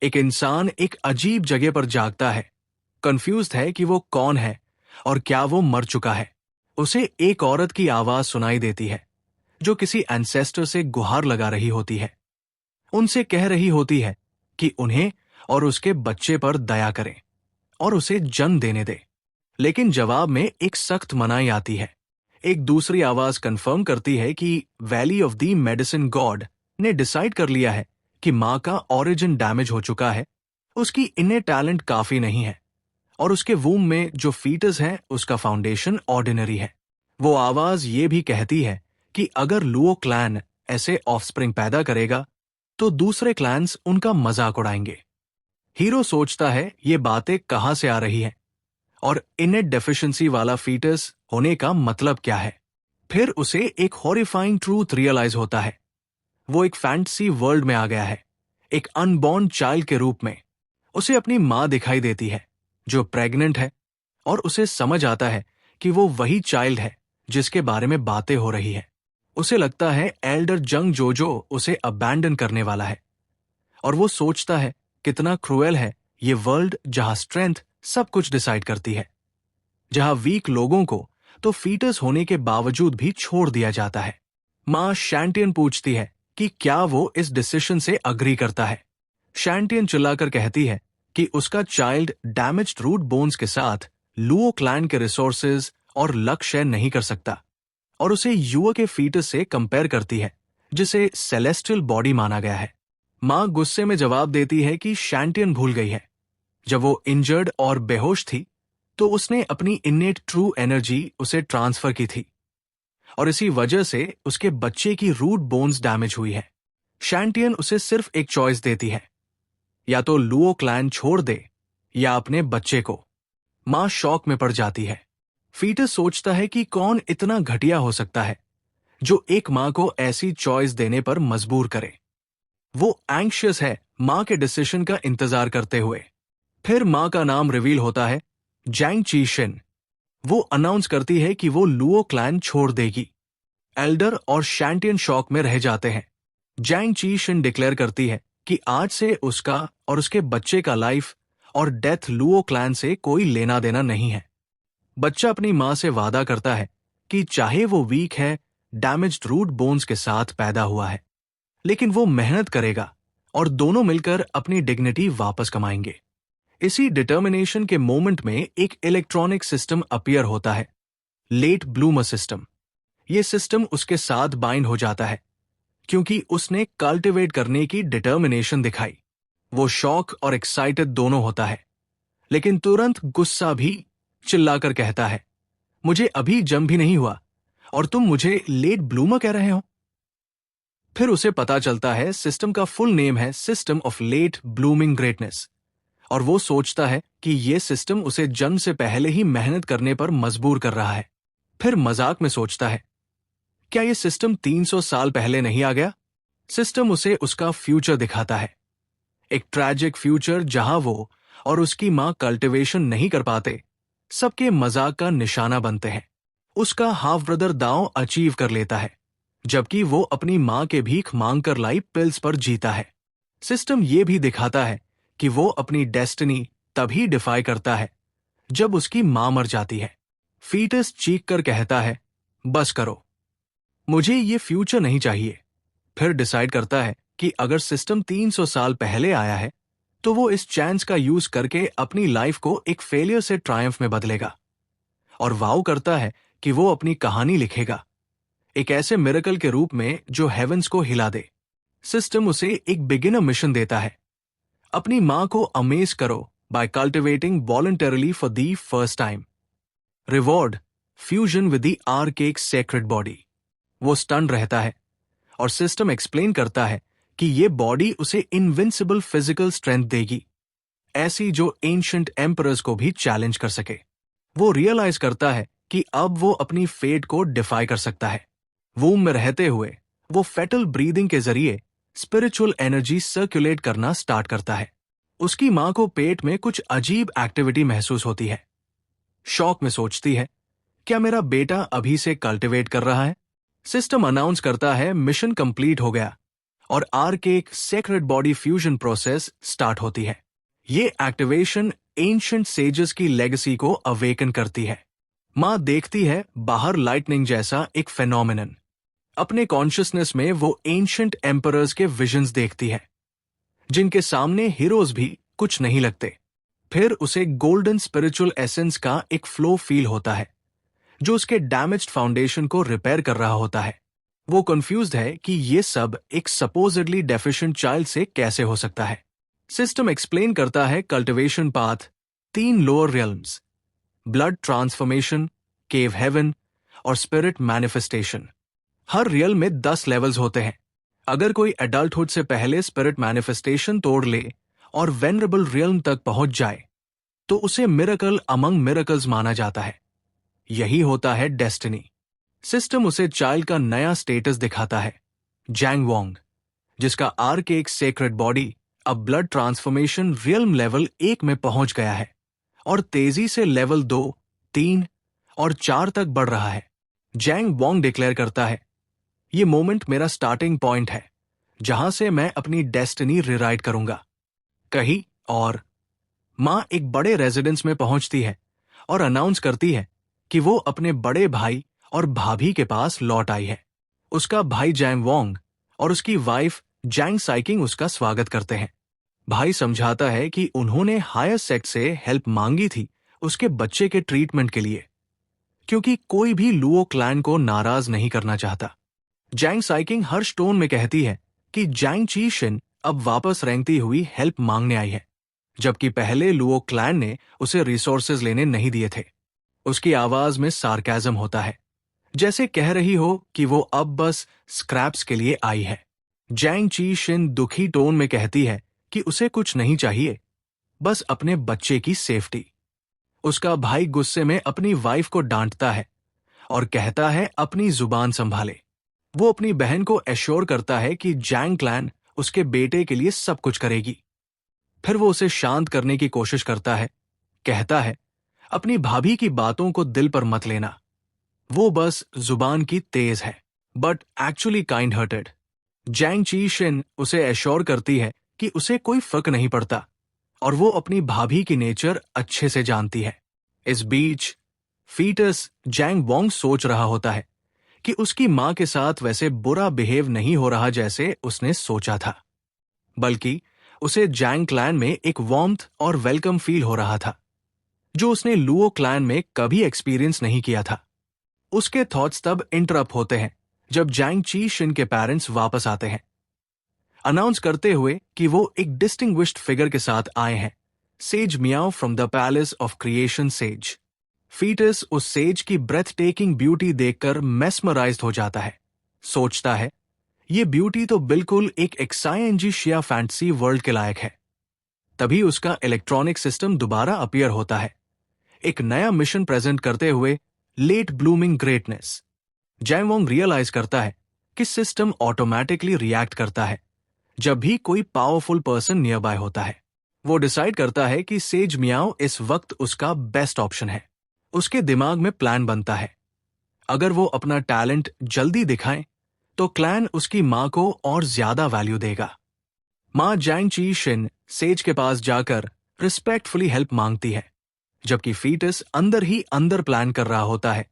एक इंसान एक अजीब जगह पर जागता है, कंफ्यूज्ड है कि वो कौन है और क्या वो मर चुका है। उसे एक औरत की आवाज सुनाई देती है जो किसी एंसेस्टर से गुहार लगा रही होती है। उनसे कह रही होती है कि उन्हें और उसके बच्चे पर दया करें और उसे जन्म देने दे। लेकिन जवाब में एक सख्त मनाही आती है। एक दूसरी आवाज कंफर्म करती है कि valley of the medicine God ने डिसाइड कर लिया है कि मां का ओरिजिन डैमेज हो चुका है, उसकी इन्ने टैलेंट काफी नहीं है और उसके वूम में जो फीटस है उसका फाउंडेशन ऑर्डिनरी है। वो आवाज ये भी कहती है कि अगर लुओ क्लैन ऐसे ऑफस्प्रिंग पैदा करेगा तो दूसरे क्लैन्स उनका मजाक उड़ाएंगे। हीरो सोचता है ये बातें कहां से आ रही हैं और इनेट डेफिशिएंसी वाला फीटस होने का मतलब क्या है। फिर उसे एक हॉरिफाइंग ट्रूथ रियलाइज होता है। वो एक फैंटेसी वर्ल्ड में आ गया है, एक अनबॉर्न चाइल्ड के रूप में। उसे अपनी मां दिखाई देती है जो प्रेग्नेंट है और उसे समझ आता है कि वो वही चाइल्ड है जिसके बारे में बातें हो रही है। उसे लगता है एल्डर जंग जोजो उसे अबैंडन करने वाला है और वो सोचता है कितना क्रूएल है ये वर्ल्ड जहां स्ट्रेंथ सब कुछ डिसाइड करती है, जहां वीक लोगों को तो फीटस होने के बावजूद भी छोड़ दिया जाता है। मां शैंटियन पूछती है कि क्या वो इस डिसीजन से अग्री करता है। शैंटियन चिल्लाकर कहती है कि उसका चाइल्ड डैमेज्ड रूट बोन्स के साथ लुओ क्लैन के रिसोर्सेज और लक शेयर नहीं कर सकता और उसे युवा के फीटस से कंपेयर करती है जिसे सेलेस्टियल बॉडी माना गया है। मां गुस्से में जवाब देती है कि शैंटियन भूल गई है जब वो इंजर्ड और बेहोश थी तो उसने अपनी इनेट ट्रू एनर्जी उसे ट्रांसफर की थी और इसी वजह से उसके बच्चे की रूट बोन्स डैमेज हुई है। शैंटियन उसे सिर्फ एक चॉइस देती है, या तो लुओ क्लैन छोड़ दे या अपने बच्चे को। मां शॉक में पड़ जाती है। फीटस सोचता है कि कौन इतना घटिया हो सकता है जो एक मां को ऐसी चॉइस देने पर मजबूर करे। वो एंग्शियस है मां के डिसीजन का इंतजार करते हुए। फिर मां का नाम रिवील होता है, जैंग चीशिन। वो अनाउंस करती है कि वो लुओ क्लैन छोड़ देगी। एल्डर और शैंटियन शॉक में रह जाते हैं। जैंग चीशिन डिक्लेयर करती है कि आज से उसका और उसके बच्चे का लाइफ और डेथ लुओ क्लैन से कोई लेना देना नहीं है। बच्चा अपनी मां से वादा करता है कि चाहे वो वीक है, डैमेज्ड रूट बोन्स के साथ पैदा हुआ है, लेकिन वो मेहनत करेगा और दोनों मिलकर अपनी डिग्निटी वापस कमाएंगे। इसी डिटर्मिनेशन के मोमेंट में एक इलेक्ट्रॉनिक सिस्टम अपीयर होता है, लेट ब्लूमर सिस्टम। यह सिस्टम उसके साथ बाइंड हो जाता है क्योंकि उसने कल्टिवेट करने की डिटर्मिनेशन दिखाई। वो शॉक और एक्साइटेड दोनों होता है, लेकिन तुरंत गुस्सा भी चिल्लाकर कहता है, मुझे अभी जन्म भी नहीं हुआ और तुम मुझे लेट ब्लूमर कह रहे हो। फिर उसे पता चलता है सिस्टम का फुल नेम है system of late blooming greatness और वो सोचता है कि यह सिस्टम उसे जन्म से पहले ही मेहनत करने पर मजबूर कर रहा है। फिर मजाक में सोचता है, क्या यह सिस्टम 300 साल पहले नहीं आ गया? सिस्टम उसे उसका फ्यूचर दिखाता है, एक ट्रैजिक फ्यूचर जहां वो और उसकी मां कल्टिवेशन नहीं कर पाते, सबके मजाक का निशाना बनते हैं। उसका हाफ ब्रदर दांव अचीव कर लेता है, जबकि वो अपनी मां के भीख मांगकर लाई पिल्स पर जीता है। सिस्टम ये भी दिखाता है कि वो अपनी डेस्टिनी तभी डिफाई करता है जब उसकी मां मर जाती है। फीटस चीख कर कहता है, बस करो, मुझे ये फ्यूचर नहीं चाहिए। फिर डिसाइड करता है कि अगर सिस्टम 300 साल पहले आया है तो वो इस चांस का यूज करके अपनी लाइफ को एक फेलियर से ट्रायम्फ में बदलेगा और वाव करता है कि वो अपनी कहानी लिखेगा, एक ऐसे मिरेकल के रूप में जो हेवेंस को हिला दे। सिस्टम उसे एक बिगिनर मिशन देता है, अपनी मां को अमेज करो by cultivating voluntarily for the first time. Reward, fusion with the archaic sacred body. वो स्टन रहता है और सिस्टम एक्सप्लेन करता है कि ये बॉडी उसे इनविंसिबल फिजिकल स्ट्रेंथ देगी, ऐसी जो एंशिएंट एम्परर्स को भी चैलेंज कर सके। वो रियलाइज करता है कि अब वो अपनी फेट को डिफाई कर सकता है। वूम में रहते हुए वो फेटल ब्रीदिंग के जरिए स्पिरिचुअल एनर्जी सर्कुलेट करना स्टार्ट करता है। उसकी मां को पेट में कुछ अजीब एक्टिविटी महसूस होती है। शॉक में सोचती है, क्या मेरा बेटा अभी से कल्टिवेट कर रहा है? सिस्टम अनाउंस करता है मिशन कंप्लीट हो गया और archaic sacred body fusion process start होती है। ये एक्टिवेशन एंशिएंट सेजेस की लेगेसी को अवेकन करती है। माँ देखती है बाहर लाइटनिंग जैसा एक फेनोमेनन। अपने कॉन्शियसनेस में वो एंशिएंट एम्परर्स के विजन्स देखती है, जिनके सामने हीरोज भी कुछ नहीं लगते। फिर उसे गोल्डन स्पिरिचुअल एसेंस का एक फ्लो फील होता है, जो उसके डैमेज्ड फाउंडेशन को रिपेयर कर रहा होता है। वो कंफ्यूज्ड है कि ये सब एक सपोजिडली डेफिशिएंट चाइल्ड से कैसे हो सकता है। सिस्टम एक्सप्लेन करता है cultivation path, 3 lower realms, blood transformation, cave heaven और स्पिरिट मैनिफेस्टेशन। हर रियल में 10 लेवल्स होते हैं। अगर कोई एडल्टहुड से पहले स्पिरिट मैनिफेस्टेशन तोड़ ले और वेनरेबल रियल्म तक पहुंच जाए तो उसे मिरेकल अमंग मिरेकल्स माना जाता है। यही होता है डेस्टिनी। सिस्टम उसे चाइल्ड का नया स्टेटस दिखाता है, जैंग वोंग, जिसका आर्केक सेक्रेड बॉडी अब ब्लड ट्रांसफॉर्मेशन रियल्म लेवल 1 में पहुंच गया है और तेजी से लेवल 2, 3 और 4 तक बढ़ रहा है। जैंग वोंग डिक्लेयर करता है, ये मोमेंट मेरा स्टार्टिंग पॉइंट है, जहां से मैं अपनी डेस्टिनी रिराइट करूंगा। कहीं और मां एक बड़े रेजिडेंस में पहुंचती है और अनाउंस करती है कि वो अपने बड़े भाई और भाभी के पास लौट आई है। उसका भाई जैंग वोंग और उसकी वाइफ जैंग साइकिंग उसका स्वागत करते हैं। भाई समझाता है कि उन्होंने हायर सेक्ट से हेल्प मांगी थी उसके बच्चे के ट्रीटमेंट के लिए, क्योंकि कोई भी लुओ क्लैन को नाराज नहीं करना चाहता। जैंग साइकिंग हर्ष टोन में कहती है कि जैंग ची शिन अब वापस रेंगती हुई हेल्प मांगने आई है, जबकि पहले लुओ क्लैन ने उसे रिसोर्सेज लेने नहीं दिए थे। उसकी आवाज में सार्केज्म होता है, जैसे कह रही हो कि वो अब बस स्क्रैप्स के लिए आई है। जैंग ची शिन दुखी टोन में कहती है कि उसे कुछ नहीं चाहिए, बस अपने बच्चे की सेफ्टी। उसका भाई गुस्से में अपनी वाइफ को डांटता है और कहता है अपनी जुबान संभाले। वो अपनी बहन को एश्योर करता है कि जैंग क्लैन उसके बेटे के लिए सब कुछ करेगी। फिर वो उसे शांत करने की कोशिश करता है, कहता है अपनी भाभी की बातों को दिल पर मत लेना, वो बस जुबान की तेज है, बट एक्चुअली काइंड हार्टेड। जैंग ची शिन उसे एश्योर करती है कि उसे कोई फर्क नहीं पड़ता और वो अपनी भाभी की नेचर अच्छे से जानती है। इस बीच फीटस जैंग वोंग सोच रहा होता है कि उसकी मां के साथ वैसे बुरा बिहेव नहीं हो रहा जैसे उसने सोचा था, बल्कि उसे जैंग क्लैन में एक वार्मथ और वेलकम फील हो रहा था, जो उसने लुओ क्लैन में कभी एक्सपीरियंस नहीं किया था। उसके थॉट्स तब इंटरप्ट होते हैं जब जैंग ची शिन के पेरेंट्स वापस आते हैं, अनाउंस करते हुए कि वो एक डिस्टिंग्विश्ड फिगर के साथ आए हैं, sage Miao from the palace of creation sage. Foetus उस सेज की ब्रेथ टेकिंग ब्यूटी देखकर मेस्मराइज्ड हो जाता है। सोचता है ये ब्यूटी तो बिल्कुल एक एक्साइएनजी शिया फैंटेसी वर्ल्ड के लायक है। तभी उसका इलेक्ट्रॉनिक सिस्टम दोबारा अपीयर होता है, एक नया मिशन प्रेजेंट करते हुए, late blooming greatness. जैंग Wong realise करता है कि सिस्टम ऑटोमेटिकली रिएक्ट करता है जब भी कोई पावरफुल पर्सन नियर बाय होता है। वो डिसाइड करता है कि सेज मियाओ इस वक्त उसका बेस्ट ऑप्शन है। उसके दिमाग में प्लान बनता है, अगर वो अपना टैलेंट जल्दी दिखाएं तो क्लैन उसकी मां को और ज्यादा वैल्यू देगा। मां जैंग ची शिन सेज के पास जाकर रिस्पेक्टफुली हेल्प मांगती है, जबकि फीटस अंदर ही अंदर प्लान कर रहा होता है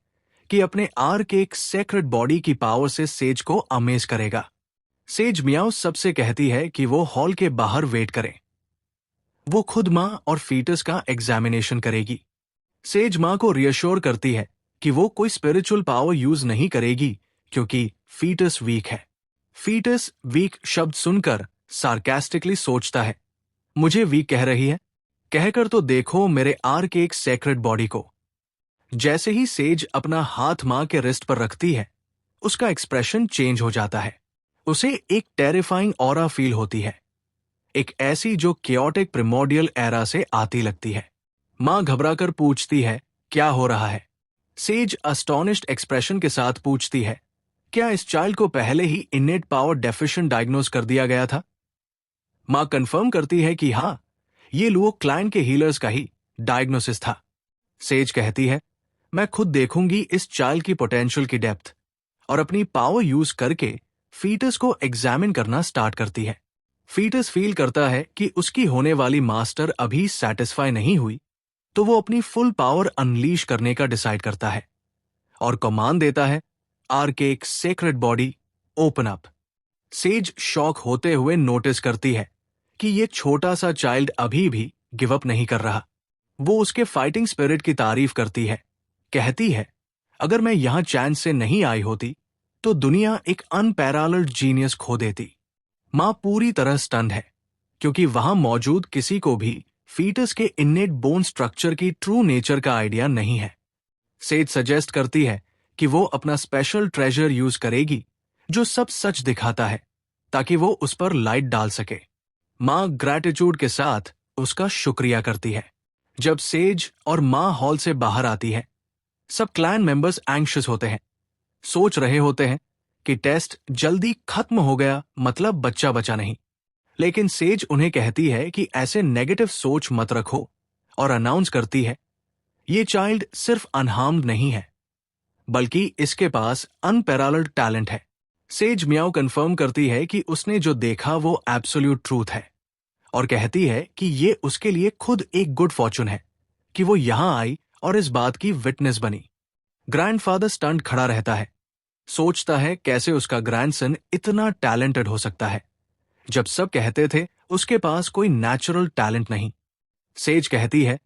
कि अपने आर्केक सेक्रेड बॉडी की पावर से सेज को अमेज करेगा। सेज मियाओ सबसे कहती है कि वो हॉल के बाहर वेट करें। वो खुद मां और फीटस का एग्जामिनेशन करेगी। सेज मां को रियश्योर करती है कि वो कोई स्पिरिचुअल पावर यूज नहीं करेगी क्योंकि फीटस वीक है। फीटस वीक शब्द सुनकर सार्कास्टिकली सोचता है, मुझे वीक कह रही है, कहकर तो देखो मेरे आर्केक सेक्रेड बॉडी को। जैसे ही सेज अपना हाथ मां के रिस्ट पर रखती है, उसका एक्सप्रेशन चेंज हो जाता है। उसे एक टेरिफाइंग ऑरा फील होती है, एक ऐसी जो केओटिक प्रिमोर्डियल एरा से आती लगती है। मां घबराकर पूछती है, क्या हो रहा है? सेज अस्टोनिश्ड एक्सप्रेशन के साथ पूछती है, क्या इस चाइल्ड को पहले ही इनेट पावर डेफिशिएंट डायग्नोज कर दिया गया था? मां कंफर्म करती है कि हाँ, ये लुओ क्लैन के हीलर्स का ही डायग्नोसिस था। सेज कहती है, मैं खुद देखूंगी इस चाइल्ड की पोटेंशियल की डेप्थ और अपनी पावर यूज करके फीटस को एग्जामिन करना स्टार्ट करती है। फीटस फील करता है कि उसकी होने वाली मास्टर अभी सेटिस्फाई नहीं हुई, तो वो अपनी फुल पावर अनलीश करने का डिसाइड करता है और कमांड देता है, archaic sacred body open up. Says shock होते हुए नोटिस करती है कि ये छोटा सा चाइल्ड अभी भी गिव अप नहीं कर रहा। वो उसके फाइटिंग स्पिरिट की तारीफ करती है, कहती है, अगर मैं यहां चांस से नहीं आई होती तो दुनिया एक अनपैरालल्ड जीनियस खो देती। मां पूरी तरह स्टन्ड है, क्योंकि वहां मौजूद किसी को भी फीटस के इन्नेट बोन स्ट्रक्चर की ट्रू नेचर का आइडिया नहीं है। सेज सजेस्ट करती है कि वो अपना स्पेशल ट्रेजर यूज करेगी जो सब सच दिखाता है, ताकि वो उस पर लाइट डाल सके। मां ग्रैटिट्यूड के साथ उसका शुक्रिया करती है। जब सेज और मां हॉल से बाहर आती है, सब क्लैन मेंबर्स एंग्शियस होते हैं, सोच रहे होते हैं कि टेस्ट जल्दी खत्म हो गया, मतलब बच्चा बचा नहीं। लेकिन सेज उन्हें कहती है कि ऐसे नेगेटिव सोच मत रखो और अनाउंस करती है, ये चाइल्ड सिर्फ अनहार्म्ड नहीं है, बल्कि इसके पास अनपैरालल्ड टैलेंट है। सेज मियाओ कंफर्म करती है कि उसने जो देखा वो एब्सोल्यूट ट्रूथ है और कहती है कि ये उसके लिए खुद एक गुड फॉर्चून है कि वो यहां आई और इस बात की विटनेस बनी। ग्रैंडफादर स्टंट खड़ा रहता है, सोचता है कैसे उसका ग्रैंडसन इतना टैलेंटेड हो सकता है, जब सब कहते थे उसके पास कोई नेचुरल टैलेंट नहीं। सेज कहती है,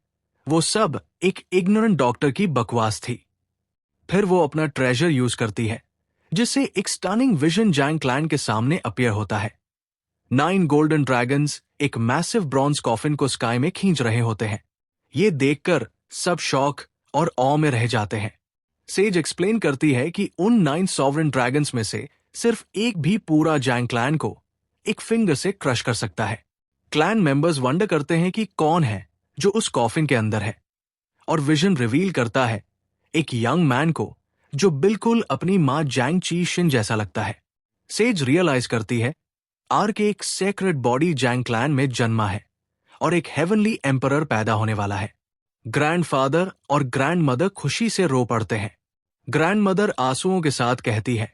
वो सब एक इग्नोरेंट डॉक्टर की बकवास थी। फिर वो अपना ट्रेजर यूज करती है, जिससे एक स्टनिंग विजन जैंग क्लैन के सामने अपीयर होता है। 9 गोल्डन ड्रैगन्स एक मैसिव ब्रॉन्ज कॉफिन को स्काई में खींच रहे होते हैं। ये देखकर सब शॉक और ऑ में रह जाते हैं। सेज एक्सप्लेन करती है कि उन 9 सॉवरेन ड्रैगन्स में से सिर्फ एक भी पूरा जैंग क्लैन को एक फिंगर से क्रश कर सकता है। क्लैन मेंबर्स वंडर करते हैं कि कौन है जो उस कॉफिन के अंदर है, और विजन रिवील करता है एक यंग मैन को जो बिल्कुल अपनी मां जैंग ची शिन जैसा लगता है। सेज रियलाइज करती है आर्क एक सेक्रेड बॉडी जैंग क्लैन में जन्मा है और एक हेवनली एम्परर पैदा होने वाला है। ग्रैंडफादर और ग्रैंडमदर खुशी से रो पड़ते हैं। ग्रैंडमदर आंसुओं के साथ कहती है,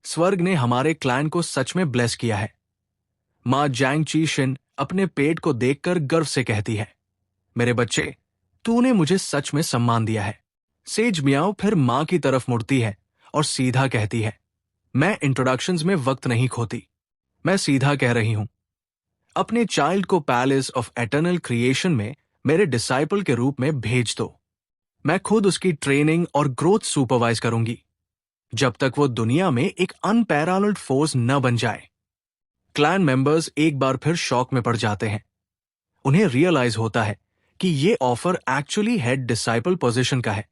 स्वर्ग ने हमारे क्लैन को सच में ब्लेस किया है। मां जैंग ची शिन अपने पेट को देखकर गर्व से कहती है, मेरे बच्चे, तूने मुझे सच में सम्मान दिया है। सेज मियाओ फिर मां की तरफ मुड़ती है और सीधा कहती है, मैं इंट्रोडक्शंस में वक्त नहीं खोती, मैं सीधा कह रही हूं, अपने चाइल्ड को पैलेस ऑफ एटर्नल क्रिएशन में मेरे डिसाइपल के रूप में भेज दो। मैं खुद उसकी ट्रेनिंग और ग्रोथ सुपरवाइज करूंगी, जब तक वो दुनिया में एक अनपैरालल्ड फोर्स न बन जाए। क्लैन मेंबर्स एक बार फिर शॉक में पड़ जाते हैं। उन्हें रियलाइज होता है कि ये offer actually head disciple position का है,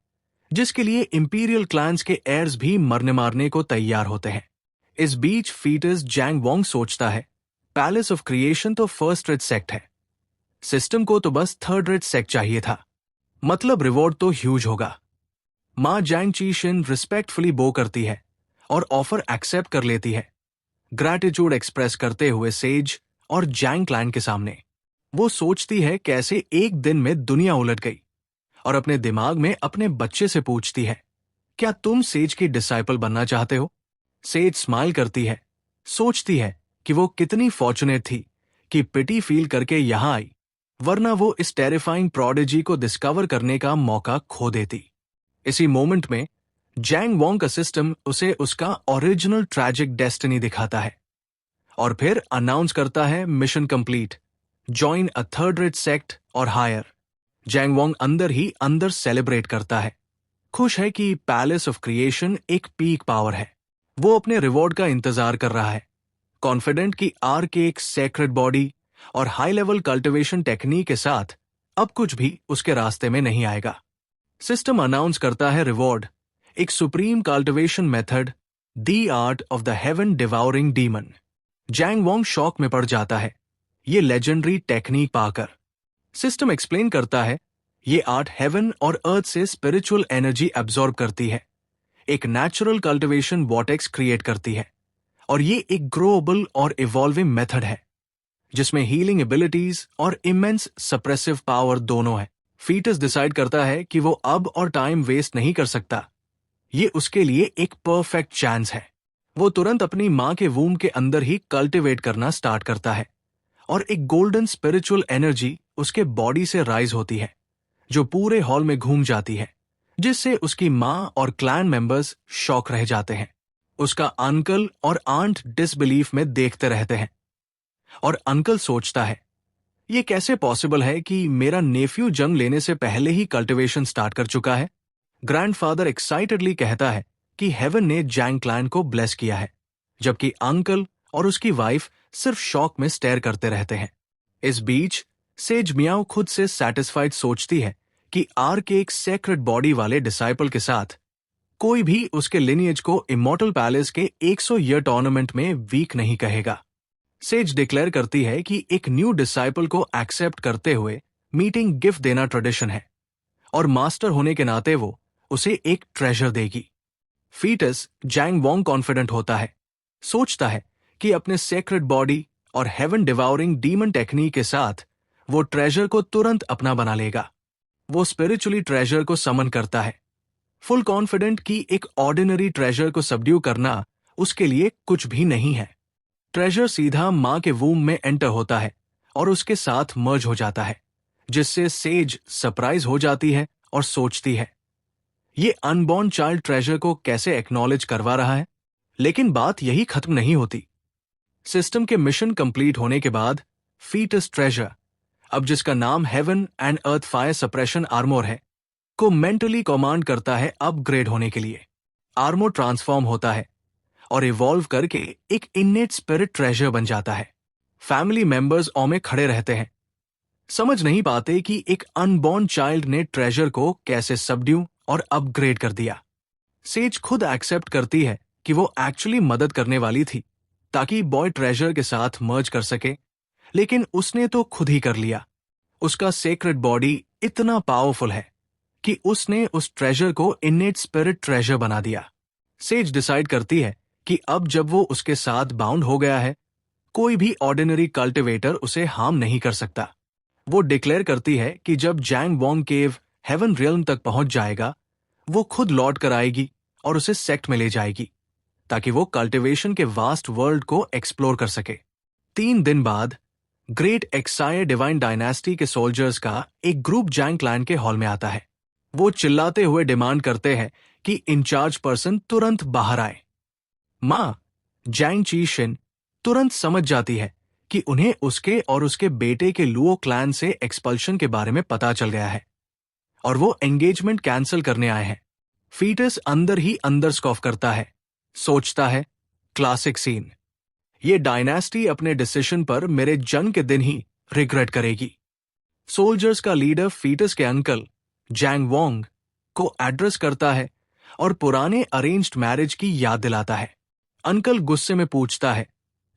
जिसके लिए इंपीरियल क्लैंस के एयर्स भी मरने मारने को तैयार होते हैं। इस बीच फीटस जैंग वोंग सोचता है, पैलेस ऑफ क्रिएशन तो फर्स्ट रेट सेक्ट है, सिस्टम को तो बस थर्ड रेट सेक्ट चाहिए था, मतलब रिवॉर्ड तो ह्यूज होगा। मां जैंग ची शिन रिस्पेक्टफुली बो करती है और ऑफर एक्सेप्ट कर लेती है, ग्रैटिट्यूड एक्सप्रेस करते हुए सेज और जैंग क्लैन के सामने। वो सोचती है कैसे एक दिन में दुनिया उलट गई, और अपने दिमाग में अपने बच्चे से पूछती है, क्या तुम सेज की डिसाइपल बनना चाहते हो? सेज स्माइल करती है, सोचती है कि वो कितनी फॉर्चुनेट थी कि पिटी फील करके यहां आई, वरना वो इस टेरिफाइंग प्रोडिजी को डिस्कवर करने का मौका खो देती। इसी मोमेंट में जैंग वोंग का सिस्टम उसे उसका ओरिजिनल ट्रैजिक डेस्टिनी दिखाता है और फिर अनाउंस करता है, mission complete, join a third rate sect और हायर। जैंग वोंग अंदर ही अंदर सेलिब्रेट करता है, खुश है कि पैलेस ऑफ क्रिएशन एक पीक पावर है। वो अपने रिवॉर्ड का इंतजार कर रहा है, कॉन्फिडेंट कि आर्क एक सेक्रेड बॉडी और हाई लेवल कल्टिवेशन टेक्निक के साथ अब कुछ भी उसके रास्ते में नहीं आएगा। सिस्टम अनाउंस करता है रिवॉर्ड, एक supreme cultivation method, the art of the heaven devouring demon. Zhang Wong shock में पड़ जाता है ये लेजेंडरी टेक्निक पाकर। सिस्टम एक्सप्लेन करता है, ये आर्ट हेवन और अर्थ से स्पिरिचुअल एनर्जी एब्जॉर्ब करती है, एक नेचुरल कल्टिवेशन वॉटेक्स क्रिएट करती है, और ये एक ग्रोएबल और इवॉल्विंग मेथड है जिसमें हीलिंग एबिलिटीज और इमेंस सप्रेसिव पावर दोनों है। फीटस डिसाइड करता है कि वो अब और टाइम वेस्ट नहीं कर सकता, ये उसके लिए एक परफेक्ट चांस है। वो तुरंत अपनी मां के वूम के अंदर ही कल्टिवेट करना स्टार्ट करता है और एक गोल्डन स्पिरिचुअल एनर्जी उसके बॉडी से राइज होती है जो पूरे हॉल में घूम जाती है, जिससे उसकी मां और क्लैन मेंबर्स शॉक रह जाते हैं। उसका अंकल और आंट डिसबिलीफ में देखते रहते हैं और अंकल सोचता है, ये कैसे पॉसिबल है कि मेरा नेफ्यू जन्म लेने से पहले ही कल्टिवेशन स्टार्ट कर चुका है। ग्रैंडफादर एक्साइटेडली कहता है कि हेवन ने जैंग क्लैन को ब्लेस किया है, जबकि अंकल और उसकी वाइफ सिर्फ शॉक में स्टेयर करते रहते हैं। इस बीच सेज मियाओ खुद से सैटिस्फाइड सोचती है कि आर के एक सेक्रेट बॉडी वाले डिसाइपल के साथ कोई भी उसके लिनिएज को इमॉर्टल पैलेस के 100 ईयर टूर्नामेंट में वीक नहीं कहेगा। सेज डिक्लेयर करती है कि एक न्यू डिसाइपल को एक्सेप्ट करते हुए मीटिंग गिफ्ट देना ट्रेडिशन है और मास्टर होने के नाते वो उसे एक ट्रेजर देगी। फीटस जैंग वोंग कॉन्फिडेंट होता है, सोचता है कि अपने सेक्रेट बॉडी और हेवन डिवाउरिंग डीमन टेक्निक के साथ वो ट्रेजर को तुरंत अपना बना लेगा। वो स्पिरिचुअली ट्रेजर को समन करता है, फुल कॉन्फिडेंट कि एक ऑर्डिनरी ट्रेजर को सबड्यू करना उसके लिए कुछ भी नहीं है। ट्रेजर सीधा मां के वूम में एंटर होता है और उसके साथ मर्ज हो जाता है, जिससे सेज सरप्राइज हो जाती है और सोचती है, ये अनबॉर्न चाइल्ड ट्रेजर को कैसे एक्नॉलेज करवा रहा है। लेकिन बात यही खत्म नहीं होती। सिस्टम के मिशन कंप्लीट होने के बाद फीटस ट्रेजर, अब जिसका नाम heaven and earth fire suppression armour है, को मेंटली कमांड करता है अपग्रेड होने के लिए। आर्मोर ट्रांसफॉर्म होता है और इवॉल्व करके एक इन्नेट स्पिरिट ट्रेजर बन जाता है। फैमिली मेंबर्स में खड़े रहते हैं, समझ नहीं पाते कि एक अनबॉर्न चाइल्ड ने ट्रेजर को कैसे सबड्यू और अपग्रेड कर दिया। सेज खुद एक्सेप्ट करती है कि वो एक्चुअली मदद करने वाली थी ताकि बॉय ट्रेजर के साथ मर्ज कर सके, लेकिन उसने तो खुद ही कर लिया। उसका सेक्रेट बॉडी इतना पावरफुल है कि उसने उस ट्रेजर को इन्नेट स्पिरिट ट्रेजर बना दिया। सेज डिसाइड करती है कि अब जब वो उसके साथ बाउंड हो गया है, कोई भी ऑर्डिनरी कल्टिवेटर उसे हार्म नहीं कर सकता। वो डिक्लेयर करती है कि जब जैंग वोंग केव हेवन रियल्म तक पहुंच जाएगा, वो खुद लौट कर आएगी और उसे सेक्ट में ले जाएगी ताकि वो कल्टिवेशन के वास्ट वर्ल्ड को एक्सप्लोर कर सके। 3 दिन बाद ग्रेट एक्सायर डिवाइन डायनेस्टी के सोल्जर्स का एक ग्रुप जैंग क्लैन के हॉल में आता है। वो चिल्लाते हुए डिमांड करते हैं कि इंचार्ज पर्सन तुरंत बाहर आए। मां जैंग चीशिन तुरंत समझ जाती है कि उन्हें उसके और उसके बेटे के लुओ क्लैन से एक्सपल्शन के बारे में पता चल गया है और वो एंगेजमेंट कैंसिल करने आए हैं। फीटस अंदर ही अंदर स्कॉफ करता है, सोचता है, क्लासिक सीन, ये डायनेस्टी अपने डिसीजन पर मेरे जन्म के दिन ही रिग्रेट करेगी। सोल्जर्स का लीडर फीटस के अंकल जैंग वोंग को एड्रेस करता है और पुराने अरेंज्ड मैरिज की याद दिलाता है। अंकल गुस्से में पूछता है,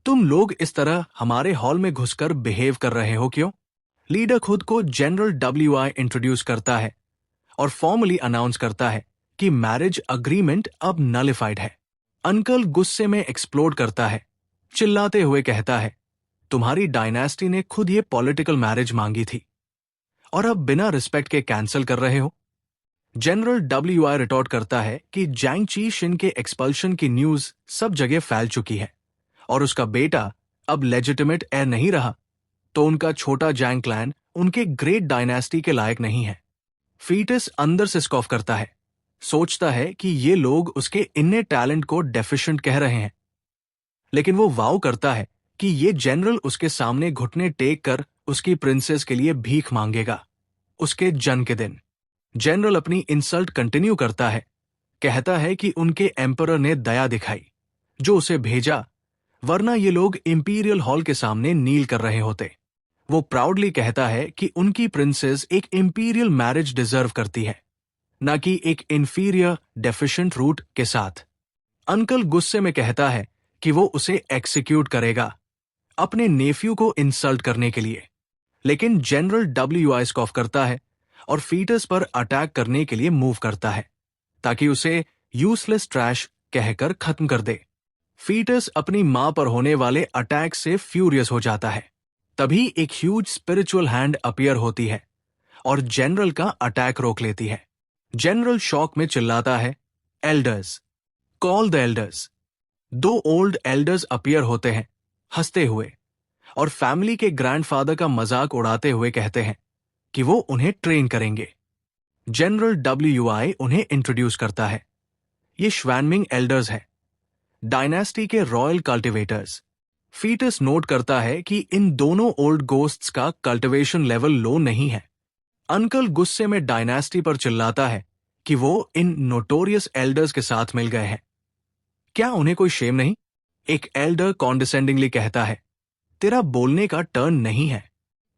तुम लोग इस तरह हमारे हॉल में घुसकर बिहेव कर रहे हो क्यों? लीडर खुद को जनरल WI इंट्रोड्यूस करता है और फॉर्मली अनाउंस करता है कि मैरिज अग्रीमेंट अब नलिफाइड है। अंकल गुस्से में एक्सप्लोड करता है, चिल्लाते हुए कहता है, तुम्हारी डायनेस्टी ने खुद ये पॉलिटिकल मैरिज मांगी थी और अब बिना रिस्पेक्ट के कैंसिल कर रहे हो। जनरल WI रिटॉर्ट करता है कि जैंग चीशिन के एक्सपल्शन की न्यूज सब जगह फैल चुकी है और उसका बेटा अब लेजिटिमेट हेir नहीं रहा, तो उनका छोटा जैंग क्लैन उनके ग्रेट डायनेस्टी के लायक नहीं है। फीटस अंदर से स्कॉफ करता है, सोचता है कि ये लोग उसके इन्ने टैलेंट को डेफिशिएंट कह रहे हैं, लेकिन वो वाव करता है कि ये जनरल उसके सामने घुटने टेक कर उसकी प्रिंसेस के लिए भीख मांगेगा उसके जन्म के दिन। जनरल अपनी इंसल्ट कंटिन्यू करता है, कहता है कि उनके एम्परर ने दया दिखाई जो उसे भेजा, वरना ये लोग इंपीरियल हॉल के सामने नील कर रहे होते। वो प्राउडली कहता है कि उनकी प्रिंसेस एक इंपीरियल मैरिज डिजर्व करती है, न कि एक इंफीरियर डेफिशिएंट रूट के साथ। अंकल गुस्से में कहता है कि वो उसे एक्सिक्यूट करेगा अपने नेफ्यू को इंसल्ट करने के लिए, लेकिन जनरल WI स्कॉफ करता है और फीटस पर अटैक करने के लिए मूव करता है ताकि उसे यूजलेस ट्रैश कहकर खत्म कर दे। फीटस अपनी मां पर होने वाले अटैक से फ्यूरियस हो जाता है। तभी एक ह्यूज स्पिरिचुअल हैंड अपीयर होती है और जनरल का अटैक रोक लेती है। जनरल शॉक में चिल्लाता है, एल्डर्स, कॉल द एल्डर्स। दो ओल्ड एल्डर्स अपीयर होते हैं, हंसते हुए, और फैमिली के ग्रैंडफादर का मजाक उड़ाते हुए कहते हैं कि वो उन्हें ट्रेन करेंगे। जनरल WUI उन्हें इंट्रोड्यूस करता है। ये श्वैनमिंग एल्डर्स हैं, डायनेस्टी के रॉयल कल्टिवेटर्स। फीटस नोट करता है कि इन दोनों ओल्ड गोस्ट्स का कल्टिवेशन लेवल लो नहीं है। अंकल गुस्से में डायनेस्टी पर चिल्लाता है कि वो इन नोटोरियस एल्डर्स के साथ मिल गए हैं। क्या उन्हें कोई शेम नहीं? एक एल्डर कॉन्डिसेंडिंगली कहता है, तेरा बोलने का टर्न नहीं है।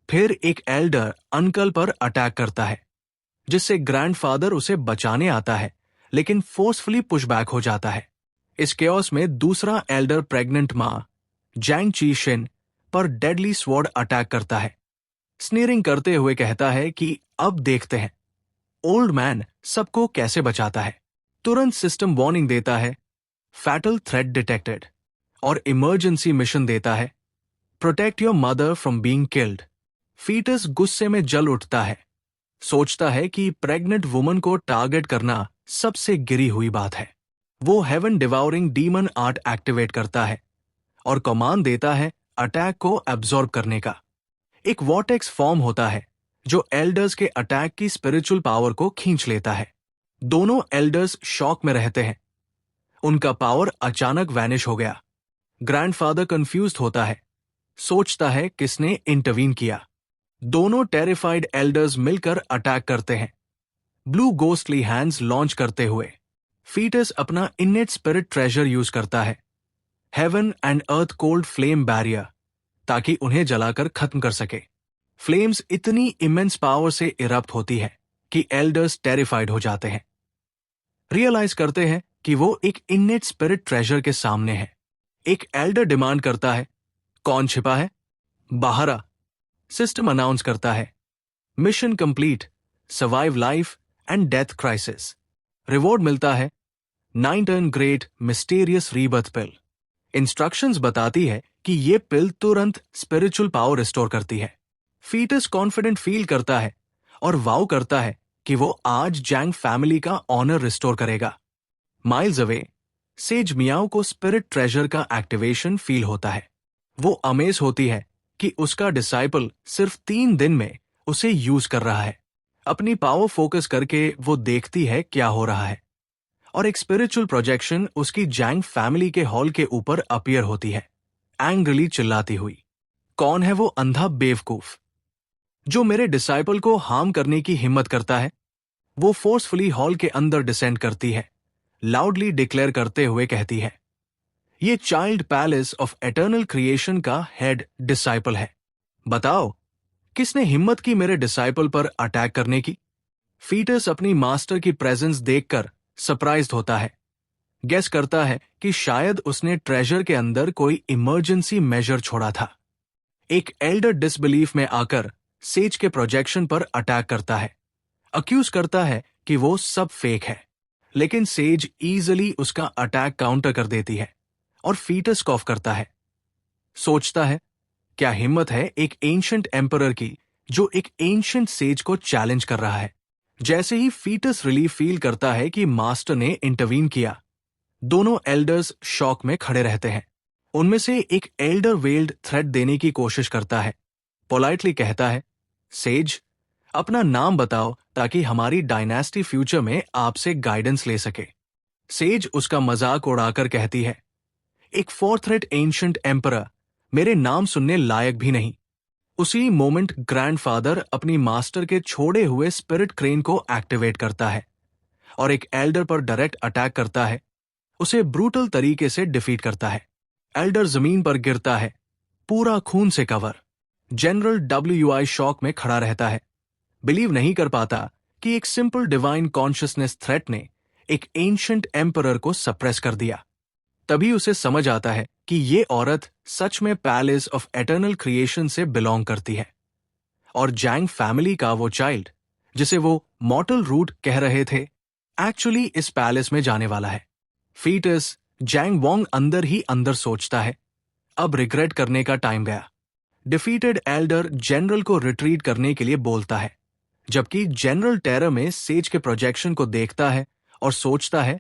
फिर एक एल्डर अंकल पर अटैक करता है, जिससे ग्रैंडफादर उसे बचाने आता है, लेकिन फोर्सफुली पुशबैक हो जाता है। इस केओस में दूसरा एल्डर प्रेग्नेंट मां जैंग ची शिन पर डेडली स्वॉर्ड अटैक करता है, स्नीरिंग करते हुए कहता है कि अब देखते हैं ओल्ड मैन सबको कैसे बचाता है। तुरंत सिस्टम वार्निंग देता है, फैटल थ्रेट डिटेक्टेड, और इमरजेंसी मिशन देता है, protect your mother from being killed. Foetus गुस्से में जल उठता है, सोचता है कि प्रेग्नेंट वुमन को टारगेट करना सबसे गिरी हुई बात है। वो haven devouring demon art activate करता है और कमांड देता है अटैक को एब्जॉर्ब करने का। एक वॉर्टेक्स फॉर्म होता है जो एल्डर्स के अटैक की स्पिरिचुअल पावर को खींच लेता है। दोनों एल्डर्स शॉक में रहते हैं, उनका पावर अचानक वैनिश हो गया। ग्रैंडफादर कंफ्यूज्ड होता है, सोचता है किसने इंटरवीन किया। दोनों टेरिफाइड एल्डर्स मिलकर अटैक करते हैं, ब्लू गोस्टली हैंड्स लॉन्च करते हुए। फीटस अपना इनेट स्पिरिट ट्रेजर यूज करता है, heaven and earth cold flame barrier, ताकि उन्हें जलाकर खत्म कर सके। फ्लेम्स इतनी इमेंस पावर से इरप्ट होती है कि एल्डर्स टेरिफाइड हो जाते हैं, रियलाइज करते हैं कि वो एक इनेट स्पिरिट ट्रेजर के सामने है। एक एल्डर डिमांड करता है, कौन छिपा है? बाहर आ। सिस्टम अनाउंस करता है, mission complete, survive life and death crisis. Reward मिलता है, 9 टर्न ग्रेट मिस्टीरियस रीबर्थ पिल। इंस्ट्रक्शंस बताती है कि ये पिल तुरंत स्पिरिचुअल पावर रिस्टोर करती है। फीटस कॉन्फिडेंट फील करता है और वाव करता है कि वो आज जैंग फैमिली का ऑनर रिस्टोर करेगा। माइल्स अवे, सेज मियाओ को स्पिरिट ट्रेजर का एक्टिवेशन फील होता है। वो अमेज होती है कि उसका डिसाइपल सिर्फ 3 दिन में उसे यूज कर रहा है। अपनी पावर फोकस करके वो देखती है क्या हो रहा है, और एक स्पिरिचुअल प्रोजेक्शन उसकी जैंग फैमिली के हॉल के ऊपर अपीयर होती है, एंग्रली चिल्लाती हुई, कौन है वो अंधा बेवकूफ जो मेरे डिसाइपल को हार्म करने की हिम्मत करता है? वो फोर्सफुली हॉल के अंदर डिसेंड करती है, लाउडली डिक्लेयर करते हुए कहती है, ये child palace of eternal creation का हेड डिसाइपल है। बताओ, किसने हिम्मत की मेरे डिसाइपल पर अटैक करने की? फीटस अपनी मास्टर की प्रेजेंस देखकर सरप्राइज्ड होता है, गेस करता है कि शायद उसने ट्रेजर के अंदर कोई इमरजेंसी मेजर छोड़ा था। एक एल्डर डिसबिलीफ में आकर सेज के प्रोजेक्शन पर अटैक करता है, अक्यूज करता है कि वो सब फेक है, लेकिन सेज इजीली उसका अटैक काउंटर कर देती है और फीटस कॉफ करता है। सोचता है, क्या हिम्मत है एक एंशिएंट एम्परर की जो एक एंशिएंट सेज को चैलेंज कर रहा है। जैसे ही फीटस रिलीफ फील करता है कि मास्टर ने इंटरवीन किया, दोनों एल्डर्स शॉक में खड़े रहते हैं। उनमें से एक एल्डर वेल्ड थ्रेट देने की कोशिश करता है, पोलाइटली कहता है, सेज, अपना नाम बताओ ताकि हमारी डायनेस्टी फ्यूचर में आपसे गाइडेंस ले सके। सेज उसका मजाक उड़ाकर कहती है, एक फोर्थ रेट एंशिएंट एम्परर मेरे नाम सुनने लायक भी नहीं। उसी मोमेंट ग्रैंडफादर अपनी मास्टर के छोड़े हुए स्पिरिट क्रेन को एक्टिवेट करता है और एक एल्डर पर डायरेक्ट अटैक करता है, उसे ब्रूटल तरीके से डिफीट करता है। एल्डर जमीन पर गिरता है, पूरा खून से कवर। जनरल WUI शॉक में खड़ा रहता है, बिलीव नहीं कर पाता कि एक सिंपल डिवाइन कॉन्शियसनेस थ्रेट ने एक एंशिएंट एम्परर को सप्रेस कर दिया। तभी उसे समझ आता है कि ये औरत सच में पैलेस ऑफ एटर्नल क्रिएशन से बिलोंग करती है, और जैंग फैमिली का वो चाइल्ड जिसे वो मॉर्टल रूट कह रहे थे, एक्चुअली इस पैलेस में जाने वाला है। फीटस जैंग वोंग अंदर ही अंदर सोचता है, अब रिग्रेट करने का टाइम गया। डिफीटेड एल्डर जनरल को रिट्रीट करने के लिए बोलता है, जबकि जनरल टेरर में सेज के प्रोजेक्शन को देखता है और सोचता है,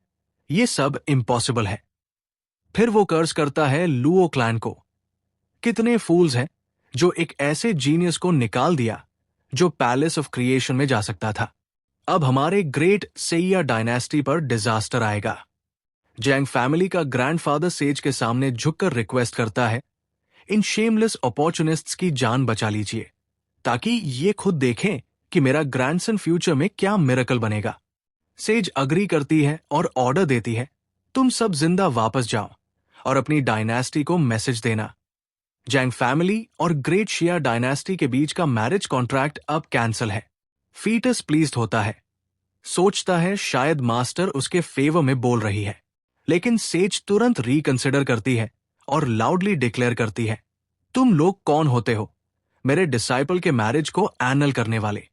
ये सब इम्पॉसिबल है। फिर वो कर्ज करता है लुओ क्लैन को। कितने फूल्स हैं जो एक ऐसे जीनियस को निकाल दिया जो पैलेस ऑफ क्रिएशन में जा सकता था। अब हमारे ग्रेट सेइया डायनेस्टी पर डिजास्टर आएगा। जैंग फैमिली का ग्रैंडफादर सेज के सामने झुककर रिक्वेस्ट करता है, इन शेमलेस अपॉर्चुनिस्ट्स की जान बचा लीजिए ताकि ये खुद देखें कि मेरा ग्रैंडसन फ्यूचर में क्या मिरेकल बनेगा। सेज अग्री करती है और ऑर्डर देती है, तुम सब जिंदा वापस जाओ और अपनी डायनेस्टी को मैसेज देना। जैंग फैमिली और ग्रेट शिया डायनेस्टी के बीच का मैरिज कॉन्ट्रैक्ट अब कैंसिल है। फीटस प्लीज्ड होता है, सोचता है शायद मास्टर उसके फेवर में बोल रही है, लेकिन सेज तुरंत रिकंसिडर करती है और लाउडली डिक्लेयर करती है, तुम लोग कौन होते हो मेरे डिसाइपल के मैरिज को एनल करने वाले।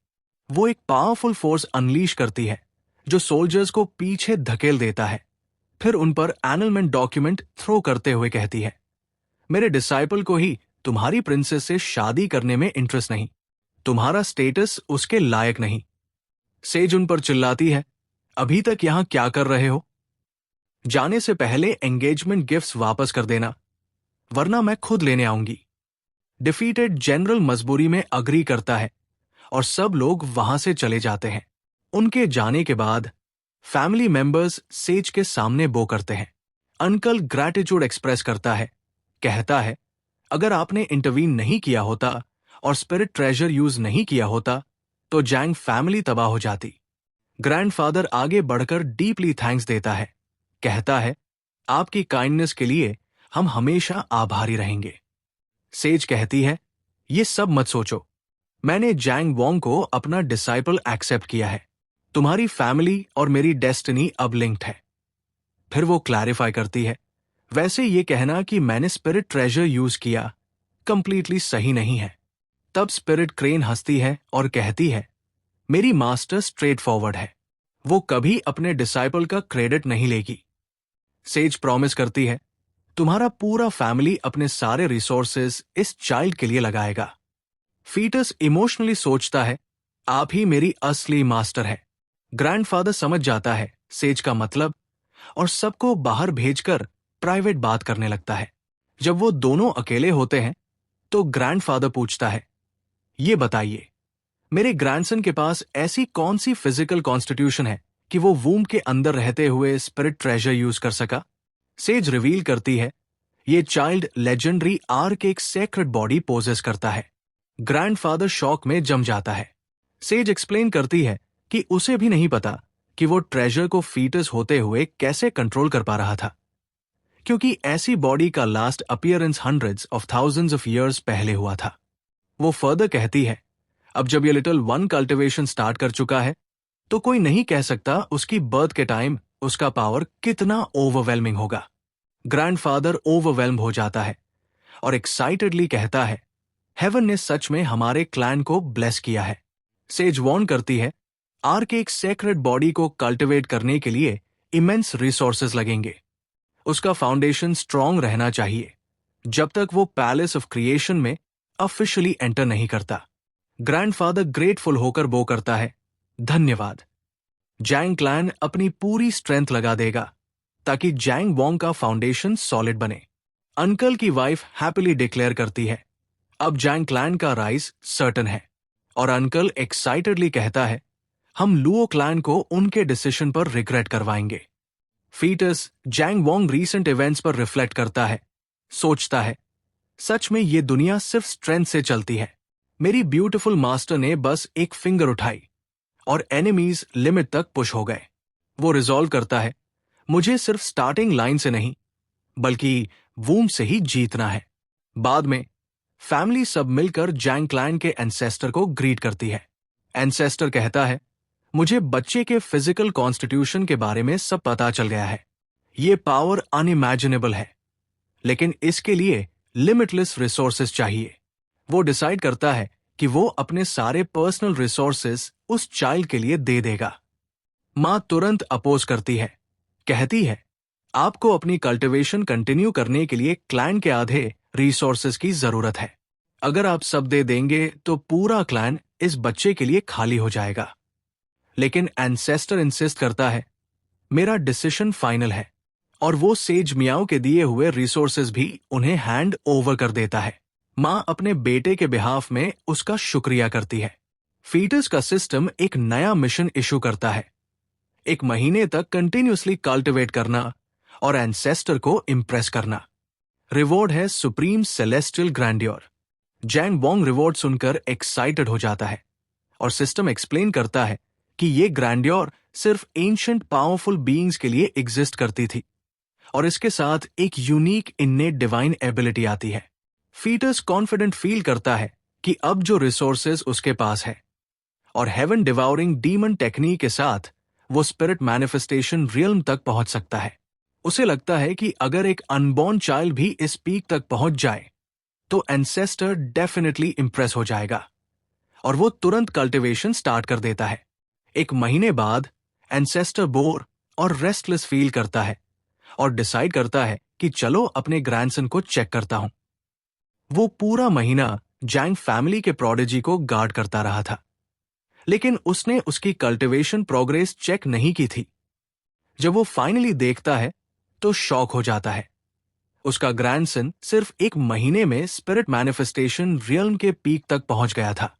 वो एक पावरफुल फोर्स अनलीश करती है जो सोल्जर्स को पीछे धकेल देता है। फिर उन पर एनलमेंट डॉक्यूमेंट थ्रो करते हुए कहती है, मेरे डिसाइपल को ही तुम्हारी प्रिंसेस से शादी करने में इंटरेस्ट नहीं, तुम्हारा स्टेटस उसके लायक नहीं। सेज उन पर चिल्लाती है, अभी तक यहां क्या कर रहे हो? जाने से पहले एंगेजमेंट गिफ्ट्स वापस कर देना, वरना मैं खुद लेने आऊंगी। डिफीटेड जनरल मजबूरी में अग्री करता है और सब लोग वहां से चले जाते हैं। उनके जाने के बाद फैमिली मेंबर्स सेज के सामने बो करते हैं। अंकल ग्रैटिट्यूड एक्सप्रेस करता है, कहता है, अगर आपने इंटरवीन नहीं किया होता और स्पिरिट ट्रेजर यूज नहीं किया होता तो जैंग फैमिली तबाह हो जाती। ग्रैंडफादर आगे बढ़कर डीपली थैंक्स देता है, कहता है, आपकी काइंडनेस के लिए हम हमेशा आभारी रहेंगे। सेज कहती है, ये सब मत सोचो, मैंने जैंग वोंग को अपना डिसाइपल एक्सेप्ट किया है। तुम्हारी फैमिली और मेरी डेस्टिनी अब लिंक्ड है। फिर वो क्लैरिफाई करती है, वैसे ये कहना कि मैंने स्पिरिट ट्रेजर यूज किया कंप्लीटली सही नहीं है। तब स्पिरिट क्रेन हंसती है और कहती है, मेरी मास्टर स्ट्रेट फॉरवर्ड है, वो कभी अपने डिसाइपल का क्रेडिट नहीं लेगी। सेज प्रॉमिस करती है, तुम्हारा पूरा फैमिली अपने सारे रिसोर्सेज इस चाइल्ड के लिए लगाएगा। फीटस इमोशनली सोचता है, आप ही मेरी असली मास्टर है। ग्रैंडफादर समझ जाता है सेज का मतलब और सबको बाहर भेजकर प्राइवेट बात करने लगता है। जब वो दोनों अकेले होते हैं तो ग्रैंडफादर पूछता है, ये बताइए, मेरे ग्रैंडसन के पास ऐसी कौन सी फिजिकल कॉन्स्टिट्यूशन है कि वो वूम्ब के अंदर रहते हुए स्पिरिट ट्रेजर यूज कर सका? सेज रिवील करती है, ये चाइल्ड लेजेंडरी आर्क एक सेक्रेड बॉडी पोजेस करता है। ग्रैंडफादर शॉक में जम जाता है। सेज एक्सप्लेन करती है कि उसे भी नहीं पता कि वो ट्रेजर को फीटस होते हुए कैसे कंट्रोल कर पा रहा था, क्योंकि ऐसी बॉडी का last appearance hundreds of thousands of years पहले हुआ था। वो फर्दर कहती है, अब जब ये लिटिल वन कल्टिवेशन स्टार्ट कर चुका है तो कोई नहीं कह सकता उसकी बर्थ के टाइम उसका पावर कितना ओवरवेलमिंग होगा। ग्रैंडफादर ओवरवेल्म हो जाता है और एक्साइटेडली कहता है, हेवन ने सच में हमारे क्लैन को ब्लेस किया है। सेज वॉर्न करती है, आर्क एक सेक्रेड बॉडी को कल्टिवेट करने के लिए इमेंस रिसोर्सेज लगेंगे। उसका फाउंडेशन स्ट्रांग रहना चाहिए जब तक वो पैलेस ऑफ क्रिएशन में ऑफिशियली एंटर नहीं करता। ग्रैंडफादर ग्रेटफुल होकर बो करता है, धन्यवाद। जैंग क्लैन अपनी पूरी स्ट्रेंथ लगा देगा ताकि जैंग वोंग का फाउंडेशन सॉलिड बने। अंकल की वाइफ हैप्पीली डिक्लेयर करती है, अब जैंग क्लैन का राइज सर्टन है। और अंकल एक्साइटेडली कहता है, हम लुओ क्लैन को उनके डिसीजन पर रिग्रेट करवाएंगे। फीटस जैंग वोंग रीसेंट इवेंट्स पर रिफ्लेक्ट करता है, सोचता है, सच में ये दुनिया सिर्फ स्ट्रेंथ से चलती है। मेरी ब्यूटीफुल मास्टर ने बस एक फिंगर उठाई और एनिमीज लिमिट तक पुश हो गए। वो रिजॉल्व करता है, मुझे सिर्फ स्टार्टिंग लाइन से नहीं बल्कि वूम्ब से ही जीतना है। बाद में फैमिली सब मिलकर जैंग क्लैन के एंसेस्टर को ग्रीट करती है। एंसेस्टर कहता है, मुझे बच्चे के फिजिकल कॉन्स्टिट्यूशन के बारे में सब पता चल गया है। ये पावर अनइमेजिनेबल है, लेकिन इसके लिए लिमिटलेस रिसोर्सेज चाहिए। वो डिसाइड करता है कि वो अपने सारे पर्सनल रिसोर्सेज उस चाइल्ड के लिए दे देगा। मां तुरंत अपोज करती है, कहती है, आपको अपनी कल्टिवेशन कंटिन्यू करने के लिए क्लैन के आधे रिसोर्सेज की जरूरत है। अगर आप सब दे देंगे तो पूरा क्लैन इस बच्चे के लिए खाली हो जाएगा। लेकिन एंसेस्टर इंसिस्ट करता है, मेरा डिसीजन फाइनल है और वो सेज मियाओ के दिए हुए रिसोर्सेज भी उन्हें हैंड ओवर कर देता है। माँ अपने बेटे के बिहाफ में उसका शुक्रिया करती है। फीटस का सिस्टम एक नया मिशन इशू करता है, 1 महीने तक कंटिन्यूसली कल्टिवेट करना और एंसेस्टर को इंप्रेस करना। रिवॉर्ड है supreme celestial grandeur. जैंग Wong reward सुनकर एक्साइटेड हो जाता है और सिस्टम एक्सप्लेन करता है कि ये ग्रैंडियर सिर्फ एंशिएंट पावरफुल बीइंग्स के लिए एग्जिस्ट करती थी और इसके साथ एक यूनिक इन्नेट डिवाइन एबिलिटी आती है। फीटस कॉन्फिडेंट फील करता है कि अब जो रिसोर्सेज उसके पास है और हेवन डिवाउरिंग डीमन टेक्निक के साथ वो स्पिरिट मैनिफेस्टेशन रियल्म तक पहुंच सकता है। उसे लगता है कि अगर एक अनबॉर्न चाइल्ड भी इस पीक तक पहुंच जाए तो एंसेस्टर डेफिनेटली इंप्रेस हो जाएगा और वो तुरंत कल्टीवेशन स्टार्ट कर देता है। 1 महीने बाद एंसेस्टर बोर और रेस्टलेस फील करता है और डिसाइड करता है कि चलो अपने ग्रैंडसन को चेक करता हूं। वो पूरा महीना जैंग फैमिली के प्रोडिजी को गार्ड करता रहा था, लेकिन उसने उसकी कल्टीवेशन प्रोग्रेस चेक नहीं की थी। जब वो फाइनली देखता है तो शॉक हो जाता है। उसका ग्रैंडसन सिर्फ 1 महीने में स्पिरिट मैनिफेस्टेशन रियल्म के पीक तक पहुंच गया था।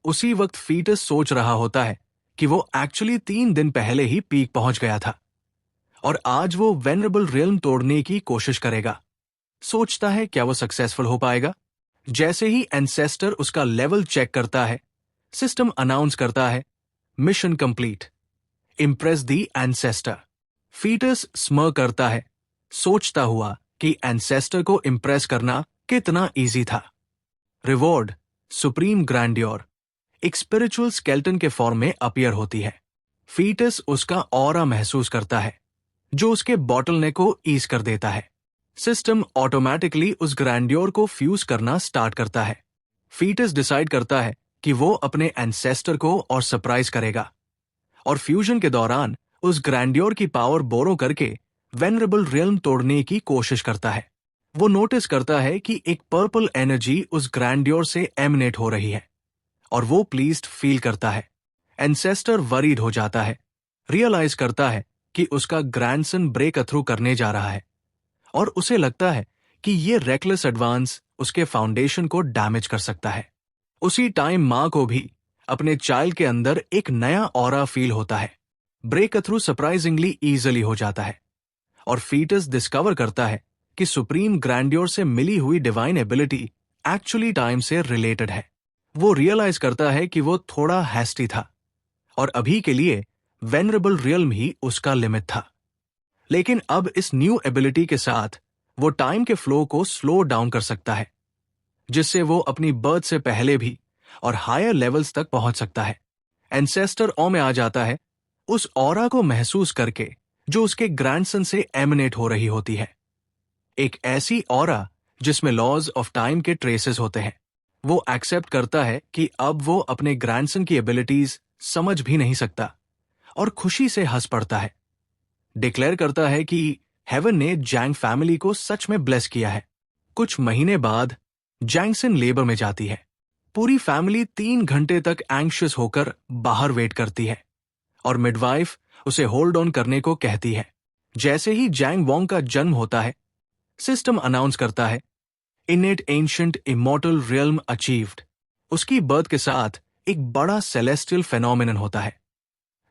उसी वक्त फीटस सोच रहा होता है कि वो एक्चुअली 3 दिन पहले ही पीक पहुंच गया था और आज वो वेनरेबल रियल्म तोड़ने की कोशिश करेगा। सोचता है क्या वो सक्सेसफुल हो पाएगा। जैसे ही एंसेस्टर उसका लेवल चेक करता है, सिस्टम अनाउंस करता है, मिशन कंप्लीट, इंप्रेस दी एंसेस्टर। फीटस स्मर करता है, सोचता हुआ कि एंसेस्टर को इंप्रेस करना कितना इजी था। रिवॉर्ड सुप्रीम ग्रैंडियर एक स्पिरिचुअल स्केल्टन के फॉर्म में अपीयर होती है। फीटस उसका ऑरा महसूस करता है जो उसके बॉटलनेक को ईज कर देता है। सिस्टम ऑटोमेटिकली उस ग्रैंडियर को फ्यूज करना स्टार्ट करता है। फीटस डिसाइड करता है कि वो अपने एंसेस्टर को और सरप्राइज करेगा और फ्यूजन के दौरान उस ग्रैंडियर की पावर बोरो करके वेनरेबल रियल्म तोड़ने की कोशिश करता है। वो नोटिस करता है कि एक पर्पल एनर्जी उस ग्रैंडियर से एमिनेट हो रही है और वो प्लीज्ड फील करता है। एंसेस्टर वरीड हो जाता है, रियलाइज करता है कि उसका ग्रैंडसन ब्रेक थ्रू करने जा रहा है और उसे लगता है कि ये रेकलेस एडवांस उसके फाउंडेशन को डैमेज कर सकता है। उसी टाइम माँ को भी अपने चाइल्ड के अंदर एक नया ऑरा फील होता है। ब्रेक थ्रू सरप्राइजिंगली इजीली हो जाता है और फीटस डिस्कवर करता है कि सुप्रीम ग्रैंडियर से मिली हुई डिवाइन एबिलिटी एक्चुअली टाइम से रिलेटेड है। वो रियलाइज करता है कि वो थोड़ा हैस्टी था और अभी के लिए वेनरेबल रियल्म ही उसका लिमिट था। लेकिन अब इस न्यू एबिलिटी के साथ वो टाइम के फ्लो को स्लो डाउन कर सकता है, जिससे वो अपनी बर्थ से पहले भी और हायर लेवल्स तक पहुंच सकता है। एंसेस्टर ऑ में आ जाता है, उस ऑरा को महसूस करके जो उसके ग्रैंडसन से एमिनेट हो रही होती है। एक ऐसी ऑरा जिसमें लॉज ऑफ टाइम के ट्रेसेस होते हैं। वो एक्सेप्ट करता है कि अब वो अपने ग्रैंडसन की एबिलिटीज समझ भी नहीं सकता और खुशी से हंस पड़ता है। डिक्लेयर करता है कि हेवन ने जैंग फैमिली को सच में ब्लेस किया है। कुछ महीने बाद जैंगसन लेबर में जाती है। पूरी फैमिली 3 घंटे तक एंग्शियस होकर बाहर वेट करती है और मिडवाइफ उसे होल्ड ऑन करने को कहती है। जैसे ही जैंग वोंग का जन्म होता है, सिस्टम अनाउंस करता है, इनेट एंशिएंट इमॉर्टल रियल्म अचीव्ड। उसकी बर्थ के साथ एक बड़ा सेलेस्टियल फेनोमेनन होता है,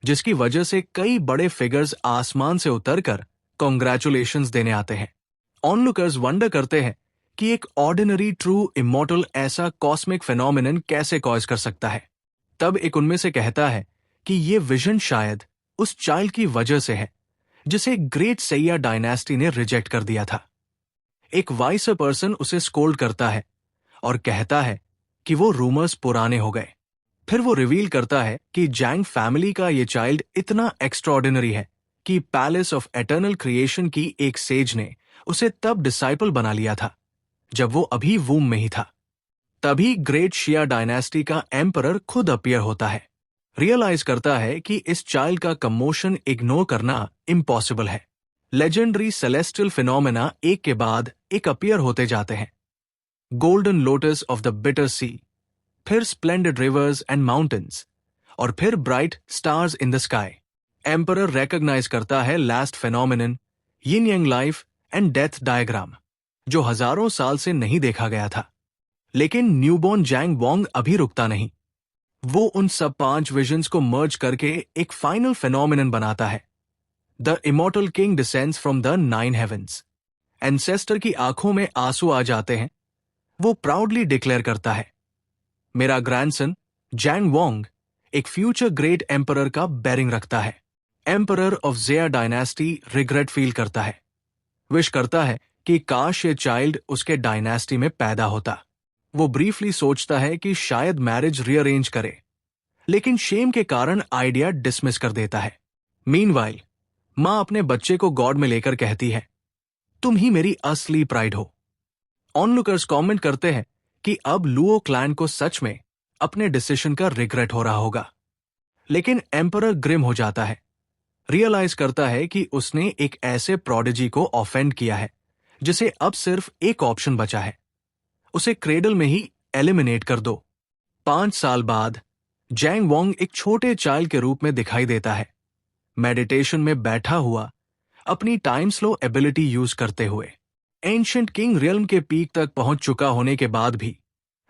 जिसकी वजह से कई बड़े फिगर्स आसमान से उतरकर कॉन्ग्रेचुलेशंस देने आते हैं। ऑनलुकर्स वंडर करते हैं कि एक ऑर्डिनरी ट्रू इमॉर्टल ऐसा कॉस्मिक फेनोमेनन कैसे कॉज कर सकता है। तब एक उनमें से कहता है कि ये विजन शायद उस चाइल्ड की वजह से है जिसे ग्रेट सैया डायनेस्टी ने रिजेक्ट कर दिया था। एक वाइसर पर्सन उसे स्कोल्ड करता है और कहता है कि वो रूमर्स पुराने हो गए। फिर वो रिवील करता है कि जैंग फैमिली का ये चाइल्ड इतना एक्स्ट्राऑर्डिनरी है कि पैलेस ऑफ एटर्नल क्रिएशन की एक सेज ने उसे तब डिसाइपल बना लिया था जब वो अभी वूम में ही था। तभी ग्रेट शिया डायनेस्टी का एम्परर खुद अपीयर होता है। रियलाइज करता है कि इस चाइल्ड का कमोशन इग्नोर करना इम्पॉसिबल है। लेजेंडरी सेलेस्टियल फिनोमेना एक के बाद एक अपीयर होते जाते हैं। Golden lotus of the bitter sea, फिर स्प्लेंडेड रिवर्स एंड माउंटेन्स और फिर bright stars in the sky. Emperor recognize करता है last phenomenon yin yang life and death diagram, जो हजारों साल से नहीं देखा गया था। लेकिन न्यूबॉर्न जैंग वॉन्ग अभी रुकता नहीं। वो उन सब 5 विजन्स को मर्ज करके एक फाइनल फेनोमेनन बनाता है। The immortal king descends from the 9 heavens. Ancestor की आंखों में आंसू आ जाते हैं। वो प्राउडली डिक्लेयर करता है, मेरा ग्रैंडसन जैंग वॉन्ग एक फ्यूचर ग्रेट एम्परर का बेरिंग रखता है। Emperor of Xia dynasty regret feel करता है, विश करता है कि काश ये चाइल्ड उसके डायनेस्टी में पैदा होता। वो ब्रीफली सोचता है कि शायद मैरिज रीअरेंज करे, लेकिन शेम के कारण आइडिया डिसमिस कर देता है। मीनवाइल मां अपने बच्चे को गॉड में लेकर कहती है, तुम ही मेरी असली प्राइड हो। ऑनलुकर्स कमेंट करते हैं कि अब लुओ क्लैन को सच में अपने डिसीजन का रिग्रेट हो रहा होगा। लेकिन एम्परर ग्रिम हो जाता है, रियलाइज करता है कि उसने एक ऐसे प्रोडिजी को ऑफेंड किया है जिसे अब सिर्फ एक ऑप्शन बचा है, उसे क्रेडल में ही एलिमिनेट कर दो। 5 साल बाद जैंग वॉन्ग एक छोटे चाइल्ड के रूप में दिखाई देता है, मेडिटेशन में बैठा हुआ, अपनी टाइम स्लो एबिलिटी यूज करते हुए। एंशिएंट किंग रियल्म के पीक तक पहुंच चुका होने के बाद भी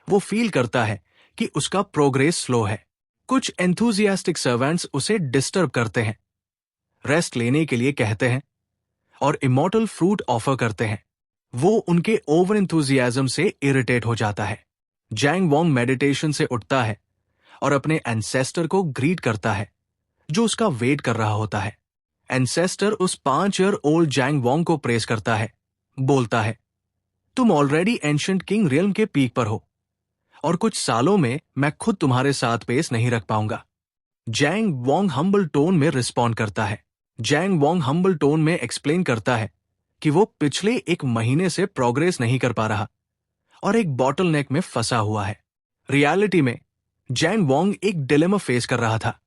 वो फील करता है कि उसका प्रोग्रेस स्लो है। कुछ एंथुजियास्टिक सर्वेंट्स उसे डिस्टर्ब करते हैं, रेस्ट लेने के लिए कहते हैं और इमॉर्टल फ्रूट ऑफर करते हैं। वो उनके ओवर एंथुजियाज्म से इरिटेट हो जाता है। जैंग वॉन्ग मेडिटेशन से उठता है और अपने एंसेस्टर को ग्रीट करता है, जो उसका वेट कर रहा होता है। एंसेस्टर उस 5 ईयर ओल्ड जैंग वॉन्ग को प्रेस करता है, बोलता है, तुम ऑलरेडी एंशिएंट किंग रियल्म के पीक पर हो और कुछ सालों में मैं खुद तुम्हारे साथ पेस नहीं रख पाऊंगा। जैंग वॉन्ग हम्बल टोन में रिस्पॉन्ड करता है। जैंग वॉन्ग हम्बल टोन में एक्सप्लेन करता है कि वो पिछले 1 महीने से प्रोग्रेस नहीं कर पा रहा और एक बॉटल नेक में फंसा हुआ है। रियलिटी में जैंग वॉन्ग एक डिलेमा फेस कर रहा था।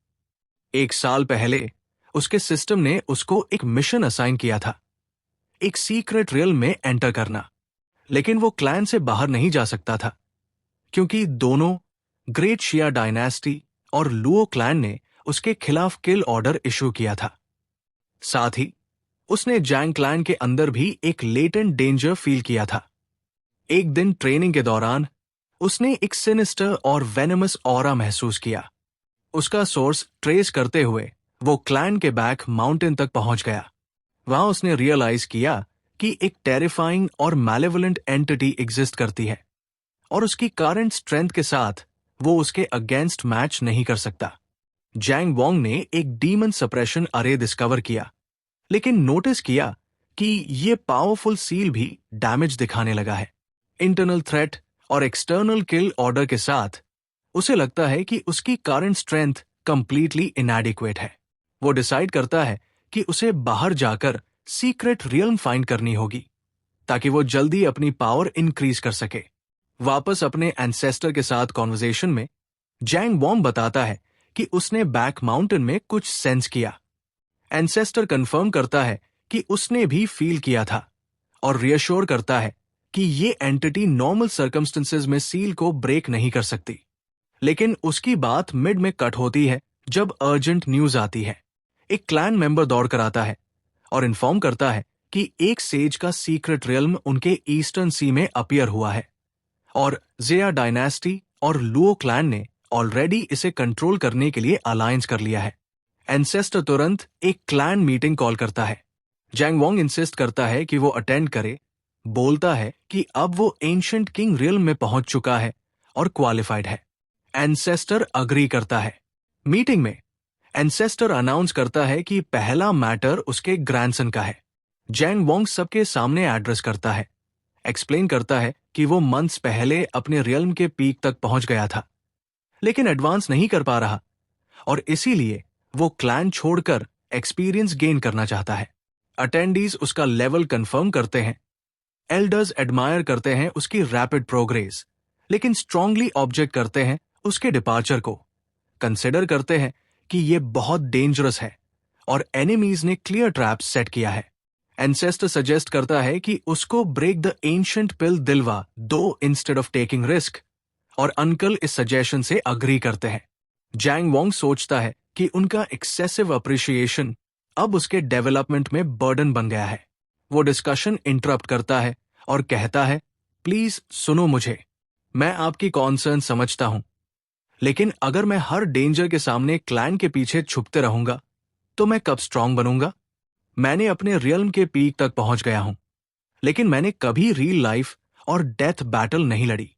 1 साल पहले उसके सिस्टम ने उसको एक मिशन असाइन किया था, एक सीक्रेट रियल में एंटर करना, लेकिन वो क्लैन से बाहर नहीं जा सकता था क्योंकि दोनों ग्रेट शिया डायनेस्टी और लुओ क्लैन ने उसके खिलाफ किल ऑर्डर इशू किया था। साथ ही उसने जैंग क्लैन के अंदर भी एक लेटेंट डेंजर फील किया था। एक दिन ट्रेनिंग के दौरान उसने एक सिनिस्टर और वेनमस ऑरा महसूस किया। उसका सोर्स ट्रेस करते हुए वो क्लैन के बैक माउंटेन तक पहुंच गया। वहां उसने रियलाइज किया कि एक टेरिफाइंग और मैलेवलेंट एंटिटी एग्जिस्ट करती है और उसकी करंट स्ट्रेंथ के साथ वो उसके अगेंस्ट मैच नहीं कर सकता। जैंग वॉन्ग ने एक डीमन सप्रेशन अरे डिस्कवर किया, लेकिन नोटिस किया कि ये पावरफुल सील भी डैमेज दिखाने लगा है। इंटरनल थ्रेट और एक्सटर्नल किल ऑर्डर के साथ उसे लगता है कि उसकी करंट स्ट्रेंथ कंप्लीटली इनएडिक्वेट है। वो डिसाइड करता है कि उसे बाहर जाकर सीक्रेट रियल्म फाइंड करनी होगी ताकि वो जल्दी अपनी पावर इंक्रीज कर सके। वापस अपने एंसेस्टर के साथ कॉन्वर्सेशन में जैंग वॉन्ग बताता है कि उसने बैक माउंटेन में कुछ सेंस किया। एंसेस्टर कंफर्म करता है कि उसने भी फील किया था और रियश्योर करता है कि ये एंटिटी नॉर्मल सर्कमस्टेंसेज में सील को ब्रेक नहीं कर सकती। लेकिन उसकी बात मिड में कट होती है जब अर्जेंट न्यूज आती है। एक क्लैन मेंबर दौड़ कर आता है और इन्फॉर्म करता है कि एक सेज का सीक्रेट रियल्म उनके ईस्टर्न सी में अपीयर हुआ है और ज़ेया डायनेस्टी और लुओ क्लैन ने ऑलरेडी इसे कंट्रोल करने के लिए अलायंस कर लिया है। एंसेस्टर तुरंत एक क्लैन मीटिंग कॉल करता है। जैंग वॉन्ग इंसिस्ट करता है कि वो अटेंड करे, बोलता है कि अब वो एंशिएंट किंग रियल्म में पहुंच चुका है और क्वालिफाइड है। एंसेस्टर अग्री करता है। मीटिंग में एंसेस्टर अनाउंस करता है कि पहला मैटर उसके ग्रैंडसन का है। जैंग वॉन्ग सबके सामने एड्रेस करता है, एक्सप्लेन करता है कि वो मंथ्स पहले अपने रियल्म के पीक तक पहुंच गया था, लेकिन एडवांस नहीं कर पा रहा और इसीलिए वो क्लैन छोड़कर एक्सपीरियंस गेन करना चाहता है। अटेंडीज उसका लेवल कंफर्म करते हैं। एल्डर्स एडमायर करते हैं उसकी रैपिड प्रोग्रेस, लेकिन स्ट्रांगली ऑब्जेक्ट करते हैं उसके डिपार्चर को। कंसिडर करते हैं कि ये बहुत डेंजरस है और एनिमीज ने क्लियर ट्रैप सेट किया है। एंसेस्टर सजेस्ट करता है कि उसको ब्रेक द एंशिएंट पिल दिलवा दो इंस्टेड ऑफ टेकिंग रिस्क, और अंकल इस सजेशन से अग्री करते हैं। जैंग वॉन्ग सोचता है कि उनका एक्सेसिव अप्रिशिएशन अब उसके डेवलपमेंट में बर्डन बन गया है। वो डिस्कशन इंटरप्ट करता है और कहता है, प्लीज सुनो मुझे, मैं आपकी कॉन्सर्न समझता हूं, लेकिन अगर मैं हर डेंजर के सामने क्लैन के पीछे छुपते रहूंगा तो मैं कब स्ट्रांग बनूंगा? मैंने अपने रियल्म के पीक तक पहुंच गया हूं, लेकिन मैंने कभी रियल लाइफ और डेथ बैटल नहीं लड़ी।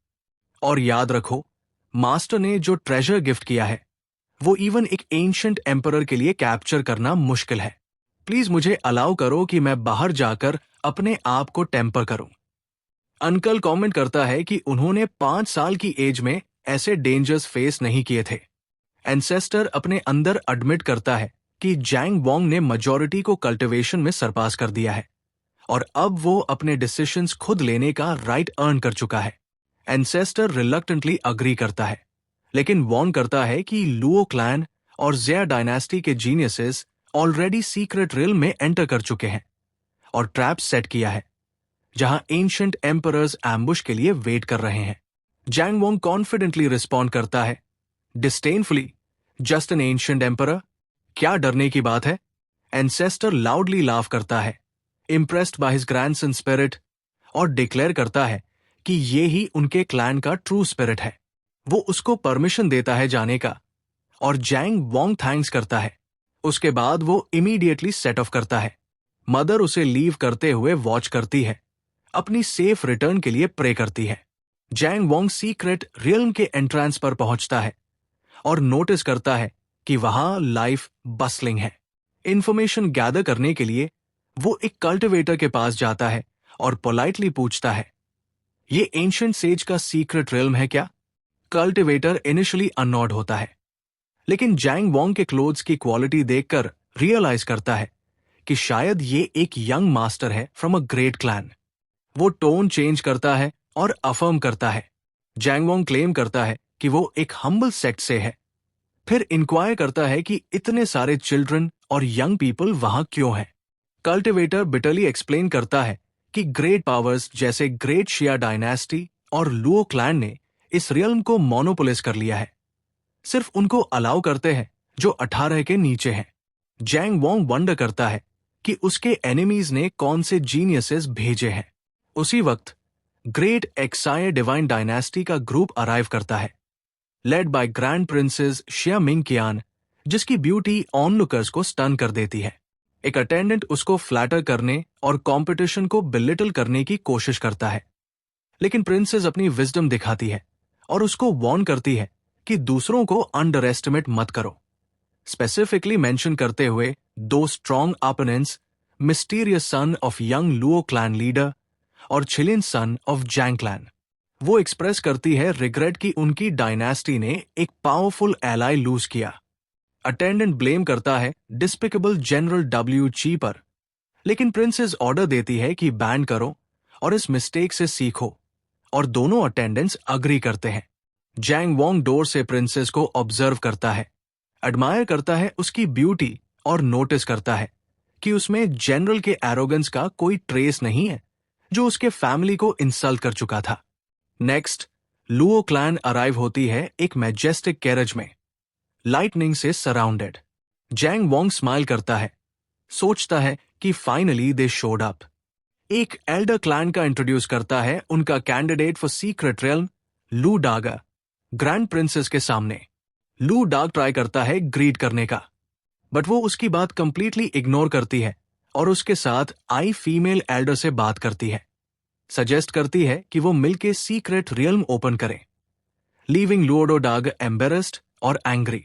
और याद रखो, मास्टर ने जो ट्रेजर गिफ्ट किया है वो इवन एक एंशिएंट एम्परर के लिए कैप्चर करना मुश्किल है। प्लीज मुझे अलाउ करो कि मैं बाहर जाकर अपने आप को टेम्पर करूं। अंकल कमेंट करता है कि उन्होंने 5 साल की एज में ऐसे डेंजर्स फेस नहीं किए थे। एंसेस्टर अपने अंदर एडमिट करता है कि जैंग वोंग ने मेजॉरिटी को कल्टीवेशन में सरपास कर दिया है और अब वो अपने डिसीजंस खुद लेने का राइट अर्न कर चुका है। एंसेस्टर रिलक्टेंटली अग्री करता है, लेकिन वॉर्न करता है कि लुओ क्लैन और ज़ेया डायनेस्टी के जीनियसेस ऑलरेडी सीक्रेट रिल्म में एंटर कर चुके हैं और ट्रैप सेट किया है, जहां एंशिएंट एम्परर्स एम्बुश के लिए वेट कर रहे हैं। जैंग वोंग कॉन्फिडेंटली रिस्पॉन्ड करता है, डिस्डेनफुली, जस्ट एन एंशिएंट एम्परर, क्या डरने की बात है? एंसेस्टर लाउडली लाफ करता है, impressed by his grandson spirit, और डिक्लेयर करता है कि ये ही उनके क्लैन का ट्रू स्पिरिट है। वो उसको परमिशन देता है जाने का और जैंग वोंग थैंक्स करता है। उसके बाद वो इमीडिएटली सेट ऑफ करता है। मदर उसे लीव करते हुए वॉच करती है, अपनी सेफ रिटर्न के लिए प्रे करती है। जैंग वोंग सीक्रेट रियल्म के एंट्रेंस पर पहुंचता है और नोटिस करता है कि वहां लाइफ बसलिंग है। इंफॉर्मेशन गैदर करने के लिए वो एक कल्टिवेटर के पास जाता है और पोलाइटली पूछता है, ये एंशिएंट सेज का सीक्रेट रियल्म है क्या? कल्टिवेटर इनिशियली अननॉड होता है, लेकिन जैंग वोंग के क्लोथ्स की क्वालिटी देखकर रियलाइज करता है कि शायद ये एक यंग मास्टर है फ्रॉम अ ग्रेट क्लैन। वो टोन चेंज करता है और अफर्म करता है। जैंग वोंग क्लेम करता है कि वो एक हम्बल सेक्ट से है, फिर इंक्वायर करता है कि इतने सारे चिल्ड्रन और यंग पीपल वहां क्यों हैं। कल्टिवेटर बिटरली एक्सप्लेन करता है कि ग्रेट पावर्स जैसे ग्रेट शिया डायनेस्टी और लुओ क्लैन ने इस रियल्म को मोनोपोलिस कर लिया है, सिर्फ उनको अलाउ करते हैं जो 18 के नीचे हैं। जैंग वोंग वंडर करता है कि उसके एनिमीज ने कौन से जीनियसेस भेजे हैं। उसी वक्त ग्रेट एक्सायर डिवाइन डायनेस्टी का ग्रुप अराइव करता है, led by grand princess Xia Ming Qian, जिसकी ब्यूटी ऑनलुकर्स को स्टन कर देती है। एक अटेंडेंट उसको फ्लैटर करने और कंपटीशन को बिलिटल करने की कोशिश करता है, लेकिन प्रिंसेस अपनी विजडम दिखाती है और उसको वार्न करती है कि दूसरों को अंडर एस्टिमेट मत करो, स्पेसिफिकली मेंशन करते हुए 2 strong opponents, mysterious son of young Luo clan leader और छिलिन सन ऑफ जैंग क्लैन। वो एक्सप्रेस करती है रिग्रेट कि उनकी डायनेस्टी ने एक पावरफुल एलाई लूज किया। अटेंडेंट ब्लेम करता है डिस्पिकेबल जनरल डब्ल्यू ची पर, लेकिन प्रिंसेस ऑर्डर देती है कि बैन करो और इस मिस्टेक से सीखो, और दोनों अटेंडेंट्स अग्री करते हैं। जैंग वोंग डोर से प्रिंसेस को ऑब्जर्व करता है, एडमायर करता है उसकी ब्यूटी और नोटिस करता है कि उसमें जनरल के एरोगेंस का कोई ट्रेस नहीं है जो उसके फैमिली को इंसल्ट कर चुका था। नेक्स्ट, लुओ क्लैन अराइव होती है एक मैजेस्टिक कैरेज में, लाइटनिंग से सराउंडेड। जैंग वोंग स्माइल करता है, सोचता है कि फाइनली दे शोड अप। एक एल्डर क्लैन का इंट्रोड्यूस करता है उनका कैंडिडेट फॉर सीक्रेट रियल्म, लू डागा, ग्रैंड प्रिंसेस के सामने। लू डाग ट्राई करता है ग्रीट करने का, बट वो उसकी बात कंप्लीटली इग्नोर करती है और उसके साथ आई फीमेल एल्डर से बात करती है, सजेस्ट करती है कि वो मिलके सीक्रेट रियल्म ओपन करें, लीविंग लुओडो डाग एम्बेरस्ड और एंग्री।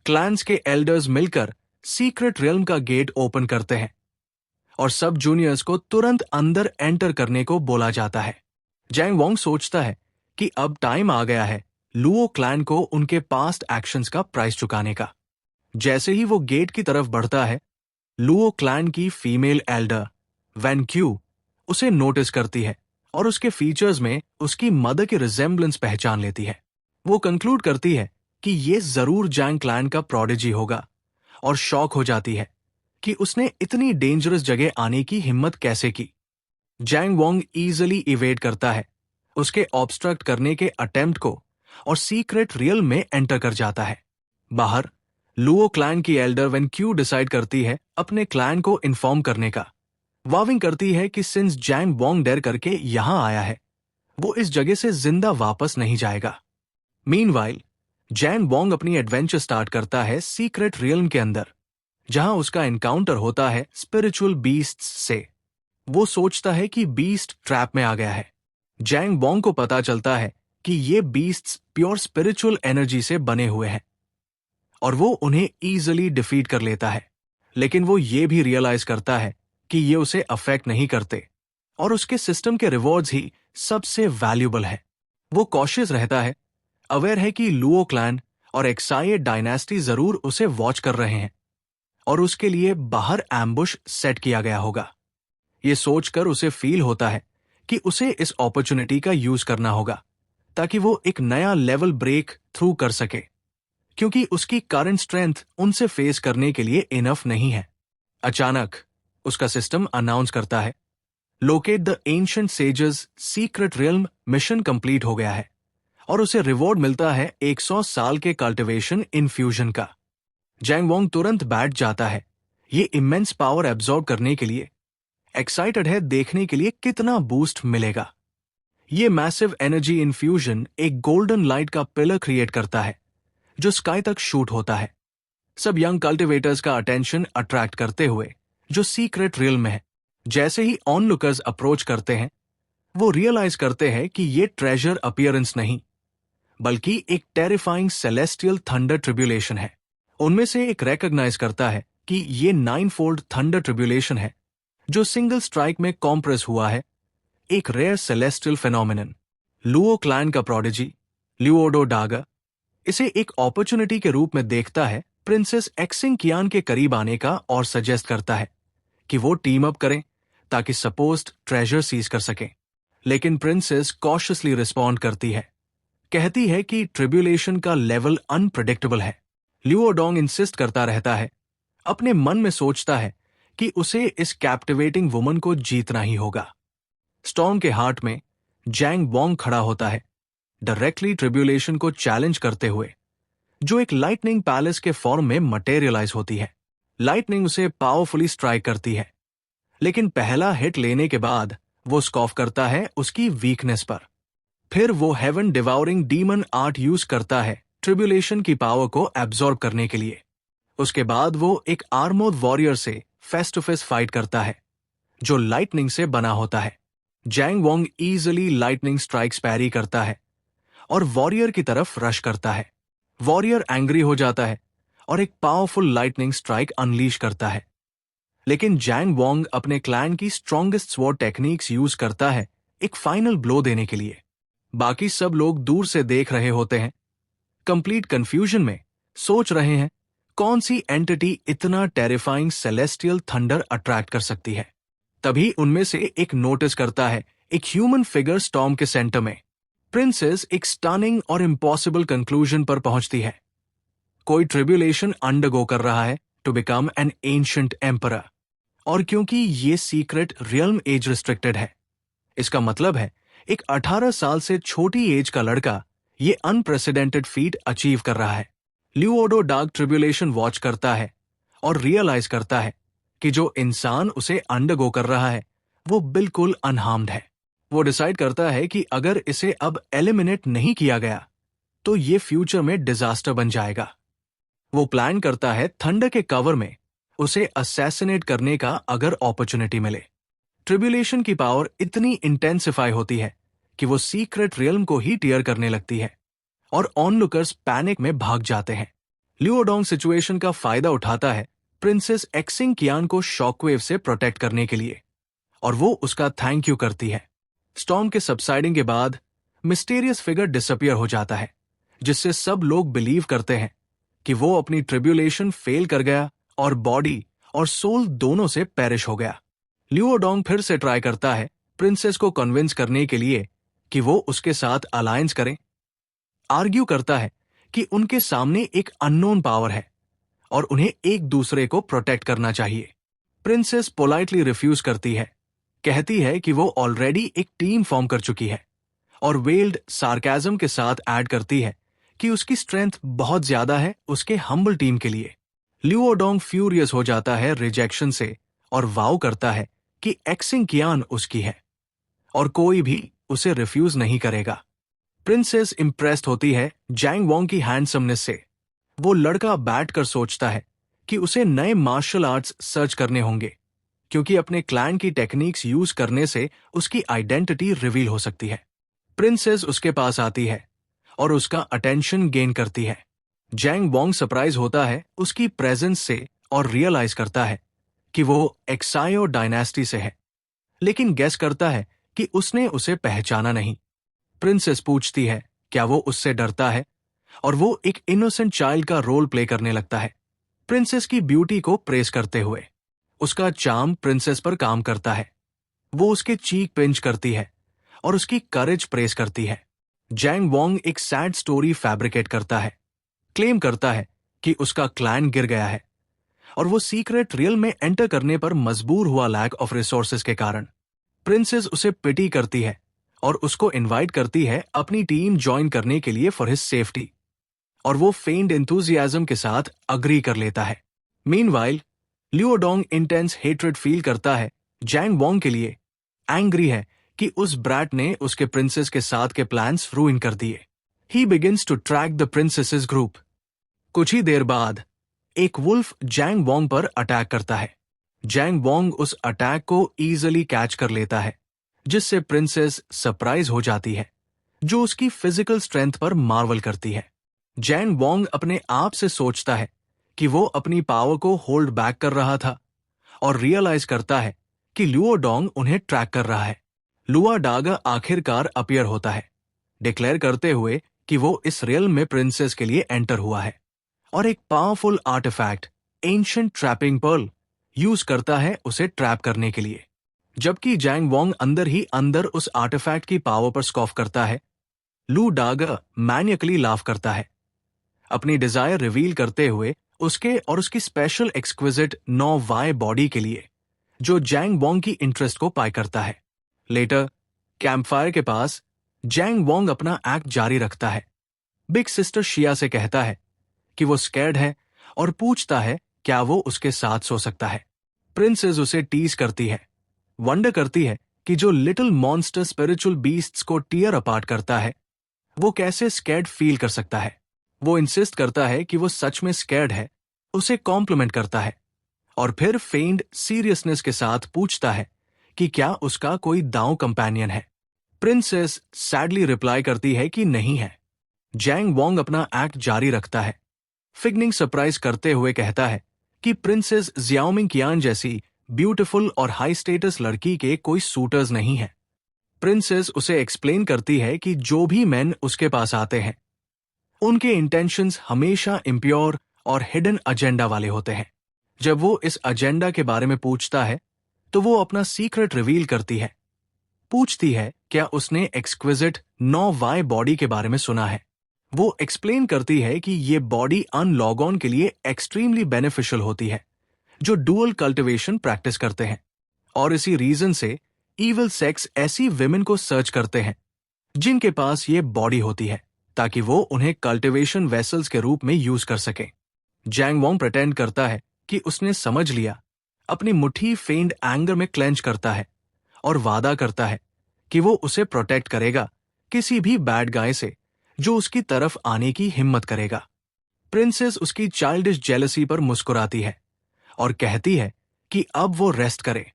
क्लैंस के एल्डर्स मिलकर सीक्रेट रियल्म का गेट ओपन करते हैं और सब जूनियर्स को तुरंत अंदर एंटर करने को बोला जाता है। जैंग वोंग सोचता है कि अब टाइम आ गया है लुओ क्लैन को उनके पास्ट एक्शंस का प्राइस चुकाने का। जैसे ही वो गेट की तरफ बढ़ता है, लुओ क्लैन की फीमेल एल्डर वैन क्यू उसे नोटिस करती है और उसके फीचर्स में उसकी मदर की रिजेम्बलेंस पहचान लेती है। वो कंक्लूड करती है कि ये जरूर जैंग क्लैन का प्रोडिजी होगा और शॉक हो जाती है कि उसने इतनी डेंजरस जगह आने की हिम्मत कैसे की। जैंग वोंग इजीली इवेट करता है उसके ऑब्स्ट्रक्ट करने के अटेम्प्ट को और सीक्रेट रियल में एंटर कर जाता है। बाहर लुओ क्लैन की एल्डर वेन क्यू डिसाइड करती है अपने क्लैन को इन्फॉर्म करने का, वाविंग करती है कि सिंस जैंग वोंग डर करके यहां आया है, वो इस जगह से जिंदा वापस नहीं जाएगा। मीनवाइल जैंग वोंग अपनी एडवेंचर स्टार्ट करता है सीक्रेट रियल्म के अंदर, जहां उसका एनकाउंटर होता है स्पिरिचुअल बीस्ट्स से। वो सोचता है कि बीस्ट ट्रैप में आ गया है। जैंग वोंग को पता चलता है कि ये बीस्ट्स प्योर स्पिरिचुअल एनर्जी से बने हुए हैं और वो उन्हें ईजिली डिफीट कर लेता है। लेकिन वो ये भी रियलाइज करता है कि ये उसे अफेक्ट नहीं करते और उसके सिस्टम के रिवॉर्ड्स ही सबसे वैल्यूबल है। वो कॉशियस रहता है, अवेयर है कि लुओ क्लैन और एक्साइड डायनेस्टी जरूर उसे वॉच कर रहे हैं और उसके लिए बाहर एम्बुश सेट किया गया होगा। ये सोचकर उसे फील होता है कि उसे इस अपॉर्चुनिटी का यूज करना होगा ताकि वो एक नया लेवल ब्रेक थ्रू कर सके, क्योंकि उसकी करंट स्ट्रेंथ उनसे फेस करने के लिए इनफ नहीं है। अचानक उसका सिस्टम अनाउंस करता है, locate the ancient sages secret realm mission complete हो गया है और उसे रिवॉर्ड मिलता है 100 साल के कल्टिवेशन इन्फ्यूजन का। जैंग वोंग तुरंत बैठ जाता है, ये इमेंस पावर एब्जॉर्ब करने के लिए एक्साइटेड है देखने के लिए कितना बूस्ट मिलेगा। ये मैसिव एनर्जी इन्फ्यूजन एक गोल्डन लाइट का पिलर क्रिएट करता है जो स्काई तक शूट होता है, सब यंग कल्टिवेटर्स का अटेंशन अट्रैक्ट करते हुए जो सीक्रेट रियल में है। जैसे ही ऑनलुकर्स अप्रोच करते हैं, वो रियलाइज करते हैं कि ये ट्रेजर अपीयरेंस नहीं बल्कि एक टेरिफाइंग सेलेस्टियल थंडर ट्रिब्यूलेशन है। उनमें से एक रेकग्नाइज करता है कि ये 9-फोल्ड थंडर ट्रिब्यूलेशन है जो सिंगल स्ट्राइक में कॉम्प्रेस हुआ है, एक rare celestial phenomenon. Luo clan का प्रोडिजी लियोडो डागा इसे एक अपॉर्चुनिटी के रूप में देखता है प्रिंसेस एक्सिंग कियान के करीब आने का और सजेस्ट करता है कि वो टीम अप करें ताकि सपोज्ड ट्रेजर सीज कर सकें। लेकिन प्रिंसेस कॉशियसली रिस्पॉन्ड करती है, कहती है कि ट्रिब्यूलेशन का लेवल अनप्रेडिक्टेबल है। लियोडोंग इंसिस्ट करता रहता है, अपने मन में सोचता है कि उसे इस कैप्टिवेटिंग वुमन को जीतना ही होगा। स्टॉर्म के हार्ट में जैंग वोंग खड़ा होता है, डायरेक्टली ट्रिब्यूलेशन को चैलेंज करते हुए, जो एक लाइटनिंग पैलेस के फॉर्म में मटेरियलाइज होती है। लाइटनिंग उसे पावरफुली स्ट्राइक करती है, लेकिन पहला हिट लेने के बाद वो स्कॉफ करता है उसकी वीकनेस पर। फिर वो haven devouring demon art use करता है ट्रिब्यूलेशन की पावर को एब्जॉर्ब करने के लिए। उसके बाद वो एक आर्मोर्ड वॉरियर से फेस टू फेस फाइट करता है जो लाइटनिंग से बना होता है। जैंग वोंग इजिली लाइटनिंग स्ट्राइक्स पैरी करता है और वॉरियर की तरफ रश करता है। वॉरियर एंग्री हो जाता है और एक पावरफुल लाइटनिंग स्ट्राइक अनलीश करता है, लेकिन जैंग वोंग अपने क्लैन की स्ट्रॉन्गेस्ट स्वॉर्ड टेक्निक्स यूज करता है एक फाइनल ब्लो देने के लिए। बाकी सब लोग दूर से देख रहे होते हैं, कंप्लीट कंफ्यूजन में, सोच रहे हैं कौन सी एंटिटी इतना टेरिफाइंग सेलेस्टियल थंडर अट्रैक्ट कर सकती है। तभी उनमें से एक नोटिस करता है एक ह्यूमन फिगर स्टॉर्म के सेंटर में। प्रिंसेस एक स्टनिंग और इम्पॉसिबल कंक्लूजन पर पहुंचती है, कोई ट्रिब्यूलेशन अंडरगो कर रहा है to become an ancient emperor. और क्योंकि ये सीक्रेट रियल्म एज रिस्ट्रिक्टेड है, इसका मतलब है एक 18 साल से छोटी एज का लड़का ये अनप्रेसिडेंटेड फीट अचीव कर रहा है। लियोडो डार्क ट्रिब्यूलेशन वॉच करता है और रियलाइज करता है कि जो इंसान उसे अंडरगो कर रहा है वो बिल्कुल अनहार्म्ड है। वो डिसाइड करता है कि अगर इसे अब एलिमिनेट नहीं किया गया तो ये फ्यूचर में डिजास्टर बन जाएगा। वो प्लान करता है थंडर के कवर में उसे असैसिनेट करने का अगर अपॉर्चुनिटी मिले। ट्रिब्यूलेशन की पावर इतनी इंटेंसिफाई होती है कि वो सीक्रेट रियल्म को ही टीयर करने लगती है और ऑनलुकर्स पैनिक में भाग जाते हैं। लियोडोंग सिचुएशन का फायदा उठाता है प्रिंसेस एक्सिंग कियान को शॉकवेव से प्रोटेक्ट करने के लिए और वो उसका थैंक यू करती है। स्टॉर्म के सबसाइडिंग के बाद मिस्टीरियस फिगर डिसअपियर हो जाता है, जिससे सब लोग बिलीव करते हैं कि वो अपनी ट्रिब्यूलेशन फेल कर गया और बॉडी और सोल दोनों से पेरिश हो गया। लियोडोंग फिर से ट्राई करता है प्रिंसेस को कन्विंस करने के लिए कि वो उसके साथ अलायंस करें। आर्ग्यू करता है कि उनके सामने एक अननोन पावर है और उन्हें एक दूसरे को प्रोटेक्ट करना चाहिए। प्रिंसेस पोलाइटली रिफ्यूज करती है, कहती है कि वो ऑलरेडी एक टीम फॉर्म कर चुकी है और वेल्ड सार्केज्म के साथ ऐड करती है कि उसकी स्ट्रेंथ बहुत ज्यादा है उसके हम्बल टीम के लिए। लियोडोंग फ्यूरियस हो जाता है रिजेक्शन से और वाव करता है कि एक्सिंग कियान उसकी है और कोई भी उसे रिफ्यूज नहीं करेगा। प्रिंसेस इंप्रेस्ड होती है जैंग वॉन्ग की हैंडसमनेस से। वो लड़का बैठकर सोचता है कि उसे नए मार्शल आर्ट्स सर्च करने होंगे, क्योंकि अपने क्लैन की टेक्निक्स यूज करने से उसकी आइडेंटिटी रिवील हो सकती है। प्रिंसेस उसके पास आती है और उसका अटेंशन गेन करती है। जैंग वॉन्ग सरप्राइज होता है उसकी प्रेजेंस से और रियलाइज करता है कि वो एक्सायो डायनेस्टी से है, लेकिन गेस करता है कि उसने उसे पहचाना नहीं। प्रिंसेस पूछती है क्या वो उससे डरता है, और वो एक इनोसेंट चाइल्ड का रोल प्ले करने लगता है, प्रिंसेस की ब्यूटी को प्रेस करते हुए। उसका चार्म प्रिंसेस पर काम करता है। वो उसके चीक पिंच करती है और उसकी करेज प्रेस करती है। जैंग वॉन्ग एक सैड स्टोरी फैब्रिकेट करता है, क्लेम करता है कि उसका क्लैन गिर गया है और वो सीक्रेट रियल में एंटर करने पर मजबूर हुआ लैक ऑफ रिसोर्सेज के कारण। प्रिंसेस उसे पिटी करती है और उसको इनवाइट करती है अपनी टीम ज्वाइन करने के लिए फॉर हिज सेफ्टी, और वो फेंड एंथुजियाज्म के साथ अग्री कर लेता है। मीनवाइल लियोडोंग इंटेंस हेट्रेड फील करता है जैंग वॉन्ग के लिए, एंग्री है कि उस ब्रैट ने उसके प्रिंसेस के साथ के प्लान्स रूइन कर दिए। He begins to track the princess's group. कुछ ही देर बाद एक वुल्फ जैंग वॉन्ग पर अटैक करता है। जैंग वॉन्ग उस अटैक को इजीली कैच कर लेता है, जिससे प्रिंसेस सरप्राइज हो जाती है, जो उसकी फिजिकल स्ट्रेंथ पर मार्वल करती है। जैंग वॉन्ग अपने आप से सोचता है कि वो अपनी पावर को होल्ड बैक कर रहा था, और रियलाइज करता है कि लुओडोंग उन्हें ट्रैक कर रहा है। लुआ डागा आखिरकार अपीयर होता है, डिक्लेयर करते हुए कि वो इस रियल में प्रिंसेस के लिए एंटर हुआ है, और एक powerful artifact ancient trapping pearl use करता है उसे ट्रैप करने के लिए। जबकि जैंग वॉन्ग अंदर ही अंदर उस आर्टिफैक्ट की पावर पर स्कॉफ करता है, लू डागा मैनियकली लाफ करता है, अपनी डिजायर रिवील करते हुए उसके और उसकी स्पेशल एक्सक्विजिट 9Y बॉडी के लिए, जो जैंग वॉन्ग की इंटरेस्ट को पाई करता है। लेटर कैंपफायर के पास जैंग वॉन्ग अपना एक्ट जारी रखता है। बिग सिस्टर शिया से कहता है कि वो स्कैर्ड है और पूछता है क्या वो उसके साथ सो सकता है। प्रिंसेस उसे टीज करती है, वंडर करती है कि जो लिटिल मॉन्स्टर स्पिरिचुअल बीस्ट्स को टीयर अपार्ट करता है, वो कैसे स्कैर्ड फील कर सकता है। वो इंसिस्ट करता है कि वो सच में स्कैर्ड है, उसे कॉम्प्लीमेंट करता है, और फिर फेंड सीरियसनेस के साथ पूछता है कि क्या उसका कोई दांव कंपेनियन है। प्रिंसेस सैडली रिप्लाई करती है कि नहीं है। जैंग वॉन्ग अपना एक्ट जारी रखता है, फिगनिंग सरप्राइज करते हुए कहता है कि प्रिंसेस जियाओमिंग कियान जैसी ब्यूटीफुल और हाई स्टेटस लड़की के कोई सूटर्स नहीं है। प्रिंसेस उसे एक्सप्लेन करती है कि जो भी मेन उसके पास आते हैं, उनके इंटेंशंस हमेशा इम्प्योर और हिडन एजेंडा वाले होते हैं। जब वो इस एजेंडा के बारे में पूछता है, तो वो अपना सीक्रेट रिवील करती है। पूछती है क्या उसने एक्सक्विजिट 9Y बॉडी के बारे में सुना है। वो एक्सप्लेन करती है कि ये बॉडी अनलॉगॉन के लिए एक्सट्रीमली बेनिफिशियल होती है, जो डुअल कल्टिवेशन प्रैक्टिस करते हैं, और इसी रीजन से ईविल सेक्स ऐसी विमेन को सर्च करते हैं जिनके पास ये बॉडी होती है, ताकि वो उन्हें कल्टिवेशन वेसल्स के रूप में यूज कर सके। जैंग वॉन्ग प्रिटेंड करता है कि उसने समझ लिया, अपनी मुट्ठी फेंड एंगर में क्लेंच करता है और वादा करता है कि वो उसे प्रोटेक्ट करेगा किसी भी बैड गाय से जो उसकी तरफ आने की हिम्मत करेगा। प्रिंसेस उसकी चाइल्डिश जेलसी पर मुस्कुराती है और कहती है कि अब वो रेस्ट करे।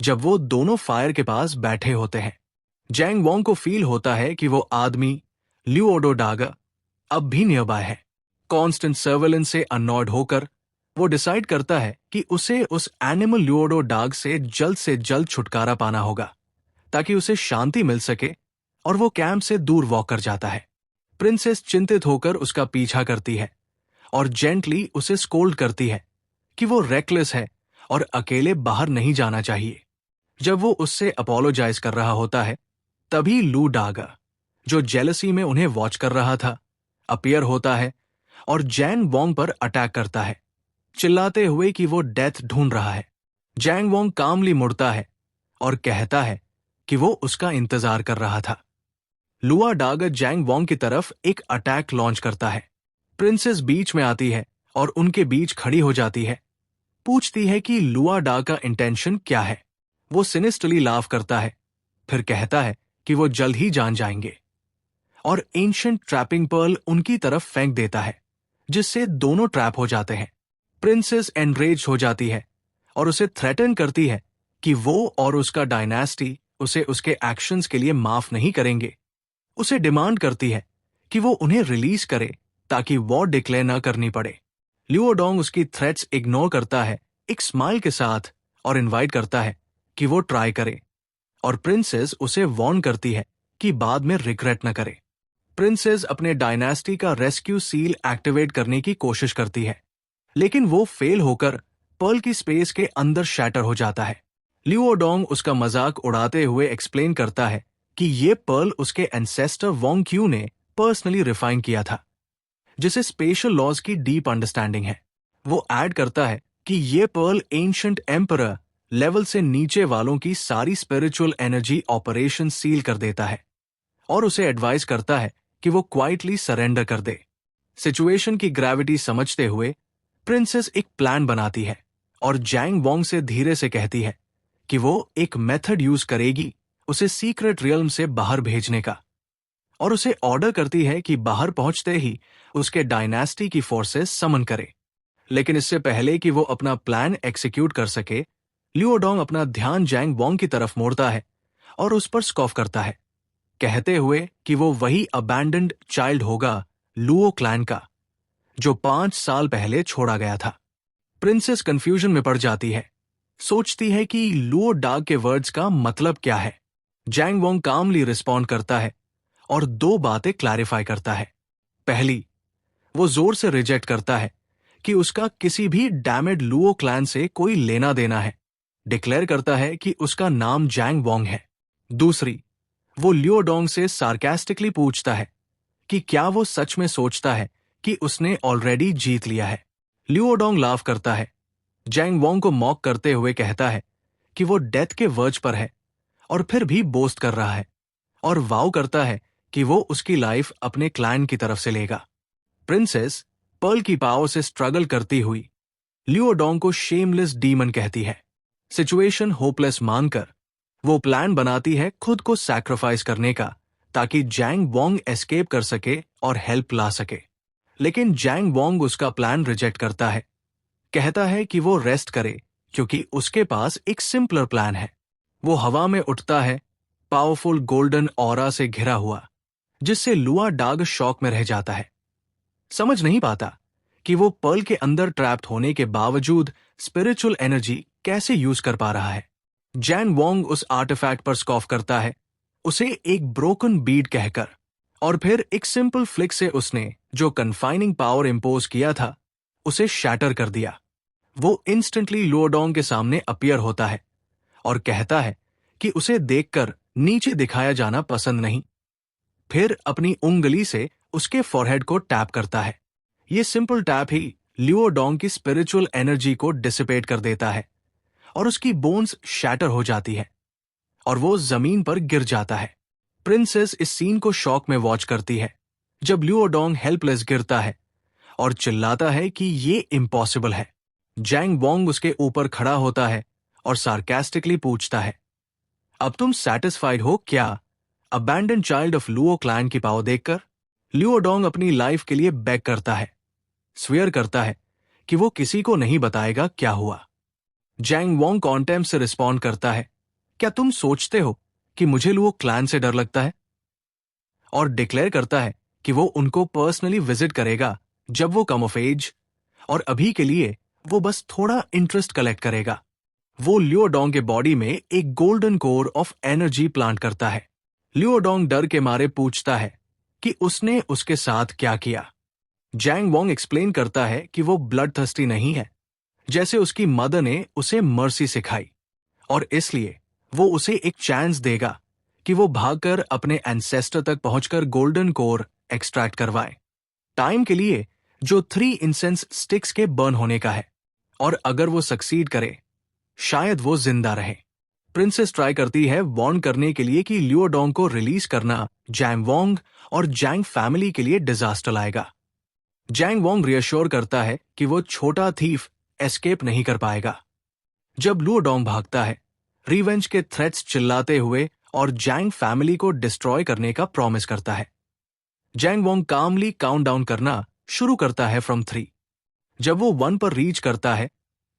जब वो दोनों फायर के पास बैठे होते हैं, जैंग वॉन्ग को फील होता है कि वो आदमी लियोडो डागा अब भी नियर बाय है। कांस्टेंट सर्वेलेंस से अनॉयड होकर वो डिसाइड करता है कि उसे उस एनिमल लियोडो डाग से जल्द छुटकारा पाना होगा, ताकि उसे शांति मिल सके, और वो कैंप से दूर वॉक कर जाता है। प्रिंसेस चिंतित होकर उसका पीछा करती है और जेंटली उसे स्कोल्ड करती है कि वो रेकलेस है और अकेले बाहर नहीं जाना चाहिए। जब वो उससे अपोलोजाइज कर रहा होता है, तभी लू डागा, जो जेलसी में उन्हें वॉच कर रहा था, अपीयर होता है और जैंग वॉन्ग पर अटैक करता है, चिल्लाते हुए कि वो डेथ ढूंढ रहा है। जैंग वॉन्ग कामली मुड़ता है और कहता है कि वो उसका इंतजार कर रहा था। लुआ डागा जैंग वॉन्ग की तरफ एक अटैक लॉन्च करता है। प्रिंसेस बीच में आती है और उनके बीच खड़ी हो जाती है, पूछती है कि लुआ डा का इंटेंशन क्या है। वो सिनिस्टरली लाफ करता है, फिर कहता है कि वो जल्द ही जान जाएंगे, और एंशिएंट ट्रैपिंग पर्ल उनकी तरफ फेंक देता है, जिससे दोनों ट्रैप हो जाते हैं। प्रिंसेस एनरेज हो जाती है और उसे थ्रेटन करती है कि वो और उसका डायनेस्टी उसे उसके एक्शंस के लिए माफ नहीं करेंगे। उसे डिमांड करती है कि वो उन्हें रिलीज करे ताकि वॉर डिक्लेयर न करनी पड़े। लियोडोंग उसकी थ्रेट्स इग्नोर करता है एक स्माइल के साथ और इनवाइट करता है कि वो ट्राई करे, और प्रिंसेस उसे वार्न करती है कि बाद में रिग्रेट न करे। प्रिंसेस अपने डायनेस्टी का रेस्क्यू सील एक्टिवेट करने की कोशिश करती है, लेकिन वो फेल होकर पर्ल की स्पेस के अंदर शैटर हो जाता है। लियोडोंग उसका मजाक उड़ाते हुए एक्सप्लेन करता है कि ये पर्ल उसके एंसेस्टर वोंग क्यू ने पर्सनली रिफाइन किया था, जिसे स्पेशल लॉज की डीप अंडरस्टैंडिंग है। वो ऐड करता है कि ये पर्ल एंशिएंट एम्परर लेवल से नीचे वालों की सारी स्पिरिचुअल एनर्जी ऑपरेशन सील कर देता है, और उसे एडवाइस करता है कि वो क्वाइटली सरेंडर कर दे। सिचुएशन की ग्रेविटी समझते हुए प्रिंसेस एक प्लान बनाती है और जैंग वोंग से धीरे से कहती है कि वो एक मेथड यूज करेगी उसे सीक्रेट रियल्म से बाहर भेजने का, और उसे ऑर्डर करती है कि बाहर पहुंचते ही उसके डायनेस्टी की फोर्सेस समन करे। लेकिन इससे पहले कि वो अपना प्लान एक्सिक्यूट कर सके, लियोडोंग अपना ध्यान जैंग वोंग की तरफ मोड़ता है और उस पर स्कॉफ करता है, कहते हुए कि वो वही अबैंडन्ड चाइल्ड होगा लुओ क्लैन का, जो 5 साल पहले छोड़ा गया था। प्रिंसेस कंफ्यूजन में पड़ जाती है, सोचती है कि लुओ डाग के वर्ड्स का मतलब क्या है। जैंग वोंग कामली रिस्पॉन्ड करता है और 2 बातें क्लैरिफाई करता है। पहली, वो जोर से रिजेक्ट करता है कि उसका किसी भी डैमेड लुओ क्लैन से कोई लेना देना है, डिक्लेयर करता है कि उसका नाम जैंग वोंग है। दूसरी, वो लियोडोंग से सार्कास्टिकली पूछता है कि क्या वो सच में सोचता है कि उसने ऑलरेडी जीत लिया है। लियोडोंग लाफ करता है, जैंग वोंग को मॉक करते हुए कहता है कि वो डेथ के वर्ज पर है और फिर भी बोस्ट कर रहा है, और वाव करता है कि वो उसकी लाइफ अपने क्लैन की तरफ से लेगा। प्रिंसेस पर्ल की पावर से स्ट्रगल करती हुई लियोडोंग को शेमलेस डीमन कहती है। सिचुएशन होपलेस मानकर वो प्लान बनाती है खुद को सैक्रिफाइस करने का, ताकि जैंग वोंग एस्केप कर सके और हेल्प ला सके। लेकिन जैंग वोंग उसका प्लान रिजेक्ट करता है, कहता है कि वो रेस्ट करे क्योंकि उसके पास एक सिंपलर प्लान है। वो हवा में उठता है, पावरफुल गोल्डन ऑरा से घिरा हुआ, जिससे लुआ डाग शॉक में रह जाता है। समझ नहीं पाता कि वो पर्ल के अंदर ट्रैप्ड होने के बावजूद स्पिरिचुअल एनर्जी कैसे यूज कर पा रहा है। जैंग वोंग उस आर्टिफैक्ट पर स्कॉफ करता है, उसे एक ब्रोकन बीड कहकर, और फिर एक सिंपल फ्लिक से उसने जो कन्फाइनिंग पावर इंपोज किया था उसे शैटर कर दिया। वो इंस्टेंटली लियोडोंग के सामने अपीयर होता है और कहता है कि उसे देखकर नीचे दिखाया जाना पसंद नहीं। फिर अपनी उंगली से उसके फॉरहेड को टैप करता है। ये सिंपल टैप ही लियोडोंग की स्पिरिचुअल एनर्जी को डिसिपेट कर देता है और उसकी बोन्स शैटर हो जाती है और वो जमीन पर गिर जाता है। प्रिंसेस इस सीन को शॉक में वॉच करती है जब लियोडोंग हेल्पलेस गिरता है और चिल्लाता है कि ये इम्पॉसिबल है। जैंग वोंग उसके ऊपर खड़ा होता है और सार्कास्टिकली पूछता है, अब तुम सैटिस्फाइड हो क्या abandon child of Luo clan की पावर देखकर? लियोडोंग अपनी लाइफ के लिए बेग करता है, स्वेयर करता है कि वो किसी को नहीं बताएगा क्या हुआ। जैंग वोंग कॉन्टेम्प्ट से रिस्पॉन्ड करता है, क्या तुम सोचते हो कि मुझे लुओ क्लैन से डर लगता है? और डिक्लेयर करता है कि वो उनको पर्सनली विजिट करेगा जब वो कम ऑफ एज, और अभी के लिए वो बस थोड़ा इंटरेस्ट कलेक्ट करेगा। वो लियोडोंग के बॉडी में एक golden core of energy plant करता है। लियोडोंग डर के मारे पूछता है कि उसने उसके साथ क्या किया। जैंग वोंग एक्सप्लेन करता है कि वो ब्लड थर्स्टी नहीं है, जैसे उसकी मदर ने उसे मर्सी सिखाई, और इसलिए वो उसे एक चांस देगा कि वो भागकर अपने एंसेस्टर तक पहुंचकर गोल्डन कोर एक्सट्रैक्ट करवाए, टाइम के लिए जो 3 इंसेंस स्टिक्स के बर्न होने का है। और अगर वो सक्सीड करे, शायद वो जिंदा रहे। प्रिंसेस ट्राई करती है वार्न करने के लिए कि लियोडोंग को रिलीज करना जैंग वोंग और जैंग फैमिली के लिए डिजास्टर लाएगा। जैंग वोंग रियश्योर करता है कि वो छोटा थीफ एस्केप नहीं कर पाएगा। जब लियोडोंग भागता है, रिवेंज के थ्रेट्स चिल्लाते हुए और जैंग फैमिली को डिस्ट्रॉय करने का प्रॉमिस करता है। जैंग वोंग कामली काउंटडाउन करना शुरू करता है फ्रॉम 3। जब वो 1 पर रीच करता है,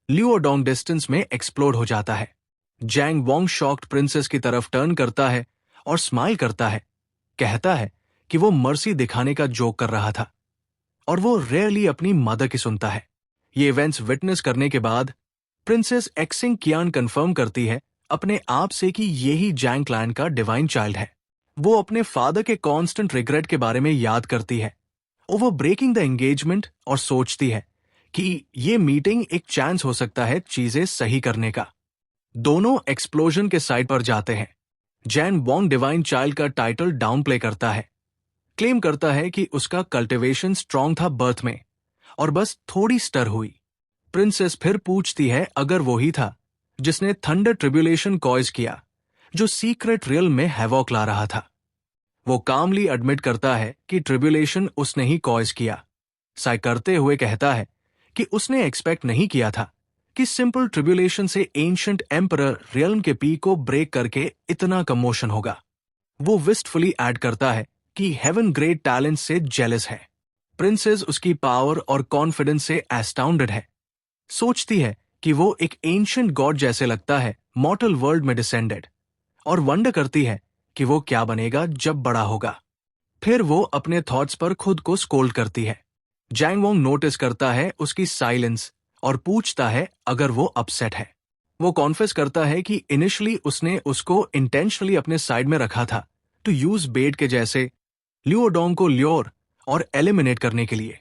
लियोडोंग डिस्टेंस में एक्सप्लोड हो जाता है। जैंग वोंग शॉक्ड प्रिंसेस की तरफ टर्न करता है और स्माइल करता है, कहता है कि वो मर्सी दिखाने का जोक कर रहा था और वो रेयरली अपनी मदर की सुनता है। ये इवेंट्स विटनेस करने के बाद प्रिंसेस एक्सिंग कियान कंफर्म करती है अपने आप से कि यही जैंग क्लैन का डिवाइन चाइल्ड है। वो अपने फादर के कांस्टेंट रिग्रेट के बारे में याद करती है और वो ब्रेकिंग द एंगेजमेंट और सोचती है कि ये मीटिंग एक चांस हो सकता है चीजें सही करने का। दोनों एक्सप्लोजन के साइड पर जाते हैं। जैन वोंग डिवाइन चाइल्ड का टाइटल डाउन प्ले करता है, क्लेम करता है कि उसका कल्टिवेशन स्ट्रांग था बर्थ में और बस थोड़ी स्टर हुई। प्रिंसेस फिर पूछती है अगर वो ही था जिसने थंडर ट्रिब्यूलेशन कॉज किया, जो सीक्रेट रियल में हैवॉक ला रहा था। वो कामली एडमिट करता है कि ट्रिब्यूलेशन उसने ही कॉज किया, साइ करते हुए कहता है कि उसने एक्सपेक्ट नहीं किया था कि सिंपल ट्रिब्यूलेशन से एंशिएंट एम्परर रियल्म के पीक को ब्रेक करके इतना कमोशन होगा। वो विस्टफुली ऐड करता है कि हेवन ग्रेट टैलेंट से जेलस है। प्रिंसेस उसकी पावर और कॉन्फिडेंस से एस्टाउंडेड है, सोचती है कि वो एक एंशिएंट गॉड जैसे लगता है मॉर्टल वर्ल्ड में डिसेंडेड, और वंडर करती है कि वो क्या बनेगा जब बड़ा होगा। फिर वो अपने थॉट्स पर खुद को स्कोल्ड करती है। जैंग वोंग नोटिस करता है उसकी साइलेंस और पूछता है अगर वो अपसेट है। वो कॉन्फेस करता है कि इनिशियली उसने उसको इंटेंशनली अपने साइड में रखा था टू यूज बेट के जैसे लियोडोंग को ल्योर और एलिमिनेट करने के लिए।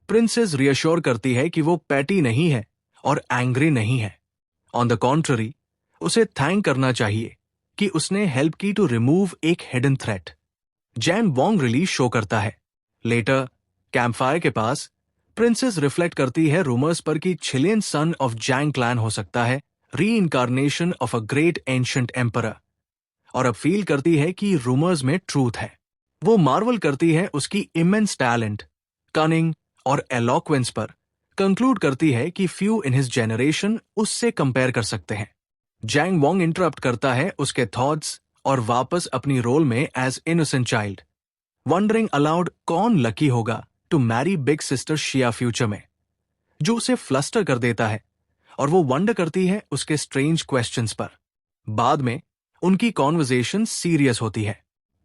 प्रिंसेस रियश्योर करती है कि वो पैटी नहीं है और एंग्री नहीं है। ऑन द कॉन्ट्ररी, उसे थैंक करना चाहिए कि उसने हेल्प की टू रिमूव एक hidden threat. Jain Wong release show करता है। लेटर कैंपफायर के पास प्रिंसेस रिफ्लेक्ट करती है रूमर्स पर कि छिलियन सन ऑफ जैंग क्लैन हो सकता है री incarnation of a great ancient emperor, और अब फील करती है कि रूमर्स में ट्रूथ है। वो मार्वल करती है उसकी इमेंस टैलेंट, कनिंग और एलोक्वेंस पर, कंक्लूड करती है कि फ्यू इन हिज जनरेशन उससे कंपेयर कर सकते हैं। जैंग वोंग इंटरप्ट करता है उसके थॉट्स और वापस अपनी रोल में as innocent child, wondering aloud कौन लकी होगा टू मैरी बिग सिस्टर शिया फ्यूचर में, जो उसे फ्लस्टर कर देता है और वो वंडर करती है उसके स्ट्रेंज क्वेश्चंस पर। बाद में उनकी कॉन्वर्सेशन सीरियस होती है।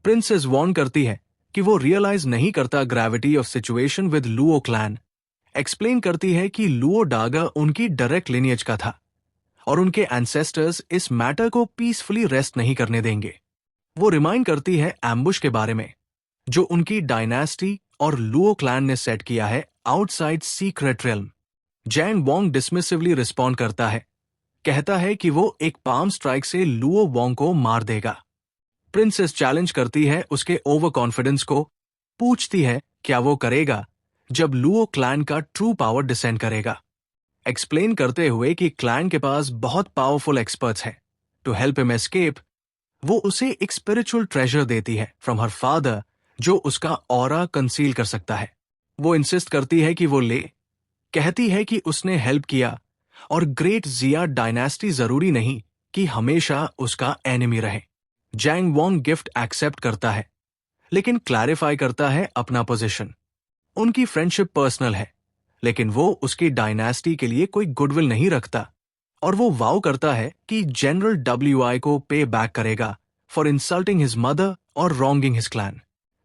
प्रिंसेस वॉर्न करती है कि वो रियलाइज नहीं करता gravity of situation with Luo clan, explain करती है कि लुओ डागा उनकी डायरेक्ट लिनियज का था और उनके एंसेस्टर्स इस मैटर को पीसफुली रेस्ट नहीं करने देंगे। वो रिमाइंड करती है एम्बुश के बारे में जो उनकी डायनेस्टी और लुओ क्लैन ने सेट किया है outside secret realm. जैंग Wong डिसमिसिवली respond करता है, कहता है कि वो एक पाम स्ट्राइक से लुओ वोंग को मार देगा। प्रिंसेस चैलेंज करती है उसके ओवर कॉन्फिडेंस को, पूछती है क्या वो करेगा जब लुओ क्लैन का ट्रू पावर डिसेंड करेगा, एक्सप्लेन करते हुए कि क्लैन के पास बहुत पावरफुल एक्सपर्ट्स हैं। टू हेल्प हिम एस्केप, वो उसे एक स्पिरिचुअल ट्रेजर देती है फ्रॉम हर फादर जो उसका ऑरा कंसील कर सकता है। वो इंसिस्ट करती है कि वो ले, कहती है कि उसने हेल्प किया और ग्रेट जिया डायनेस्टी जरूरी नहीं कि हमेशा उसका एनिमी रहे। जैंग वोंग गिफ्ट एक्सेप्ट करता है लेकिन क्लैरिफाई करता है अपना पोजीशन। उनकी फ्रेंडशिप पर्सनल है लेकिन वो उसकी डायनेस्टी के लिए कोई गुडविल नहीं रखता, और वो वाव करता है कि जनरल WI को पे बैक करेगा फॉर इंसल्टिंग हिज मदर और रॉन्गिंग हिज क्लैन।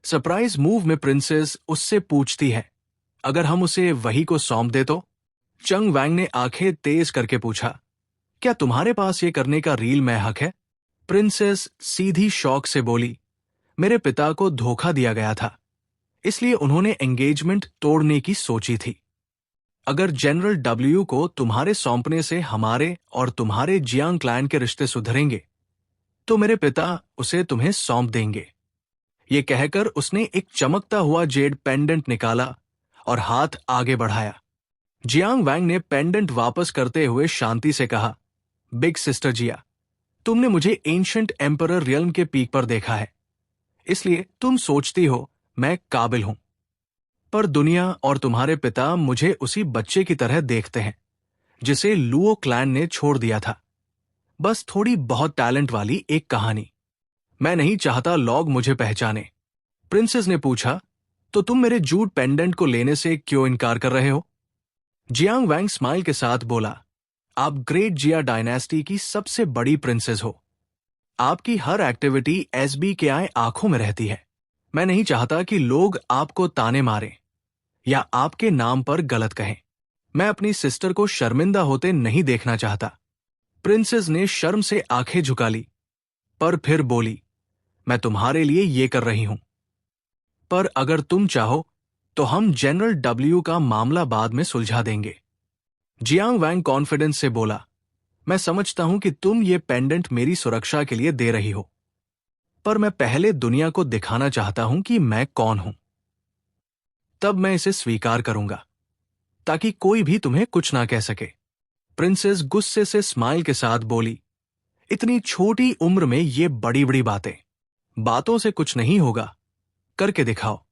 सरप्राइज मूव में प्रिंसेस उससे पूछती है अगर हम उसे वही को सौंप दे तो। चंग वैंग ने आंखें तेज करके पूछा, क्या तुम्हारे पास ये करने का रील में हक है? प्रिंसेस सीधी शौक से बोली, मेरे पिता को धोखा दिया गया था, इसलिए उन्होंने एंगेजमेंट तोड़ने की सोची थी। अगर जनरल W को तुम्हारे सौंपने से हमारे और तुम्हारे जियांग क्लैन के रिश्ते सुधरेंगे तो मेरे पिता उसे तुम्हें सौंप देंगे। ये कहकर उसने एक चमकता हुआ जेड पेंडेंट निकाला और हाथ आगे बढ़ाया। जियांग वैंग ने पेंडेंट वापस करते हुए शांति से कहा, बिग सिस्टर जिया, तुमने मुझे एंशिएंट एम्परर रियल्म के पीक पर देखा है, इसलिए तुम सोचती हो मैं काबिल हूं, पर दुनिया और तुम्हारे पिता मुझे उसी बच्चे की तरह देखते हैं जिसे लुओ क्लैन ने छोड़ दिया था। बस थोड़ी बहुत टैलेंट वाली एक कहानी। मैं नहीं चाहता लोग मुझे पहचाने। प्रिंसेस ने पूछा, तो तुम मेरे जूट पेंडेंट को लेने से क्यों इनकार कर रहे हो? जियांग वैंग स्माइल के साथ बोला, आप ग्रेट जिया डायनेस्टी की सबसे बड़ी प्रिंसेस हो। आपकी हर एक्टिविटी एसबी के आए आंखों में रहती है। मैं नहीं चाहता कि लोग आपको ताने मारें या आपके नाम पर गलत कहें। मैं अपनी सिस्टर को शर्मिंदा होते नहीं देखना चाहता। प्रिंसेस ने शर्म से आंखें झुका ली, पर फिर बोली, मैं तुम्हारे लिए ये कर रही हूं। पर अगर तुम चाहो तो हम जनरल डब्ल्यू का मामला बाद में सुलझा देंगे। जियांग वैंग कॉन्फिडेंस से बोला, मैं समझता हूं कि तुम ये पेंडेंट मेरी सुरक्षा के लिए दे रही हो, पर मैं पहले दुनिया को दिखाना चाहता हूं कि मैं कौन हूं। तब मैं इसे स्वीकार करूंगा, ताकि कोई भी तुम्हें कुछ ना कह सके। प्रिंसेस गुस्से से स्माइल के साथ बोली, इतनी छोटी उम्र में ये बड़ी बड़ी बातों से कुछ नहीं होगा, करके दिखाओ।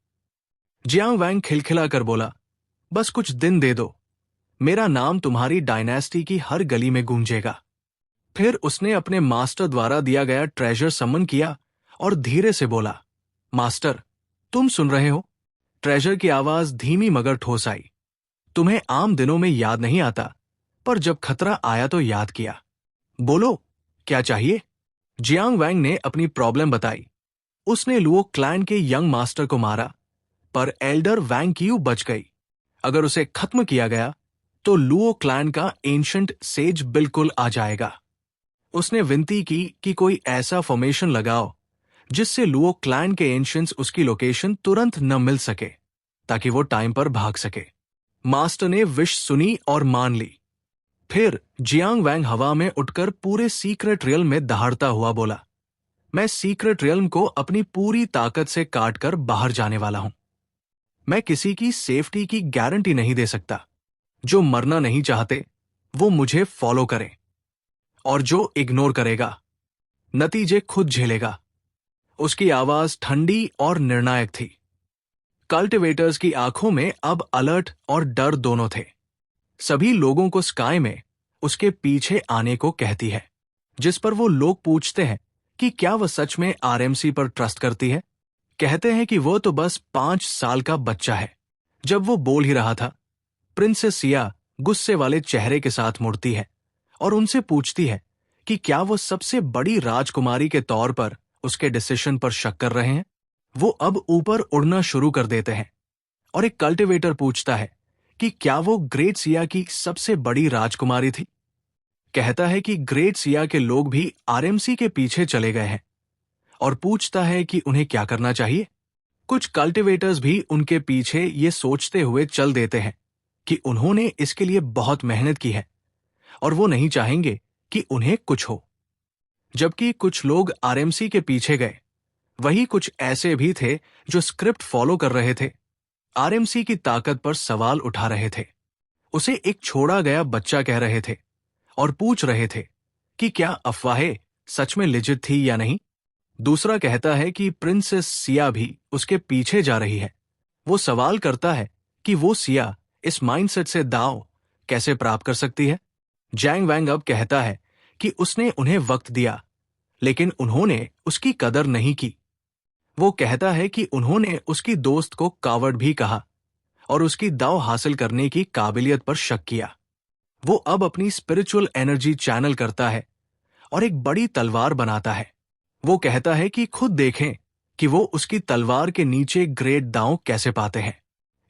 जियांग वैंग खिलखिला कर बोला, बस कुछ दिन दे दो, मेरा नाम तुम्हारी डायनेस्टी की हर गली में गूंजेगा। फिर उसने अपने मास्टर द्वारा दिया गया ट्रेजर समन किया और धीरे से बोला, मास्टर, तुम सुन रहे हो? ट्रेजर की आवाज धीमी मगर ठोस आई। तुम्हें आम दिनों में याद नहीं आता, पर जब खतरा आया तो याद किया। बोलो, क्या चाहिए? जियांग वैंग ने अपनी प्रॉब्लम बताई। उसने लुओ क्लैन के यंग मास्टर को मारा, पर एल्डर वैंग क्यू बच गई। अगर उसे खत्म किया गया तो लुओ क्लैन का एंशंट सेज बिल्कुल आ जाएगा। उसने विनती की कि कोई ऐसा फॉर्मेशन लगाओ जिससे लुओ क्लैन के एंशंट्स उसकी लोकेशन तुरंत न मिल सके, ताकि वो टाइम पर भाग सके। मास्टर ने विश सुनी और मान ली। फिर जियांग वैंग हवा में उठकर पूरे सीक्रेट रियल्म में दहाड़ता हुआ बोला, मैं सीक्रेट रियल्म को अपनी पूरी ताकत से काटकर बाहर जाने वाला हूं। मैं किसी की सेफ्टी की गारंटी नहीं दे सकता। जो मरना नहीं चाहते वो मुझे फॉलो करें, और जो इग्नोर करेगा नतीजे खुद झेलेगा। उसकी आवाज ठंडी और निर्णायक थी। कल्टिवेटर्स की आंखों में अब अलर्ट और डर दोनों थे। सभी लोगों को स्काई में उसके पीछे आने को कहती है, जिस पर वो लोग पूछते हैं कि क्या वह सच में आरएमसी पर ट्रस्ट करती है। कहते हैं कि वो तो बस 5 साल का बच्चा है। जब वो बोल ही रहा था, प्रिंसेस सिया गुस्से वाले चेहरे के साथ मुड़ती है और उनसे पूछती है कि क्या वो सबसे बड़ी राजकुमारी के तौर पर उसके डिसीजन पर शक कर रहे हैं। वो अब ऊपर उड़ना शुरू कर देते हैं और एक कल्टिवेटर पूछता है कि क्या वो ग्रेट सिया की सबसे बड़ी राजकुमारी थी। कहता है कि ग्रेट सिया के लोग भी आरएमसी के पीछे चले गए हैं और पूछता है कि उन्हें क्या करना चाहिए। कुछ कल्टिवेटर्स भी उनके पीछे ये सोचते हुए चल देते हैं कि उन्होंने इसके लिए बहुत मेहनत की है और वो नहीं चाहेंगे कि उन्हें कुछ हो। जबकि कुछ लोग आरएमसी के पीछे गए, वही कुछ ऐसे भी थे जो स्क्रिप्ट फॉलो कर रहे थे, आरएमसी की ताकत पर सवाल उठा रहे थे। उसे एक छोड़ा गया बच्चा कह रहे थे और पूछ रहे थे कि क्या अफवाहें सच में लिजिट थी या नहीं। दूसरा कहता है कि प्रिंसेस सिया भी उसके पीछे जा रही है। वो सवाल करता है कि वो सिया इस माइंडसेट से दांव कैसे प्राप्त कर सकती है। जैंग वैंग अब कहता है कि उसने उन्हें वक्त दिया, लेकिन उन्होंने उसकी कदर नहीं की। वो कहता है कि उन्होंने उसकी दोस्त को कावर्ड भी कहा और उसकी दांव हासिल करने की काबिलियत पर शक किया। वो अब अपनी स्पिरिचुअल एनर्जी चैनल करता है और एक बड़ी तलवार बनाता है। वो कहता है कि खुद देखें कि वो उसकी तलवार के नीचे ग्रेट दांव कैसे पाते हैं।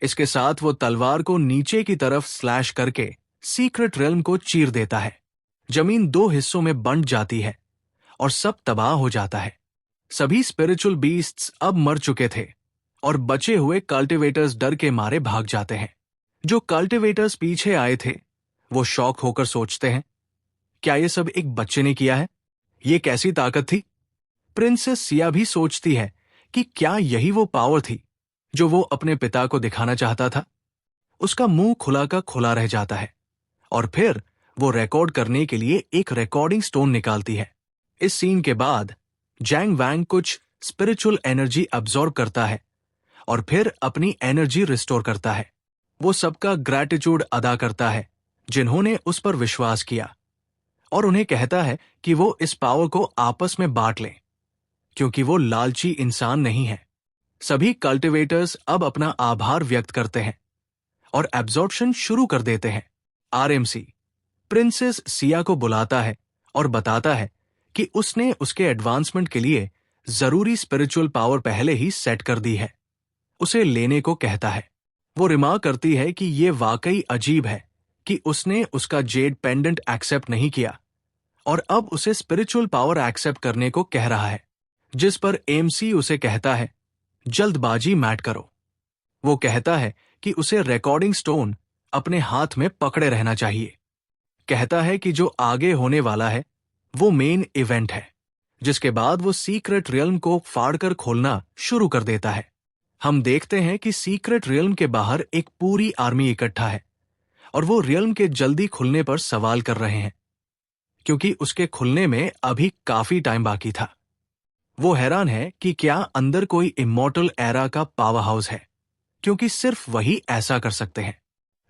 इसके साथ वो तलवार को नीचे की तरफ स्लैश करके सीक्रेट रियल्म को चीर देता है। जमीन 2 हिस्सों में बंट जाती है और सब तबाह हो जाता है। सभी स्पिरिचुअल बीस्ट्स अब मर चुके थे और बचे हुए कल्टिवेटर्स डर के मारे भाग जाते हैं। जो कल्टिवेटर्स पीछे आए थे वो शॉक होकर सोचते हैं, क्या ये सब एक बच्चे ने किया है? ये कैसी ताकत थी? प्रिंसेस सिया भी सोचती है कि क्या यही वो पावर थी जो वो अपने पिता को दिखाना चाहता था। उसका मुंह खुला का खुला रह जाता है और फिर वो रिकॉर्ड करने के लिए एक रिकॉर्डिंग स्टोन निकालती है। इस सीन के बाद जैंग वैंग कुछ स्पिरिचुअल एनर्जी अब्सॉर्ब करता है और फिर अपनी एनर्जी रिस्टोर करता है। वो सबका ग्रैटिट्यूड अदा करता है जिन्होंने उस पर विश्वास किया और उन्हें कहता है कि वो इस पावर को आपस में बांट लें, क्योंकि वो लालची इंसान नहीं है। सभी कल्टिवेटर्स अब अपना आभार व्यक्त करते हैं और एब्जॉर्प्शन शुरू कर देते हैं। आरएमसी प्रिंसेस सिया को बुलाता है और बताता है कि उसने उसके एडवांसमेंट के लिए जरूरी स्पिरिचुअल पावर पहले ही सेट कर दी है। उसे लेने को कहता है। वो रिमार्क करती है कि ये वाकई अजीब है कि उसने उसका जेड पेंडेंट एक्सेप्ट नहीं किया और अब उसे स्पिरिचुअल पावर एक्सेप्ट करने को कह रहा है, जिस पर एमसी उसे कहता है, जल्दबाजी मत करो। वो कहता है कि उसे रिकॉर्डिंग स्टोन अपने हाथ में पकड़े रहना चाहिए। कहता है कि जो आगे होने वाला है वो मेन इवेंट है, जिसके बाद वो सीक्रेट रियल्म को फाड़कर खोलना शुरू कर देता है। हम देखते हैं कि सीक्रेट रियल्म के बाहर एक पूरी आर्मी इकट्ठा है और वो रियल्म के जल्दी खुलने पर सवाल कर रहे हैं, क्योंकि उसके खुलने में अभी काफी टाइम बाकी था। वो हैरान है कि क्या अंदर कोई इमॉर्टल एरा का पावर हाउस है, क्योंकि सिर्फ वही ऐसा कर सकते हैं।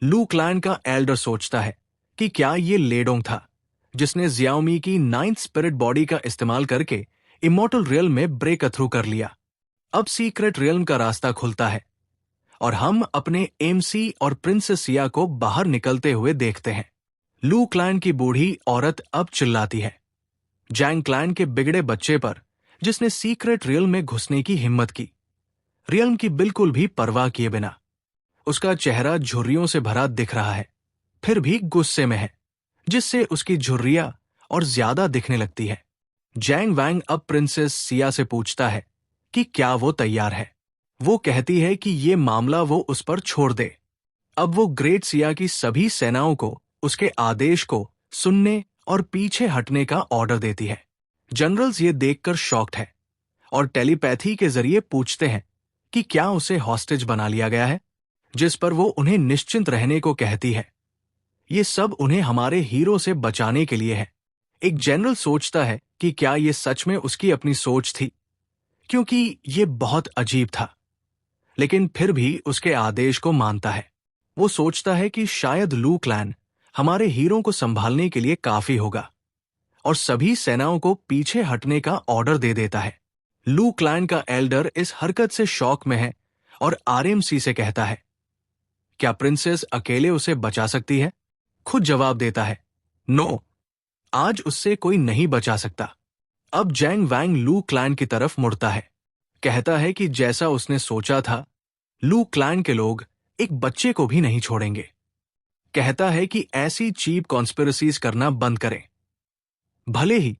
लू क्लैन का एल्डर सोचता है कि क्या ये लेडोंग था जिसने जियाओमी की 9th स्पिरिट बॉडी का इस्तेमाल करके इमॉर्टल रियल्म में ब्रेक थ्रू कर लिया। अब सीक्रेट रियल्म का रास्ता खुलता है और हम अपने एमसी और प्रिंसेस सिया को बाहर निकलते हुए देखते हैं। लू क्लैन की बूढ़ी औरत अब चिल्लाती है जैंग क्लैन के बिगड़े बच्चे पर, जिसने सीक्रेट रियल्म में घुसने की हिम्मत की, रियल्म की बिल्कुल भी परवाह किए बिना। उसका चेहरा झुर्रियों से भरा दिख रहा है, फिर भी गुस्से में है, जिससे उसकी झुर्रियां और ज्यादा दिखने लगती है। जैंग वैंग अब प्रिंसेस सिया से पूछता है कि क्या वो तैयार है। वो कहती है कि ये मामला वो उस पर छोड़ दे। अब वो ग्रेट सिया की सभी सेनाओं को उसके आदेश को सुनने और पीछे हटने का ऑर्डर देती है। जनरल्स ये देखकर शॉक्ड है और टेलीपैथी के जरिए पूछते हैं कि क्या उसे हॉस्टेज बना लिया गया है, जिस पर वो उन्हें निश्चिंत रहने को कहती है। ये सब उन्हें हमारे हीरो से बचाने के लिए है। एक जनरल सोचता है कि क्या ये सच में उसकी अपनी सोच थी, क्योंकि ये बहुत अजीब था, लेकिन फिर भी उसके आदेश को मानता है। वो सोचता है कि शायद लू क्लैन हमारे हीरो को संभालने के लिए काफी होगा और सभी सेनाओं को पीछे हटने का ऑर्डर दे देता है। लू क्लैन का एल्डर इस हरकत से शॉक में है और आरएमसी से कहता है, क्या प्रिंसेस अकेले उसे बचा सकती है? खुद जवाब देता है, नो, आज उससे कोई नहीं बचा सकता। अब जैंग वैंग लू क्लैन की तरफ मुड़ता है। कहता है कि जैसा उसने सोचा था, लू क्लैन के लोग एक बच्चे को भी नहीं छोड़ेंगे। कहता है कि ऐसी चीप कॉन्स्पिरेसीज करना बंद करें, भले ही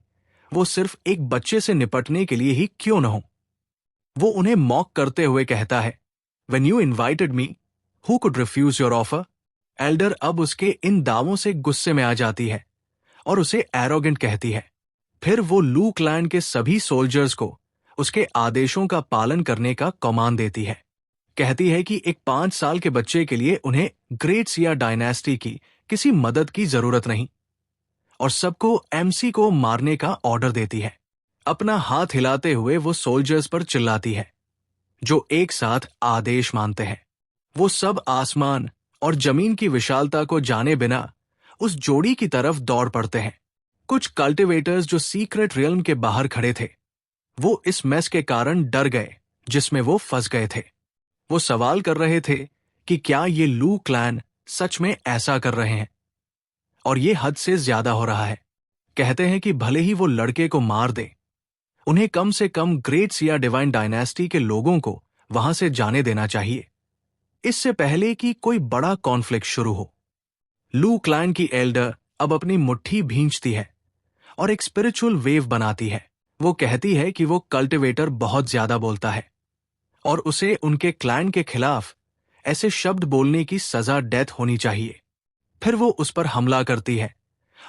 वो सिर्फ एक बच्चे से निपटने के लिए ही क्यों न हो। वो उन्हें मॉक करते हुए कहता है, When you invited me, who could refuse your offer? Elder अब उसके इन दावों से गुस्से में आ जाती है और उसे एरोगेंट कहती है। फिर वो लू क्लैन के सभी सोल्जर्स को उसके आदेशों का पालन करने का कमांड देती है। कहती है कि एक 5 साल के बच्चे के लिए उन्हें ग्रेट सिया डायनेस्टी की किसी मदद की जरूरत नहीं और सबको एमसी को मारने का ऑर्डर देती है। अपना हाथ हिलाते हुए वो सोल्जर्स पर चिल्लाती है, जो एक साथ आदेश मानते हैं। वो सब आसमान और जमीन की विशालता को जाने बिना उस जोड़ी की तरफ दौड़ पड़ते हैं। कुछ कल्टिवेटर्स जो सीक्रेट रियल्म के बाहर खड़े थे, वो इस मेस के कारण डर गए जिसमें वो फंस गए थे। वो सवाल कर रहे थे कि क्या ये लू क्लैन सच में ऐसा कर रहे हैं और ये हद से ज्यादा हो रहा है। कहते हैं कि भले ही वो लड़के को मार दे, उन्हें कम से come great Siya divine dynasty के लोगों को वहां से जाने देना चाहिए, इससे पहले कि कोई बड़ा कॉन्फ्लिक्ट शुरू हो। लू क्लैन की एल्डर अब अपनी मुट्ठी भींचती है और एक स्पिरिचुअल वेव बनाती है। वो कहती है कि वो कल्टिवेटर बहुत ज्यादा बोलता है और उसे उनके क्लैन के खिलाफ ऐसे शब्द बोलने की सजा डेथ होनी चाहिए। फिर वो उस पर हमला करती है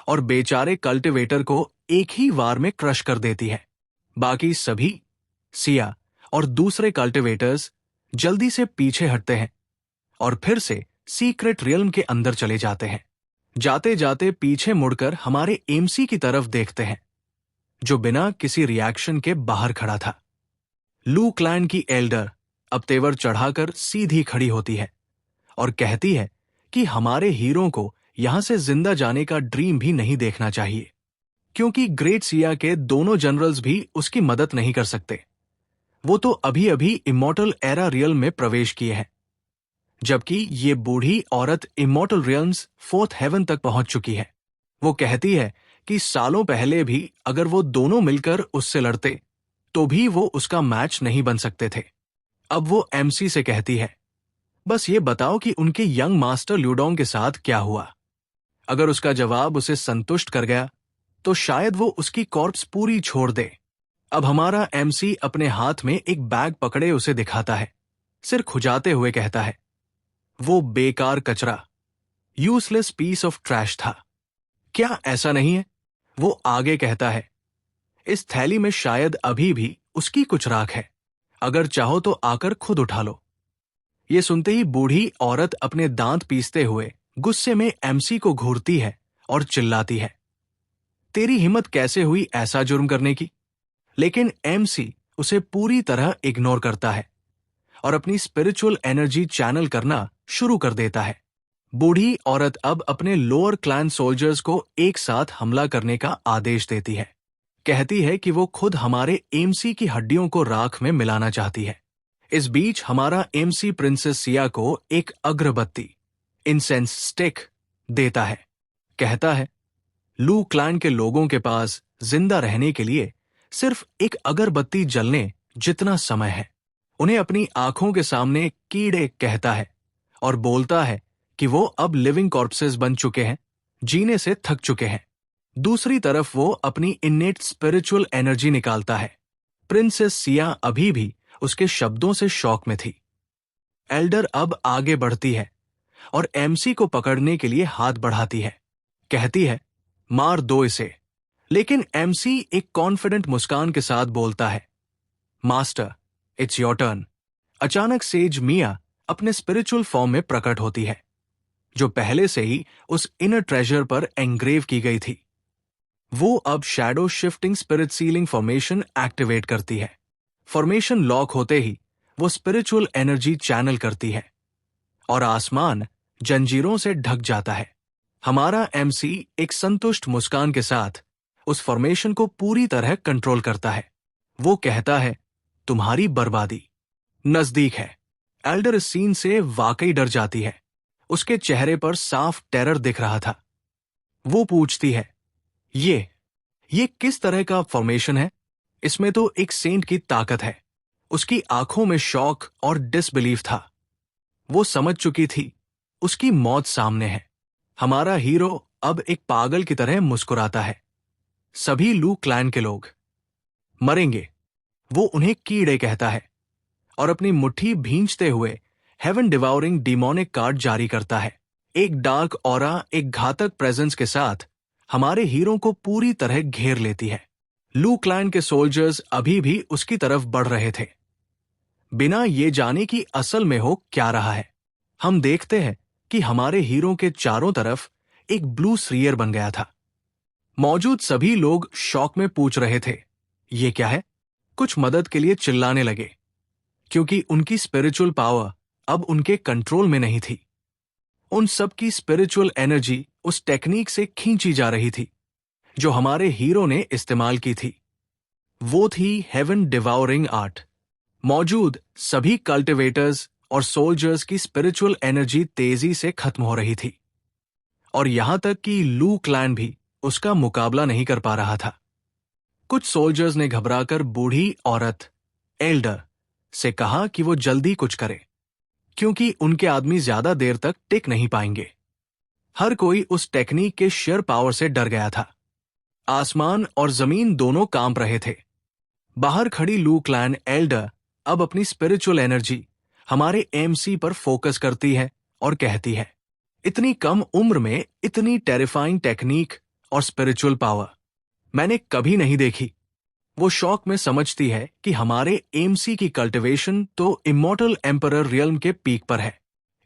और बेचारे कल्टिवेटर को एक ही वार में क्रश कर देती है। बाकी सभी सिया और दूसरे कल्टिवेटर्स जल्दी से पीछे हटते हैं और फिर से सीक्रेट रियल्म के अंदर चले जाते हैं। जाते जाते पीछे मुड़कर हमारे एमसी की तरफ देखते हैं, जो बिना किसी रिएक्शन के बाहर खड़ा था। लू क्लैन की एल्डर अब तेवर चढ़ाकर सीधी खड़ी होती है और कहती है कि हमारे हीरो को यहां से जिंदा जाने का ड्रीम भी नहीं देखना चाहिए। क्योंकि ग्रेट सिया के दोनों जनरल्स भी उसकी मदद नहीं कर सकते। वो तो अभी अभी इमॉर्टल एरा रियल्म में प्रवेश किए हैं, जबकि ये बूढ़ी औरत इमॉर्टल रियल्म्स फोर्थ हेवन तक पहुंच चुकी है। वो कहती है कि सालों पहले भी अगर वो दोनों मिलकर उससे लड़ते तो भी वो उसका मैच नहीं बन सकते थे। अब वो एमसी से कहती है, बस ये बताओ कि उनके यंग मास्टर ल्यूडोंग के साथ क्या हुआ। अगर उसका जवाब उसे संतुष्ट कर गया तो शायद वो उसकी कॉर्प्स पूरी छोड़ दे। अब हमारा एमसी अपने हाथ में एक बैग पकड़े उसे दिखाता है, सिर खुजाते हुए कहता है, वो बेकार कचरा, यूजलेस पीस ऑफ ट्रैश था। क्या ऐसा नहीं है? वो आगे कहता है, इस थैली में शायद अभी भी उसकी कुछ राख है, अगर चाहो तो आकर खुद उठा लो। ये सुनते ही बूढ़ी औरत अपने दांत पीसते हुए गुस्से में एमसी को घूरती है और चिल्लाती है, तेरी हिम्मत कैसे हुई ऐसा जुर्म करने की? लेकिन एमसी उसे पूरी तरह इग्नोर करता है और अपनी स्पिरिचुअल एनर्जी चैनल करना शुरू कर देता है। बूढ़ी औरत अब अपने लोअर क्लैन सोल्जर्स को एक साथ हमला करने का आदेश देती है। कहती है कि वो खुद हमारे एमसी की हड्डियों को राख में मिलाना चाहती है। इस बीच हमारा एमसी प्रिंसेस सिया को एक अगरबत्ती, इंसेंस स्टिक देता है। कहता है, लू क्लैन के लोगों के पास जिंदा रहने के लिए सिर्फ एक अगरबत्ती जलने जितना समय है। उन्हें अपनी आंखों के सामने कीड़े कहता है और बोलता है कि वो अब लिविंग कॉर्प्सेस बन चुके हैं, जीने से थक चुके हैं। दूसरी तरफ वो अपनी इन्नेट स्पिरिचुअल एनर्जी निकालता है। प्रिंसेस सिया अभी भी उसके शब्दों से शॉक में थी। एल्डर अब आगे बढ़ती है और एमसी को पकड़ने के लिए हाथ बढ़ाती है। कहती है, मार दो इसे। लेकिन एमसी एक कॉन्फिडेंट मुस्कान के साथ बोलता है, मास्टर, इट्स योर टर्न। अचानक सेज मिया अपने स्पिरिचुअल फॉर्म में प्रकट होती है, जो पहले से ही उस इनर ट्रेजर पर एंग्रेव की गई थी। वो अब shadow shifting spirit ceiling formation activate करती है। फॉर्मेशन लॉक होते ही वो स्पिरिचुअल एनर्जी चैनल करती है और आसमान जंजीरों से ढक जाता है। हमारा एमसी एक संतुष्ट मुस्कान के साथ उस फॉर्मेशन को पूरी तरह कंट्रोल करता है। वो कहता है, तुम्हारी बर्बादी नजदीक है। एल्डर इस सीन से वाकई डर जाती है। उसके चेहरे पर साफ टेरर दिख रहा था। वो पूछती है, ये किस तरह का फॉर्मेशन है? इसमें तो एक सेंट की ताकत है। उसकी आंखों में शॉक और डिसबिलीफ था। वो समझ चुकी थी उसकी मौत सामने है। हमारा हीरो अब एक पागल की तरह मुस्कुराता है। सभी लू क्लैन के लोग मरेंगे, वो उन्हें कीड़े कहता है और अपनी मुट्ठी भींचते हुए हेवन डिवाउरिंग डिमोनिक कार्ड जारी करता है। एक डार्क ऑरा एक घातक प्रेजेंस के साथ हमारे हीरो को पूरी तरह घेर लेती है। लू क्लैन के सोल्जर्स अभी भी उसकी तरफ बढ़ रहे थे, बिना ये जाने कि असल में हो क्या रहा है। हम देखते हैं कि हमारे हीरो के चारों तरफ एक ब्लू स्फीयर बन गया था। मौजूद सभी लोग शॉक में पूछ रहे थे, ये क्या है? कुछ मदद के लिए चिल्लाने लगे, क्योंकि उनकी स्पिरिचुअल पावर अब उनके कंट्रोल में नहीं थी। उन सब की स्पिरिचुअल एनर्जी उस टेक्निक से खींची जा रही थी जो हमारे हीरो ने इस्तेमाल की थी। वो थी हेवन डिवाउरिंग आर्ट। मौजूद सभी कल्टिवेटर्स और सोल्जर्स की स्पिरिचुअल एनर्जी तेजी से खत्म हो रही थी और यहां तक कि लू क्लैन भी उसका मुकाबला नहीं कर पा रहा था। कुछ सोल्जर्स ने घबराकर बूढ़ी औरत एल्डर से कहा कि वो जल्दी कुछ करे, क्योंकि उनके आदमी ज्यादा देर तक टिक नहीं पाएंगे। हर कोई उस टेक्निक के शेयर पावर से डर गया था। आसमान और जमीन दोनों कांप रहे थे। बाहर खड़ी लू क्लैन एल्डर अब अपनी स्पिरिचुअल एनर्जी हमारे एमसी पर फोकस करती है और कहती है, इतनी कम उम्र में इतनी टेरिफाइंग टेक्निक और स्पिरिचुअल पावर मैंने कभी नहीं देखी। वो शौक में समझती है कि हमारे एमसी की कल्टिवेशन तो इमॉर्टल एम्परर रियल्म के पीक पर है।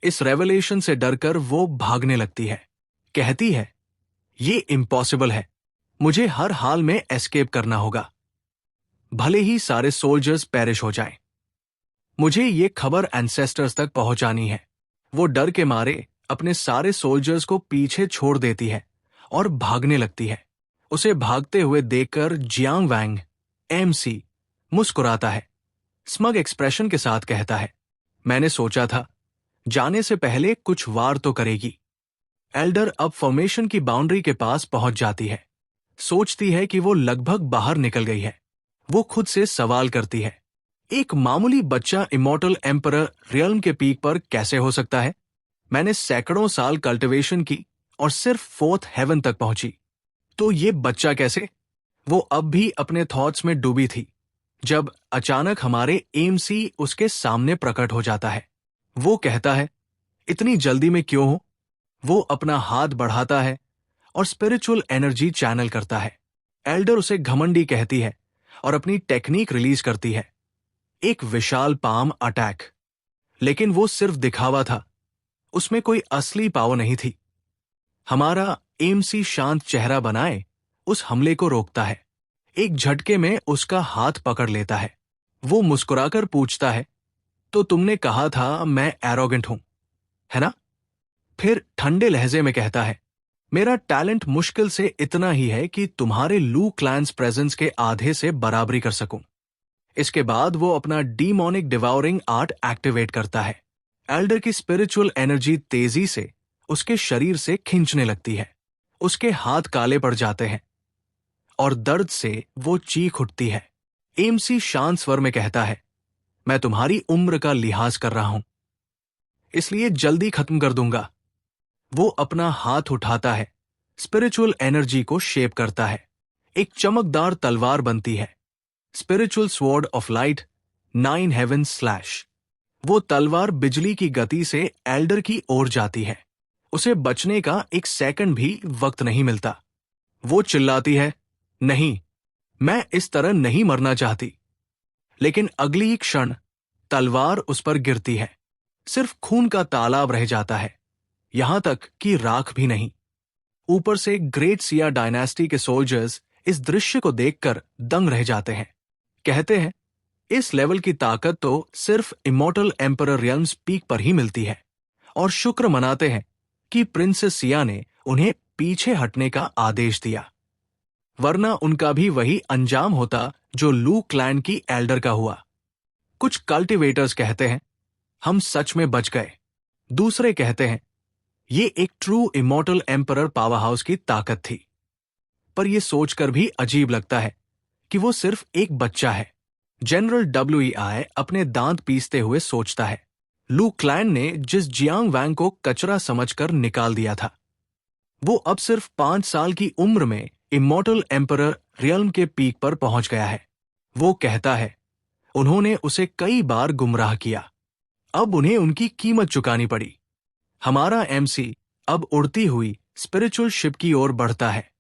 इस रेवलेशन से डरकर वो भागने लगती है। कहती है, ये इम्पॉसिबल है, मुझे हर हाल में एस्केप करना होगा, भले ही सारे सोल्जर्स पेरिश हो जाएं। मुझे ये खबर एंसेस्टर्स तक पहुंचानी है। वो डर के मारे अपने सारे सोल्जर्स को पीछे छोड़ देती है और भागने लगती है। उसे भागते हुए देखकर जियांग वैंग एमसी मुस्कुराता है, स्मग एक्सप्रेशन के साथ कहता है, मैंने सोचा था जाने से पहले कुछ वार तो करेगी। एल्डर अब फॉर्मेशन की बाउंड्री के पास पहुंच जाती है। सोचती है कि वो लगभग बाहर निकल गई है। वो खुद से सवाल करती है, एक मामूली बच्चा इमॉर्टल एम्परर रियल्म के पीक पर कैसे हो सकता है? मैंने सैकड़ों साल कल्टिवेशन की और सिर्फ फोर्थ हेवन तक पहुंची, तो ये बच्चा कैसे? वो अब भी अपने थॉट्स में डूबी थी जब अचानक हमारे एमसी उसके सामने प्रकट हो जाता है। वो कहता है, इतनी जल्दी में क्यों हो? वो अपना हाथ बढ़ाता है और स्पिरिचुअल एनर्जी चैनल करता है। एल्डर उसे घमंडी कहती है और अपनी टेक्निक रिलीज करती है, एक विशाल पाम अटैक। लेकिन वो सिर्फ दिखावा था, उसमें कोई असली पावर नहीं थी। हमारा एमसी शांत चेहरा बनाए उस हमले को रोकता है। एक झटके में उसका हाथ पकड़ लेता है। वो मुस्कुराकर पूछता है, तो तुमने कहा था मैं एरोगेंट हूं, है ना? फिर ठंडे लहजे में कहता है, मेरा टैलेंट मुश्किल से इतना ही है कि तुम्हारे लू क्लैंस प्रेजेंस के आधे से बराबरी कर सकूं। इसके बाद वो अपना डीमोनिक डिवाउरिंग आर्ट एक्टिवेट करता है। एल्डर की स्पिरिचुअल एनर्जी तेजी से उसके शरीर से खींचने लगती है। उसके हाथ काले पड़ जाते हैं और दर्द से वो चीख उठती है। एमसी शांत स्वर में कहता है, मैं तुम्हारी उम्र का लिहाज कर रहा हूं, इसलिए जल्दी खत्म कर दूंगा। वो अपना हाथ उठाता है, स्पिरिचुअल एनर्जी को शेप करता है, एक चमकदार तलवार बनती है। Spiritual sword of light 9 heaven slash. वो तलवार बिजली की गति से एल्डर की ओर जाती है। उसे बचने का एक सेकंड भी वक्त नहीं मिलता। वो चिल्लाती है, नहीं, मैं इस तरह नहीं मरना चाहती। लेकिन अगली ही क्षण तलवार उस पर गिरती है। सिर्फ खून का तालाब रह जाता है, यहां तक कि राख भी नहीं। ऊपर से ग्रेट सिया डायनेस्टी के सोल्जर्स इस दृश्य को देखकर दंग रह जाते हैं। कहते हैं, इस लेवल की ताकत तो सिर्फ इमॉर्टल एम्परर रियल्म्स पीक पर ही मिलती है, और शुक्र मनाते हैं कि प्रिंसेस सिया ने उन्हें पीछे हटने का आदेश दिया, वरना उनका भी वही अंजाम होता जो लू क्लैन की एल्डर का हुआ। कुछ कल्टिवेटर्स कहते हैं, हम सच में बच गए। दूसरे कहते हैं, ये एक true immortal emperor power house की ताकत थी। पर यह सोचकर भी अजीब लगता है कि वो सिर्फ एक बच्चा है। जनरल WEI अपने दांत पीसते हुए सोचता है, लू क्लैन ने जिस जियांग वैंग को कचरा समझकर निकाल दिया था, वो अब सिर्फ 5 साल की उम्र में इमॉर्टल एम्परर रियल्म के पीक पर पहुंच गया है। वो कहता है, उन्होंने उसे कई बार गुमराह किया, अब उन्हें उनकी कीमत चुकानी पड़ी। हमारा एमसी अब उड़ती हुई स्पिरिचुअल शिप की ओर बढ़ता है,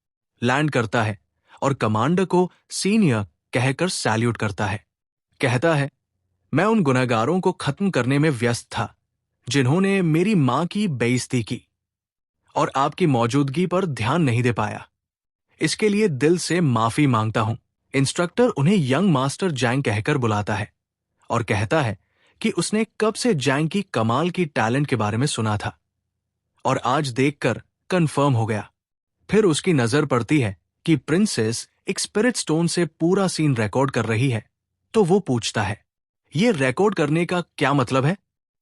लैंड करता है और कमांडर को सीनियर कहकर सैल्यूट करता है। कहता है, मैं उन गुनहगारों को खत्म करने में व्यस्त था जिन्होंने मेरी मां की बेइज्जती की और आपकी मौजूदगी पर ध्यान नहीं दे पाया। इसके लिए दिल से माफी मांगता हूं। इंस्ट्रक्टर उन्हें यंग मास्टर जैंग कहकर बुलाता है और कहता है कि उसने कब से जैंग की कमाल की टैलेंट के बारे में सुना था और आज देखकर कंफर्म हो गया। फिर उसकी नजर पड़ती है कि प्रिंसेस एक स्पिरिट स्टोन से पूरा सीन रिकॉर्ड कर रही है, तो वो पूछता है, ये रिकॉर्ड करने का क्या मतलब है?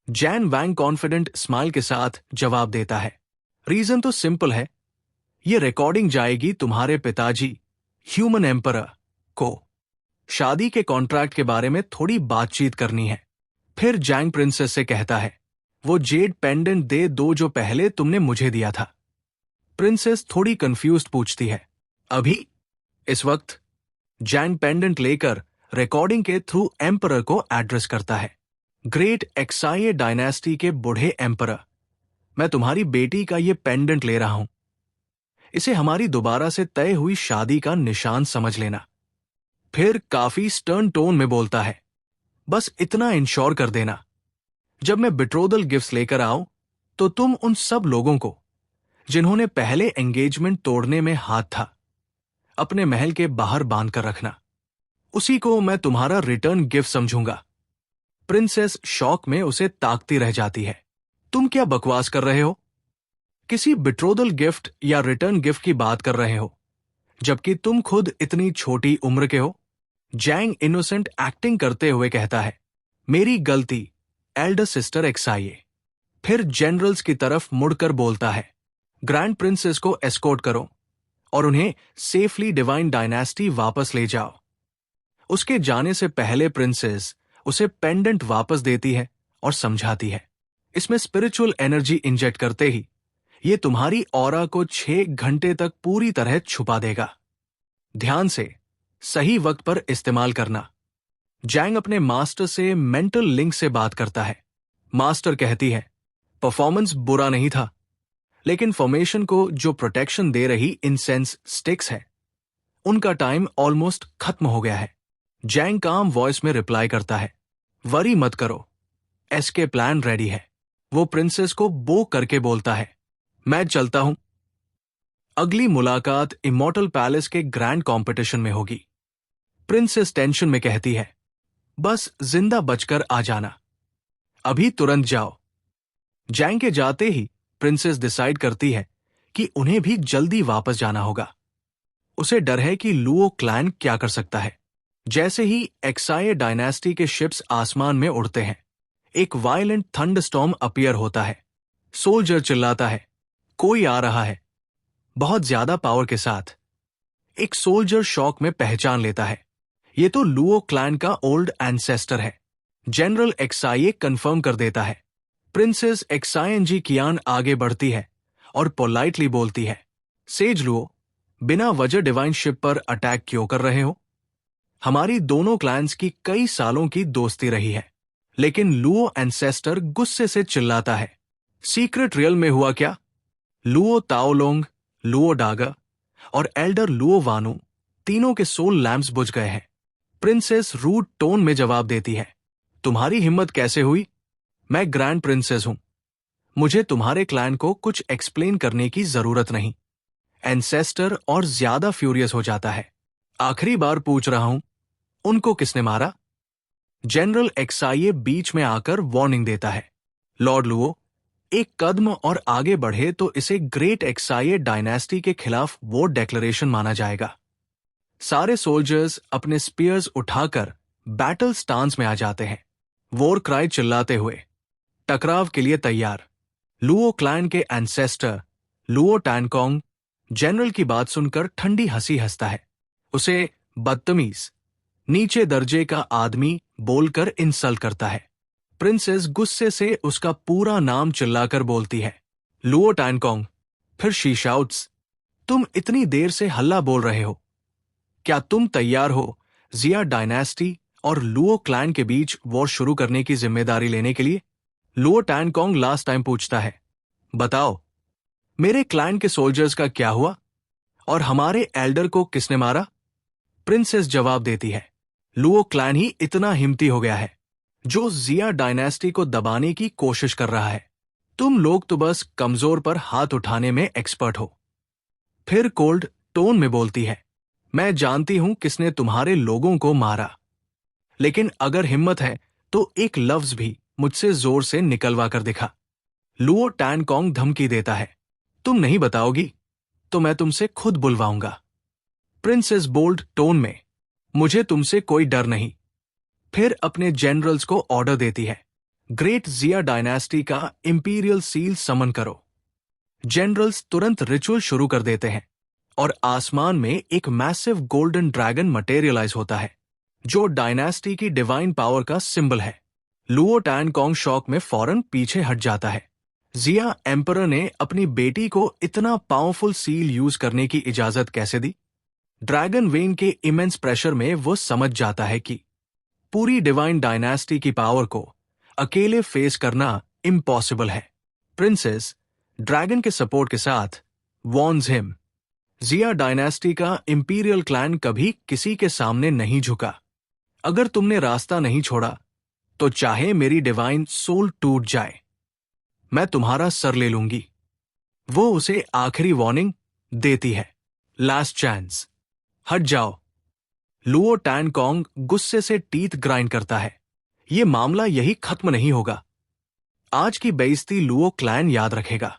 जैन वैंग कॉन्फिडेंट स्माइल के साथ जवाब देता है, रीजन तो सिंपल है, ये रिकॉर्डिंग जाएगी तुम्हारे पिताजी ह्यूमन एम्परर को। शादी के कॉन्ट्रैक्ट के बारे में थोड़ी बातचीत करनी है। फिर जैंग प्रिंसेस से कहता है, वो जेड पेंडेंट दे दो जो पहले तुमने मुझे दिया था। प्रिंसेस थोड़ी कंफ्यूज्ड पूछती है, अभी? इस वक्त जैंग पेंडेंट लेकर रिकॉर्डिंग के थ्रू एम्परर को एड्रेस करता है, ग्रेट एक्साइए डायनेस्टी के बूढ़े एम्परर, मैं तुम्हारी बेटी का ये पेंडेंट ले रहा हूं। इसे हमारी दोबारा से तय हुई शादी का निशान समझ लेना। फिर काफी स्टर्न टोन में बोलता है, बस इतना इंश्योर कर देना, जब मैं बिट्रोदल गिफ्ट्स लेकर आऊं तो तुम उन सब लोगों को जिन्होंने पहले एंगेजमेंट तोड़ने में हाथ था, अपने महल के बाहर बांध कर रखना। उसी को मैं तुम्हारा रिटर्न गिफ्ट समझूंगा। प्रिंसेस शॉक में उसे ताकती रह जाती है, तुम क्या बकवास कर रहे हो? किसी बिट्रोदल गिफ्ट या रिटर्न गिफ्ट की बात कर रहे हो जबकि तुम खुद इतनी छोटी उम्र के हो। जैंग इनोसेंट एक्टिंग करते हुए कहता है, मेरी गलती एल्डर सिस्टर एक्साइए। फिर जनरल्स की तरफ मुड़कर बोलता है, ग्रैंड प्रिंसेस को एस्कॉर्ट करो और उन्हें सेफली डिवाइन डायनेस्टी वापस ले जाओ। उसके जाने से पहले प्रिंसेस उसे पेंडेंट वापस देती है और समझाती है, इसमें स्पिरिचुअल एनर्जी इंजेक्ट करते ही ये तुम्हारी ऑरा को 6 घंटे तक पूरी तरह छुपा देगा। ध्यान से सही वक्त पर इस्तेमाल करना। जैंग अपने मास्टर से मेंटल लिंक से बात करता है। मास्टर कहती है, परफॉर्मेंस बुरा नहीं था, लेकिन फॉर्मेशन को जो प्रोटेक्शन दे रही इंसेंस स्टिक्स है, उनका टाइम ऑलमोस्ट खत्म हो गया है। जैंग काम वॉइस में रिप्लाई करता है, वरी मत करो, एसके प्लान रेडी है। वो प्रिंसेस को बो करके बोलता है, मैं चलता हूं। अगली मुलाकात इमॉर्टल पैलेस के ग्रैंड कॉम्पिटिशन में होगी। प्रिंसेस टेंशन में कहती है, बस जिंदा बचकर आ जाना, अभी तुरंत जाओ। जैंग के जाते ही प्रिंसेस डिसाइड करती है कि उन्हें भी जल्दी वापस जाना होगा। उसे डर है कि लुओ क्लैन क्या कर सकता है। जैसे ही एक्साये डायनेस्टी के शिप्स आसमान में उड़ते हैं, एक वायलेंट थंडरस्टॉर्म अपीयर होता है। सोल्जर चिल्लाता है, कोई आ रहा है, बहुत ज्यादा पावर के साथ। एक सोल्जर शॉक में पहचान लेता है, ये तो लुओ क्लैन का ओल्ड एंसेस्टर है। जनरल एक्साये कंफर्म कर देता है। प्रिंसेस एक्सायनजी कियान आगे बढ़ती है और पोलाइटली बोलती है, सेज लुओ, बिना वजह डिवाइन शिप पर अटैक क्यों कर रहे हो? हमारी दोनों क्लैंस की कई सालों की दोस्ती रही है। लेकिन लुओ एंसेस्टर गुस्से से चिल्लाता है, सीक्रेट रियल में हुआ क्या? लुओ ताओलोंग, लुओ डागा और एल्डर लुओ वानू तीनों के सोल लैम्प्स बुझ गए हैं। प्रिंसेस रूड टोन में जवाब देती है, तुम्हारी हिम्मत कैसे हुई? मैं ग्रैंड प्रिंसेस हूं, मुझे तुम्हारे क्लैन को कुछ एक्सप्लेन करने की जरूरत नहीं। एंसेस्टर और ज्यादा फ्यूरियस हो जाता है, आखिरी बार पूछ रहा हूं, उनको किसने मारा? जनरल एक्साये बीच में आकर वार्निंग देता है, लॉर्ड लुओ, एक कदम और आगे बढ़े तो इसे ग्रेट एक्साये डायनेस्टी के खिलाफ वॉर डिक्लेरेशन माना जाएगा। सारे सोल्जर्स अपने स्पीयर्स उठाकर बैटल स्टांस में आ जाते हैं, वॉर क्राई चिल्लाते हुए, टकराव के लिए तैयार। लुओ क्लैन के एंसेस्टर लुओ टैनकोंग जनरल की बात सुनकर ठंडी हंसी हंसता है। उसे बदतमीज, नीचे दर्जे का आदमी बोलकर इंसल्ट करता है। प्रिंसेस गुस्से से उसका पूरा नाम चिल्लाकर बोलती है, लुओ टैनकोंग। फिर शी शाउट्स, तुम इतनी देर से हल्ला बोल रहे हो, क्या तुम तैयार हो जिया डायनेस्टी और लुओ क्लैन के बीच वॉर शुरू करने की जिम्मेदारी लेने के लिए? लुओ टैनकोंग लास्ट टाइम पूछता है, बताओ, मेरे क्लैन के सोल्जर्स का क्या हुआ और हमारे एल्डर को किसने मारा? प्रिंसेस जवाब देती है, लुओ क्लैन ही इतना हिम्मती हो गया है जो जिया डायनेस्टी को दबाने की कोशिश कर रहा है। तुम लोग तो बस कमजोर पर हाथ उठाने में एक्सपर्ट हो। फिर कोल्ड टोन में बोलती है, मैं जानती हूं किसने तुम्हारे लोगों को मारा, लेकिन अगर हिम्मत है तो एक लफ्ज भी मुझसे जोर से निकलवा कर दिखा। लुओ टैनकोंग धमकी देता है, तुम नहीं बताओगी तो मैं तुमसे खुद बुलवाऊंगा। प्रिंसेस बोल्ड टोन में, मुझे तुमसे कोई डर नहीं। फिर अपने जनरल्स को ऑर्डर देती है, ग्रेट जिया डायनेस्टी का इंपीरियल सील समन करो। जनरल्स तुरंत रिचुअल शुरू कर देते हैं और आसमान में एक मैसिव गोल्डन ड्रैगन मटेरियलाइज होता है जो डायनेस्टी की डिवाइन पावर का सिंबल है। लुओ टैनकोंग शॉक में फौरन पीछे हट जाता है। जिया एम्परर ने अपनी बेटी को इतना पावरफुल सील यूज करने की इजाजत कैसे दी? ड्रैगन वेन के इमेंस प्रेशर में वो समझ जाता है कि पूरी डिवाइन डायनेस्टी की पावर को अकेले फेस करना इम्पॉसिबल है। प्रिंसेस ड्रैगन के सपोर्ट के साथ वॉर्न्स हिम, जिया डायनेस्टी का इंपीरियल क्लैन कभी किसी के सामने नहीं झुका। अगर तुमने रास्ता नहीं छोड़ा तो चाहे मेरी डिवाइन सोल टूट जाए, मैं तुम्हारा सर ले लूंगी। वो उसे आखिरी वार्निंग देती है, लास्ट चांस, हट जाओ। लुओ टैनकोंग गुस्से से टीथ ग्राइंड करता है, ये मामला यही खत्म नहीं होगा। आज की बेइज्जती लुओ क्लैन याद रखेगा।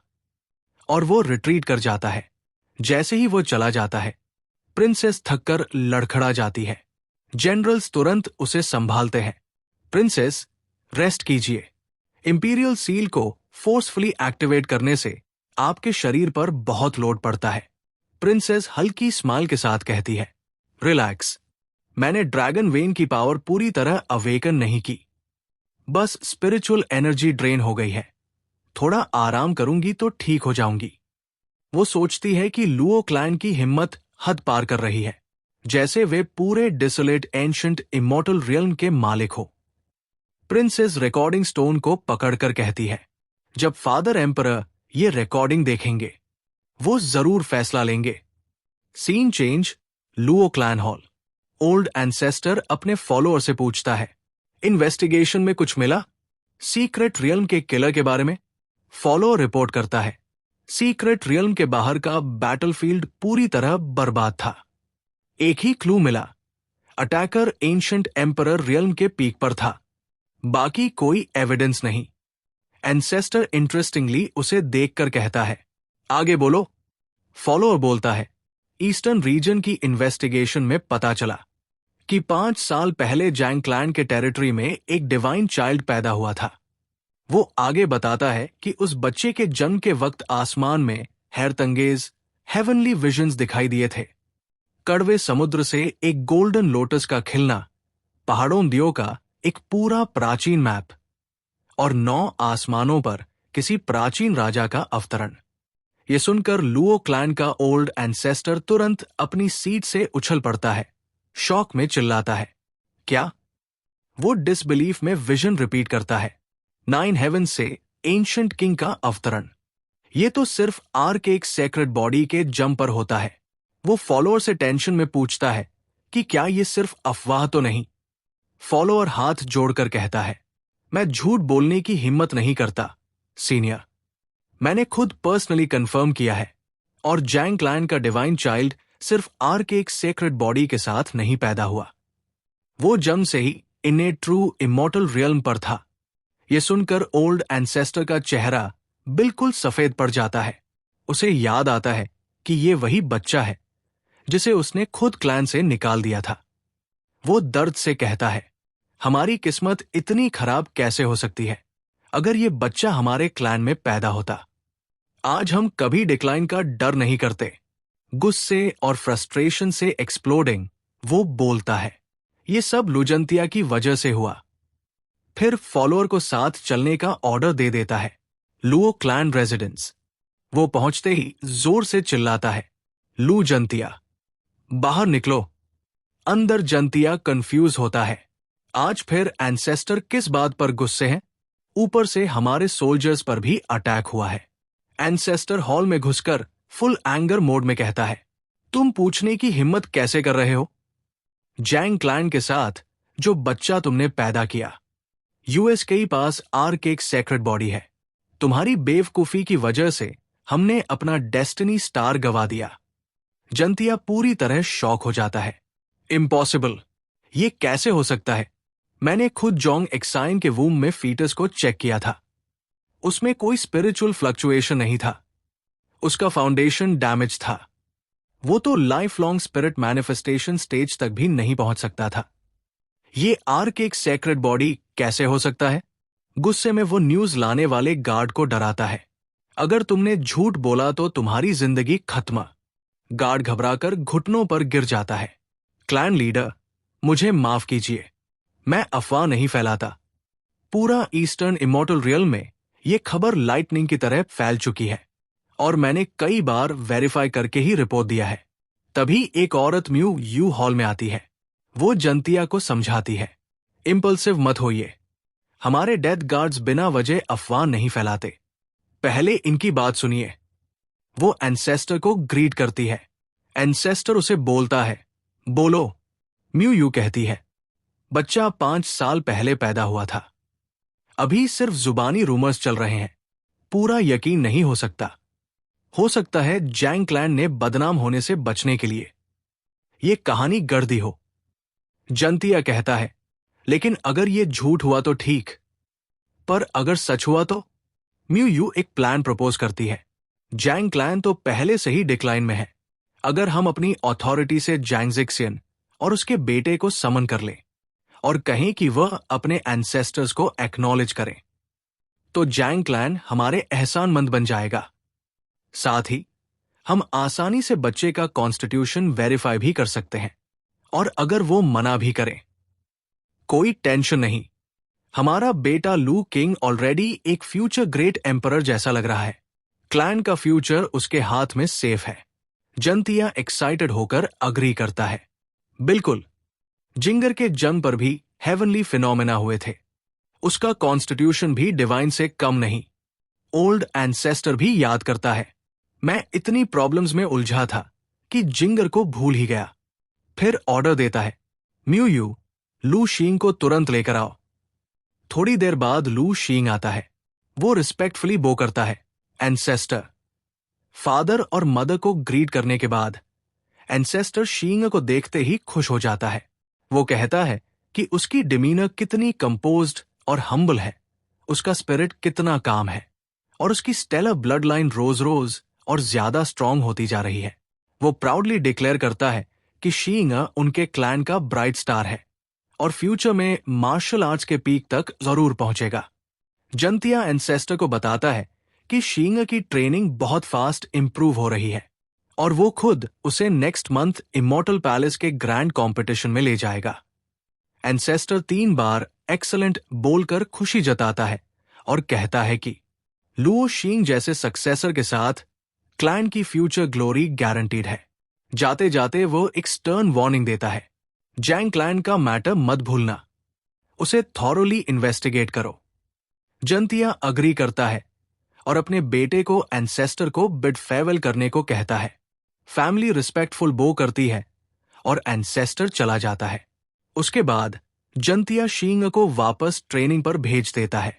और वो रिट्रीट कर जाता है। जैसे ही वो चला जाता है, प्रिंसेस थककर लड़खड़ा जाती है। जनरल्स तुरंत उसे संभालते हैं। प्रिंसेस, रेस्ट कीजिए। इंपीरियल सील को फोर्सफुली एक्टिवेट करने से आपके शरीर पर बहुत लोड पड़ता है। प्रिंसेस हल्की स्माइल के साथ कहती है, रिलैक्स, मैंने ड्रैगन वेन की पावर पूरी तरह अवेकन नहीं की, बस स्पिरिचुअल एनर्जी ड्रेन हो गई है। थोड़ा आराम करूंगी तो ठीक हो जाऊंगी। वो सोचती है कि लुओ क्लैन की हिम्मत हद पार कर रही है, जैसे वे पूरे डिसोलेट एंशिएंट इमॉर्टल रियल्म के मालिक हो। प्रिंसेस रिकॉर्डिंग स्टोन को पकड़कर कहती है, जब फादर एम्परर ये रिकॉर्डिंग देखेंगे, वो जरूर फैसला लेंगे। Scene change, Luo clan hall. Old ancestor अपने फॉलोअर से पूछता है, इन्वेस्टिगेशन में कुछ मिला? सीक्रेट रियल्म के किलर के बारे में? फॉलोअर रिपोर्ट करता है, सीक्रेट रियल्म के बाहर का बैटलफील्ड पूरी तरह बर्बाद था। एक ही क्लू मिला, अटैकर एंशिएंट एम्परर रियल्म के पीक पर था। बाकी कोई एविडेंस नहीं। एंसेस्टर इंटरेस्टिंगली उसे देखकर कहता है, आगे बोलो। फॉलोअर बोलता है, ईस्टर्न रीजन की इन्वेस्टिगेशन में पता चला कि 5 साल पहले जैंग क्लैन के टेरिटरी में एक डिवाइन चाइल्ड पैदा हुआ था। वो आगे बताता है कि उस बच्चे के जन्म के वक्त आसमान में हैरतंगेज हेवनली विजन्स दिखाई दिए थे। कड़वे समुद्र से एक गोल्डन लोटस का खिलना, पहाड़ों दियों का एक पूरा प्राचीन मैप, और 9 आसमानों पर किसी प्राचीन राजा का अवतरण। ये सुनकर लुओ क्लैन का ओल्ड एंसेस्टर तुरंत अपनी सीट से उछल पड़ता है, शॉक में चिल्लाता है, क्या? वो डिसबिलीफ में विजन रिपीट करता है, 9 हेवन से एंशिएंट किंग का अवतरण। ये तो सिर्फ आर्क एक सेक्रेड बॉडी के जम पर होता है। वो फॉलोअर से टेंशन में पूछता है कि क्या ये सिर्फ अफवाह तो नहीं? फॉलोअर हाथ जोड़कर कहता है, मैं झूठ बोलने की हिम्मत नहीं करता सीनियर। मैंने खुद पर्सनली कंफर्म किया है, और जैंग क्लैन का डिवाइन चाइल्ड सिर्फ आर्क एक सेक्रेड बॉडी के साथ नहीं पैदा हुआ। वो जन्म से ही इन्हें ट्रू इमॉर्टल रियल्म पर था। ये सुनकर ओल्ड एंसेस्टर का चेहरा बिल्कुल सफेद पड़ जाता है। उसे याद आता है कि ये वही बच्चा है जिसे उसने खुद क्लैन से निकाल दिया था। वो दर्द से कहता है, हमारी किस्मत इतनी खराब कैसे हो सकती है? अगर ये बच्चा हमारे क्लैन में पैदा होता, आज हम कभी डिक्लाइन का डर नहीं करते। गुस्से और फ्रस्ट्रेशन से एक्सप्लोडिंग, वो बोलता है, ये सब लुजंतिया की वजह से हुआ। फिर फॉलोअर को साथ चलने का ऑर्डर दे देता है। Luo clan residence. वो पहुंचते ही जोर से चिल्लाता है, लू जंतिया, बाहर निकलो। अंदर जंतिया कंफ्यूज होता है। आज फिर एंसेस्टर किस बात पर गुस्से हैं? ऊपर से हमारे सोल्जर्स पर भी अटैक हुआ है। एंसेस्टर हॉल में घुसकर फुल एंगर मोड में कहता है, तुम पूछने की हिम्मत कैसे कर रहे हो? जैंग क्लैन के साथ जो बच्चा तुमने पैदा किया, यूएस के पास आर्क एक सेक्रेड बॉडी है। तुम्हारी बेवकूफी की वजह से हमने अपना डेस्टिनी स्टार गवा दिया। जंतिया पूरी तरह शॉक हो जाता है। इम्पॉसिबल, ये कैसे हो सकता है? मैंने खुद जोंग एक्साइन के वूम में फीटस को चेक किया था। उसमें कोई स्पिरिचुअल फ्लक्चुएशन नहीं था। उसका फाउंडेशन डैमेज था। वो तो life long spirit manifestation stage तक भी नहीं पहुंच सकता था। ये आर्क एक सेक्रेड बॉडी कैसे हो सकता है? गुस्से में वो न्यूज लाने वाले गार्ड को डराता है, अगर तुमने झूठ बोला तो तुम्हारी जिंदगी खत्म। गार्ड घबराकर घुटनों पर गिर जाता है। क्लैन लीडर, मुझे माफ कीजिए, मैं अफवाह नहीं फैलाता। पूरा ईस्टर्न इमॉर्टल रियल में ये खबर लाइटनिंग की तरह फैल चुकी है, और मैंने कई बार वेरीफाई करके ही रिपोर्ट दिया है। तभी एक औरत म्यू यू हॉल में आती है। वो जंतिया को समझाती है, इंपल्सिव मत होइए, हमारे डेथ गार्ड्स बिना वजह अफवाह नहीं फैलाते, पहले इनकी बात सुनिए। वो एंसेस्टर को ग्रीट करती है। एंसेस्टर उसे बोलता है, बोलो। म्यू यू कहती है, बच्चा 5 साल पहले पैदा हुआ था। अभी सिर्फ जुबानी रूमर्स चल रहे हैं, पूरा यकीन नहीं हो सकता। हो सकता है जैंग क्लैन ने बदनाम होने से बचने के लिए ये कहानी गढ़ दी हो। जंतिया कहता है, लेकिन अगर ये झूठ हुआ तो ठीक, पर अगर सच हुआ तो? म्यू यू एक प्लान प्रपोज करती है। जैंग क्लैन तो पहले से ही डिक्लाइन में है। अगर हम अपनी अथॉरिटी से जैंग ज़िक्सियन और उसके बेटे को समन कर लें और कहें कि वह अपने एंसेस्टर्स को एक्नॉलेज करें, तो जैंग क्लैन हमारे एहसानमंद बन जाएगा। साथ ही हम आसानी से बच्चे का कॉन्स्टिट्यूशन वेरीफाई भी कर सकते हैं, और अगर वो मना भी करें, कोई टेंशन नहीं। हमारा बेटा लू किंग ऑलरेडी एक फ्यूचर ग्रेट एम्परर जैसा लग रहा है। क्लैन का फ्यूचर उसके हाथ में सेफ है। जंतिया एक्साइटेड होकर अग्री करता है। बिल्कुल, जिंगर के जन्म पर भी हेवनली फिनोमेना हुए थे। उसका कॉन्स्टिट्यूशन भी डिवाइन से कम नहीं। ओल्ड एंसेस्टर भी याद करता है। मैं इतनी प्रॉब्लम्स में उलझा था कि जिंगर को भूल ही गया। फिर ऑर्डर देता है, म्यू यू, लू शींग को तुरंत लेकर आओ। थोड़ी देर बाद लू शींग आता है। वो रिस्पेक्टफुली बो करता है, एंसेस्टर। फादर और मदर को ग्रीट करने के बाद एंसेस्टर शींग को देखते ही खुश हो जाता है। वो कहता है कि उसकी डिमीनर कितनी कंपोज्ड और हम्बल है, उसका स्पिरिट कितना काम है, और उसकी स्टेलर ब्लड लाइन रोज रोज और ज्यादा स्ट्रांग होती जा रही है। वो प्राउडली डिक्लेयर करता है कि शींग उनके क्लैन का ब्राइट स्टार है और फ्यूचर में मार्शल आर्ट्स के पीक तक जरूर पहुंचेगा। जंतिया एंसेस्टर को बताता है कि शींग की ट्रेनिंग बहुत फास्ट इंप्रूव हो रही है और वो खुद उसे नेक्स्ट मंथ इमॉर्टल पैलेस के ग्रैंड कंपटीशन में ले जाएगा। एंसेस्टर 3 बार एक्सलेंट बोलकर खुशी जताता है और कहता है कि लुओ शींग जैसे सक्सेसर के साथ क्लैन की फ्यूचर ग्लोरी गारंटीड है। जाते जाते वो एक स्टर्न वार्निंग देता है, जैंग क्लैन का मैटर मत भूलना, उसे थॉरोली इन्वेस्टिगेट करो। जंतिया अग्री करता है और अपने बेटे को एंसेस्टर को बिड फेयरवेल करने को कहता है। फैमिली रिस्पेक्टफुल बो करती है और एंसेस्टर चला जाता है। उसके बाद जंतिया शींग को वापस ट्रेनिंग पर भेज देता है,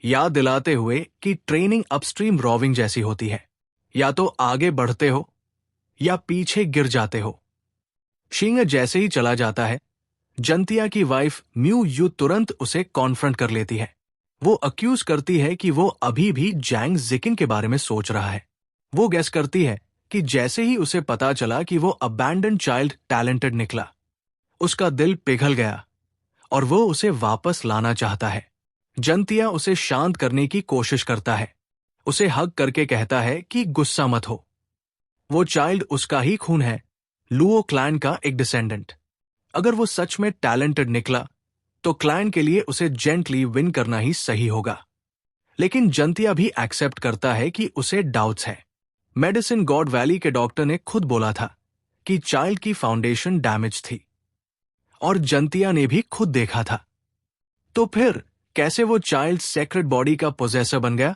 याद दिलाते हुए कि ट्रेनिंग अपस्ट्रीम रोविंग जैसी होती है, या तो आगे बढ़ते हो या पीछे गिर जाते हो। शींग जैसे ही चला जाता है, जंतिया की वाइफ म्यू यू तुरंत उसे कॉन्फ्रंट कर लेती है। वो अक्यूज करती है कि वो अभी भी जैंग ज़िकिन के बारे में सोच रहा है। वो गेस करती है कि जैसे ही उसे पता चला कि वो अबैंडन चाइल्ड टैलेंटेड निकला, उसका दिल पिघल गया और वो उसे वापस लाना चाहता है। जंतिया उसे शांत करने की कोशिश करता है, उसे हग करके कहता है कि गुस्सा मत हो, वो चाइल्ड उसका ही खून है, लुओ क्लैन का एक डिसेंडेंट। अगर वो सच में टैलेंटेड निकला तो क्लैन के लिए उसे जेंटली विन करना ही सही होगा। लेकिन जंतिया भी एक्सेप्ट करता है कि उसे डाउट्स है। मेडिसिन गॉड वैली के डॉक्टर ने खुद बोला था कि चाइल्ड की फाउंडेशन डैमेज थी, और जंतिया ने भी खुद देखा था। तो फिर कैसे वो चाइल्ड सेक्रेड बॉडी का पोजेसर बन गया?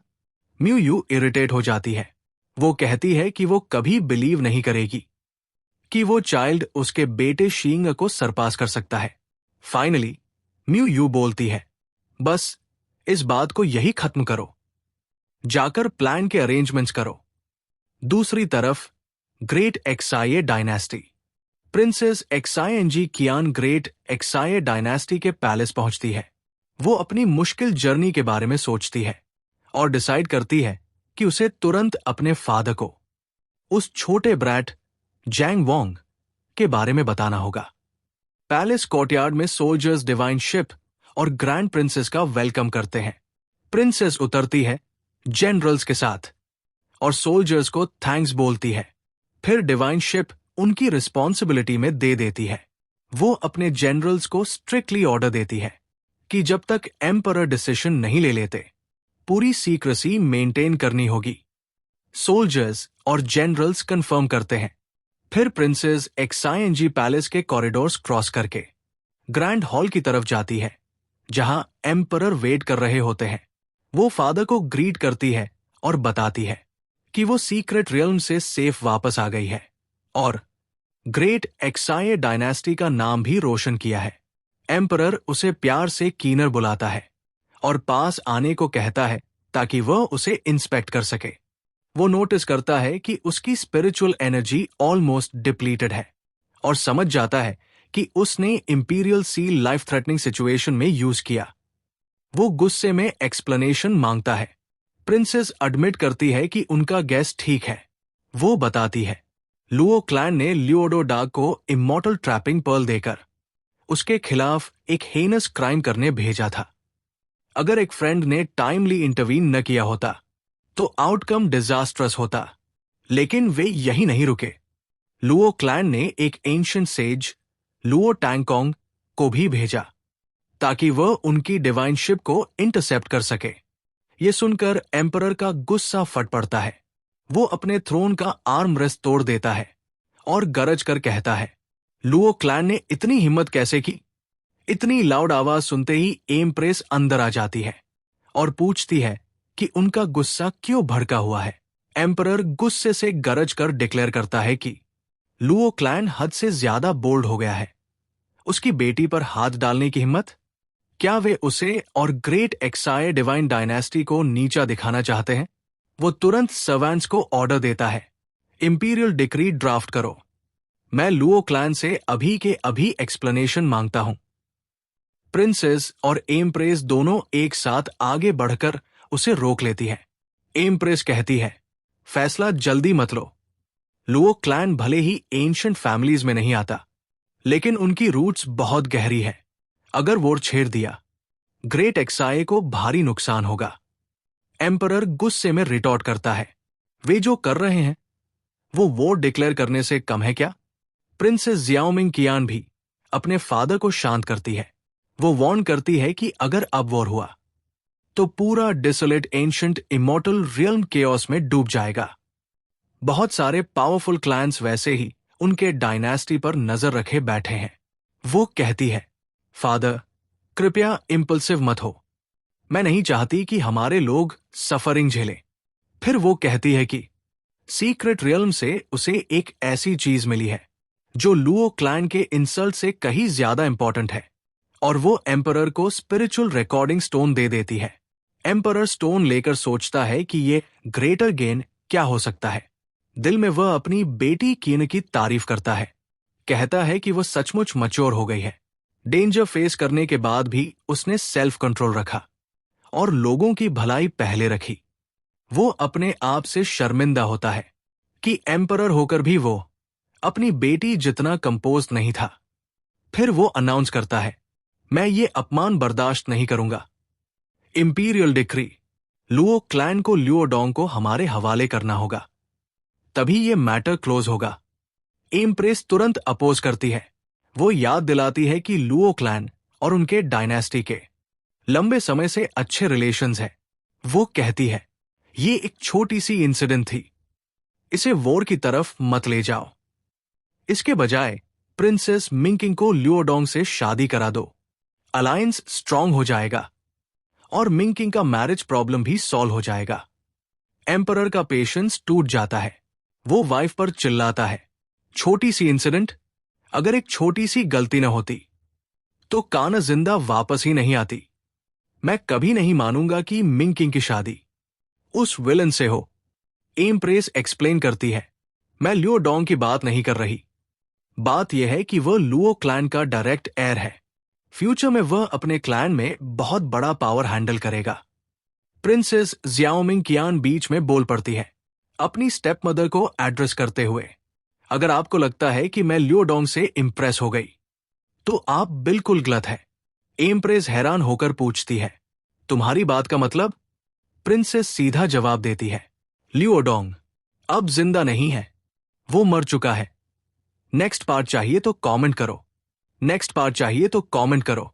म्यू यू इरिटेट हो जाती है। वो कहती है कि वो कभी बिलीव नहीं करेगी कि वो चाइल्ड उसके बेटे शींग को सरपास कर सकता है। फाइनली म्यू यू बोलती है, बस इस बात को यही खत्म करो, जाकर प्लान के अरेंजमेंट्स करो। दूसरी तरफ ग्रेट एक्साये डायनेस्टी। प्रिंसेस एक्सायेंजी कियान ग्रेट एक्साये डायनेस्टी के पैलेस पहुंचती है। वो अपनी मुश्किल जर्नी के बारे में सोचती है और डिसाइड करती है कि उसे तुरंत अपने फादर को उस छोटे ब्रैट जैंग वोंग के बारे में बताना होगा। पैलेस कोर्टयार्ड में सोल्जर्स डिवाइन शिप और ग्रैंड प्रिंसेस का वेलकम करते हैं। प्रिंसेस उतरती है जनरल्स के साथ और सोल्जर्स को थैंक्स बोलती है। फिर डिवाइन शिप उनकी रिस्पॉन्सिबिलिटी में दे देती है। वो अपने जनरल्स को स्ट्रिक्टली ऑर्डर देती है कि जब तक एम्परर डिसीजन नहीं ले लेते, पूरी सीक्रेसी मेंटेन करनी होगी। सोल्जर्स और जनरल्स कंफर्म करते हैं। फिर प्रिंसेस एक्सायेंजी पैलेस के कॉरिडोर्स क्रॉस करके ग्रैंड हॉल की तरफ जाती है, जहां एम्परर वेट कर रहे होते हैं। वो फादर को ग्रीट करती है और बताती है कि वो सीक्रेट रियल्म से सेफ वापस आ गई है और ग्रेट एक्साये डायनेस्टी का नाम भी रोशन किया है। एम्परर उसे प्यार से कीनर बुलाता है और पास आने को कहता है ताकि वह उसे इंस्पेक्ट कर सके। वो नोटिस करता है कि उसकी स्पिरिचुअल एनर्जी ऑलमोस्ट डिप्लीटेड है और समझ जाता है कि उसने imperial seal life threatening situation में यूज किया। वो गुस्से में एक्सप्लेनेशन मांगता है। प्रिंसेस एडमिट करती है कि उनका गेस ठीक है। वो बताती है लुओ क्लैन ने लियोडो डाग को इमॉर्टल ट्रैपिंग पर्ल देकर उसके खिलाफ एक हेनस क्राइम करने भेजा था। अगर एक फ्रेंड ने टाइमली इंटरवीन न किया होता तो आउटकम डिजास्ट्रस होता, लेकिन वे यही नहीं रुके। लुओ क्लैन ने एक एंशिएंट सेज लुओ टैंगकोंग को भी भेजा ताकि वह उनकी डिवाइन शिप को इंटरसेप्ट कर सके। ये सुनकर एम्परर का गुस्सा फट पड़ता है। वो अपने थ्रोन का आर्म रेस्ट तोड़ देता है और गरज कर कहता है, लुओ क्लैन ने इतनी हिम्मत कैसे की? इतनी लाउड आवाज सुनते ही एम्प्रेस अंदर आ जाती है और पूछती है कि उनका गुस्सा क्यों भड़का हुआ है। एम्परर गुस्से से गरज कर डिक्लेयर करता है कि लुओ क्लैन हद से ज्यादा बोल्ड हो गया है। उसकी बेटी पर हाथ डालने की हिम्मत? क्या वे उसे और ग्रेट एक्साई डिवाइन डायनेस्टी को नीचा दिखाना चाहते हैं? वो तुरंत सर्वेंट्स को ऑर्डर देता है, इंपीरियल डिक्री ड्राफ्ट करो। मैं लुओ क्लैन से अभी के अभी एक्सप्लेनेशन मांगता हूं। प्रिंसेस और एम्प्रेस दोनों एक साथ आगे बढ़कर उसे रोक लेती है। एम्प्रेस कहती है, फैसला जल्दी मत लो। लुओ क्लैन भले ही एंशिएंट फैमिलीज में नहीं आता, लेकिन उनकी रूट्स बहुत गहरी है। अगर वोर छेड़ दिया, ग्रेट एक्साई को भारी नुकसान होगा। एम्परर गुस्से में रिटॉर्ट करता है, वे जो कर रहे हैं वो वोर डिक्लेयर करने से कम है क्या? प्रिंसेस जियाओमिंग कियान भी अपने फादर को शांत करती है। वो वार्न करती है कि अगर अब वॉर हुआ तो पूरा desolate ancient immortal realm chaos में डूब जाएगा। बहुत सारे पावरफुल क्लैंस वैसे ही उनके डायनेस्टी पर नजर रखे बैठे हैं। वो कहती है, फादर कृपया इंपल्सिव मत हो। मैं नहीं चाहती कि हमारे लोग सफरिंग झेलें। फिर वो कहती है कि सीक्रेट रियल्म से उसे एक ऐसी चीज मिली है जो लुओ क्लैन के इंसल्ट से कहीं ज्यादा इंपॉर्टेंट है, और वो एम्परर को स्पिरिचुअल रिकॉर्डिंग स्टोन दे देती है। एम्परर स्टोन लेकर सोचता है कि ये ग्रेटर गेन क्या हो सकता है। दिल में वह अपनी बेटी कीन की तारीफ करता है, कहता है कि वह सचमुच मैच्योर हो गई है। डेंजर फेस करने के बाद भी उसने सेल्फ कंट्रोल रखा और लोगों की भलाई पहले रखी। वो अपने आप से शर्मिंदा होता है कि एम्परर होकर भी वो अपनी बेटी जितना कंपोज नहीं था। फिर वो अनाउंस करता है, मैं ये अपमान बर्दाश्त नहीं करूंगा। इंपीरियल डिक्री, लुओ क्लैन को लियोडोंग को हमारे हवाले करना होगा, तभी ये मैटर क्लोज होगा। एम्प्रेस तुरंत अपोज करती है। वो याद दिलाती है कि लुओ क्लैन और उनके डायनेस्टी के लंबे समय से अच्छे रिलेशंस हैं। वो कहती है, ये एक छोटी सी इंसिडेंट थी, इसे वॉर की तरफ मत ले जाओ। इसके बजाय प्रिंसेस मिंकिंग को लियोडोंग से शादी करा दो। अलायंस स्ट्रांग हो जाएगा और मिंकिंग का मैरिज प्रॉब्लम भी सॉल्व हो जाएगा। एम्परर का पेशेंस टूट जाता है। वो वाइफ पर चिल्लाता है, छोटी सी इंसिडेंट? अगर एक छोटी सी गलती न होती तो काना जिंदा वापस ही नहीं आती। मैं कभी नहीं मानूंगा कि मिंकिंग की शादी उस विलन से हो। एम्प्रेस एक्सप्लेन करती है, मैं लियोडोंग की बात नहीं कर रही। बात यह है कि वह लुओ क्लैन का डायरेक्ट एयर है। फ्यूचर में वह अपने क्लैन में बहुत बड़ा पावर हैंडल करेगा। प्रिंसेस जियाओमिंग कियान बीच में बोल पड़ती है, अपनी स्टेप मदर को एड्रेस करते हुए, अगर आपको लगता है कि मैं लियोडोंग से इंप्रेस हो गई तो आप बिल्कुल गलत है। एम्प्रेस हैरान होकर पूछती है, तुम्हारी बात का मतलब? प्रिंसेस सीधा जवाब देती है, लियोडोंग अब जिंदा नहीं है, वो मर चुका है। नेक्स्ट पार्ट चाहिए तो कमेंट करो। नेक्स्ट पार्ट चाहिए तो कमेंट करो।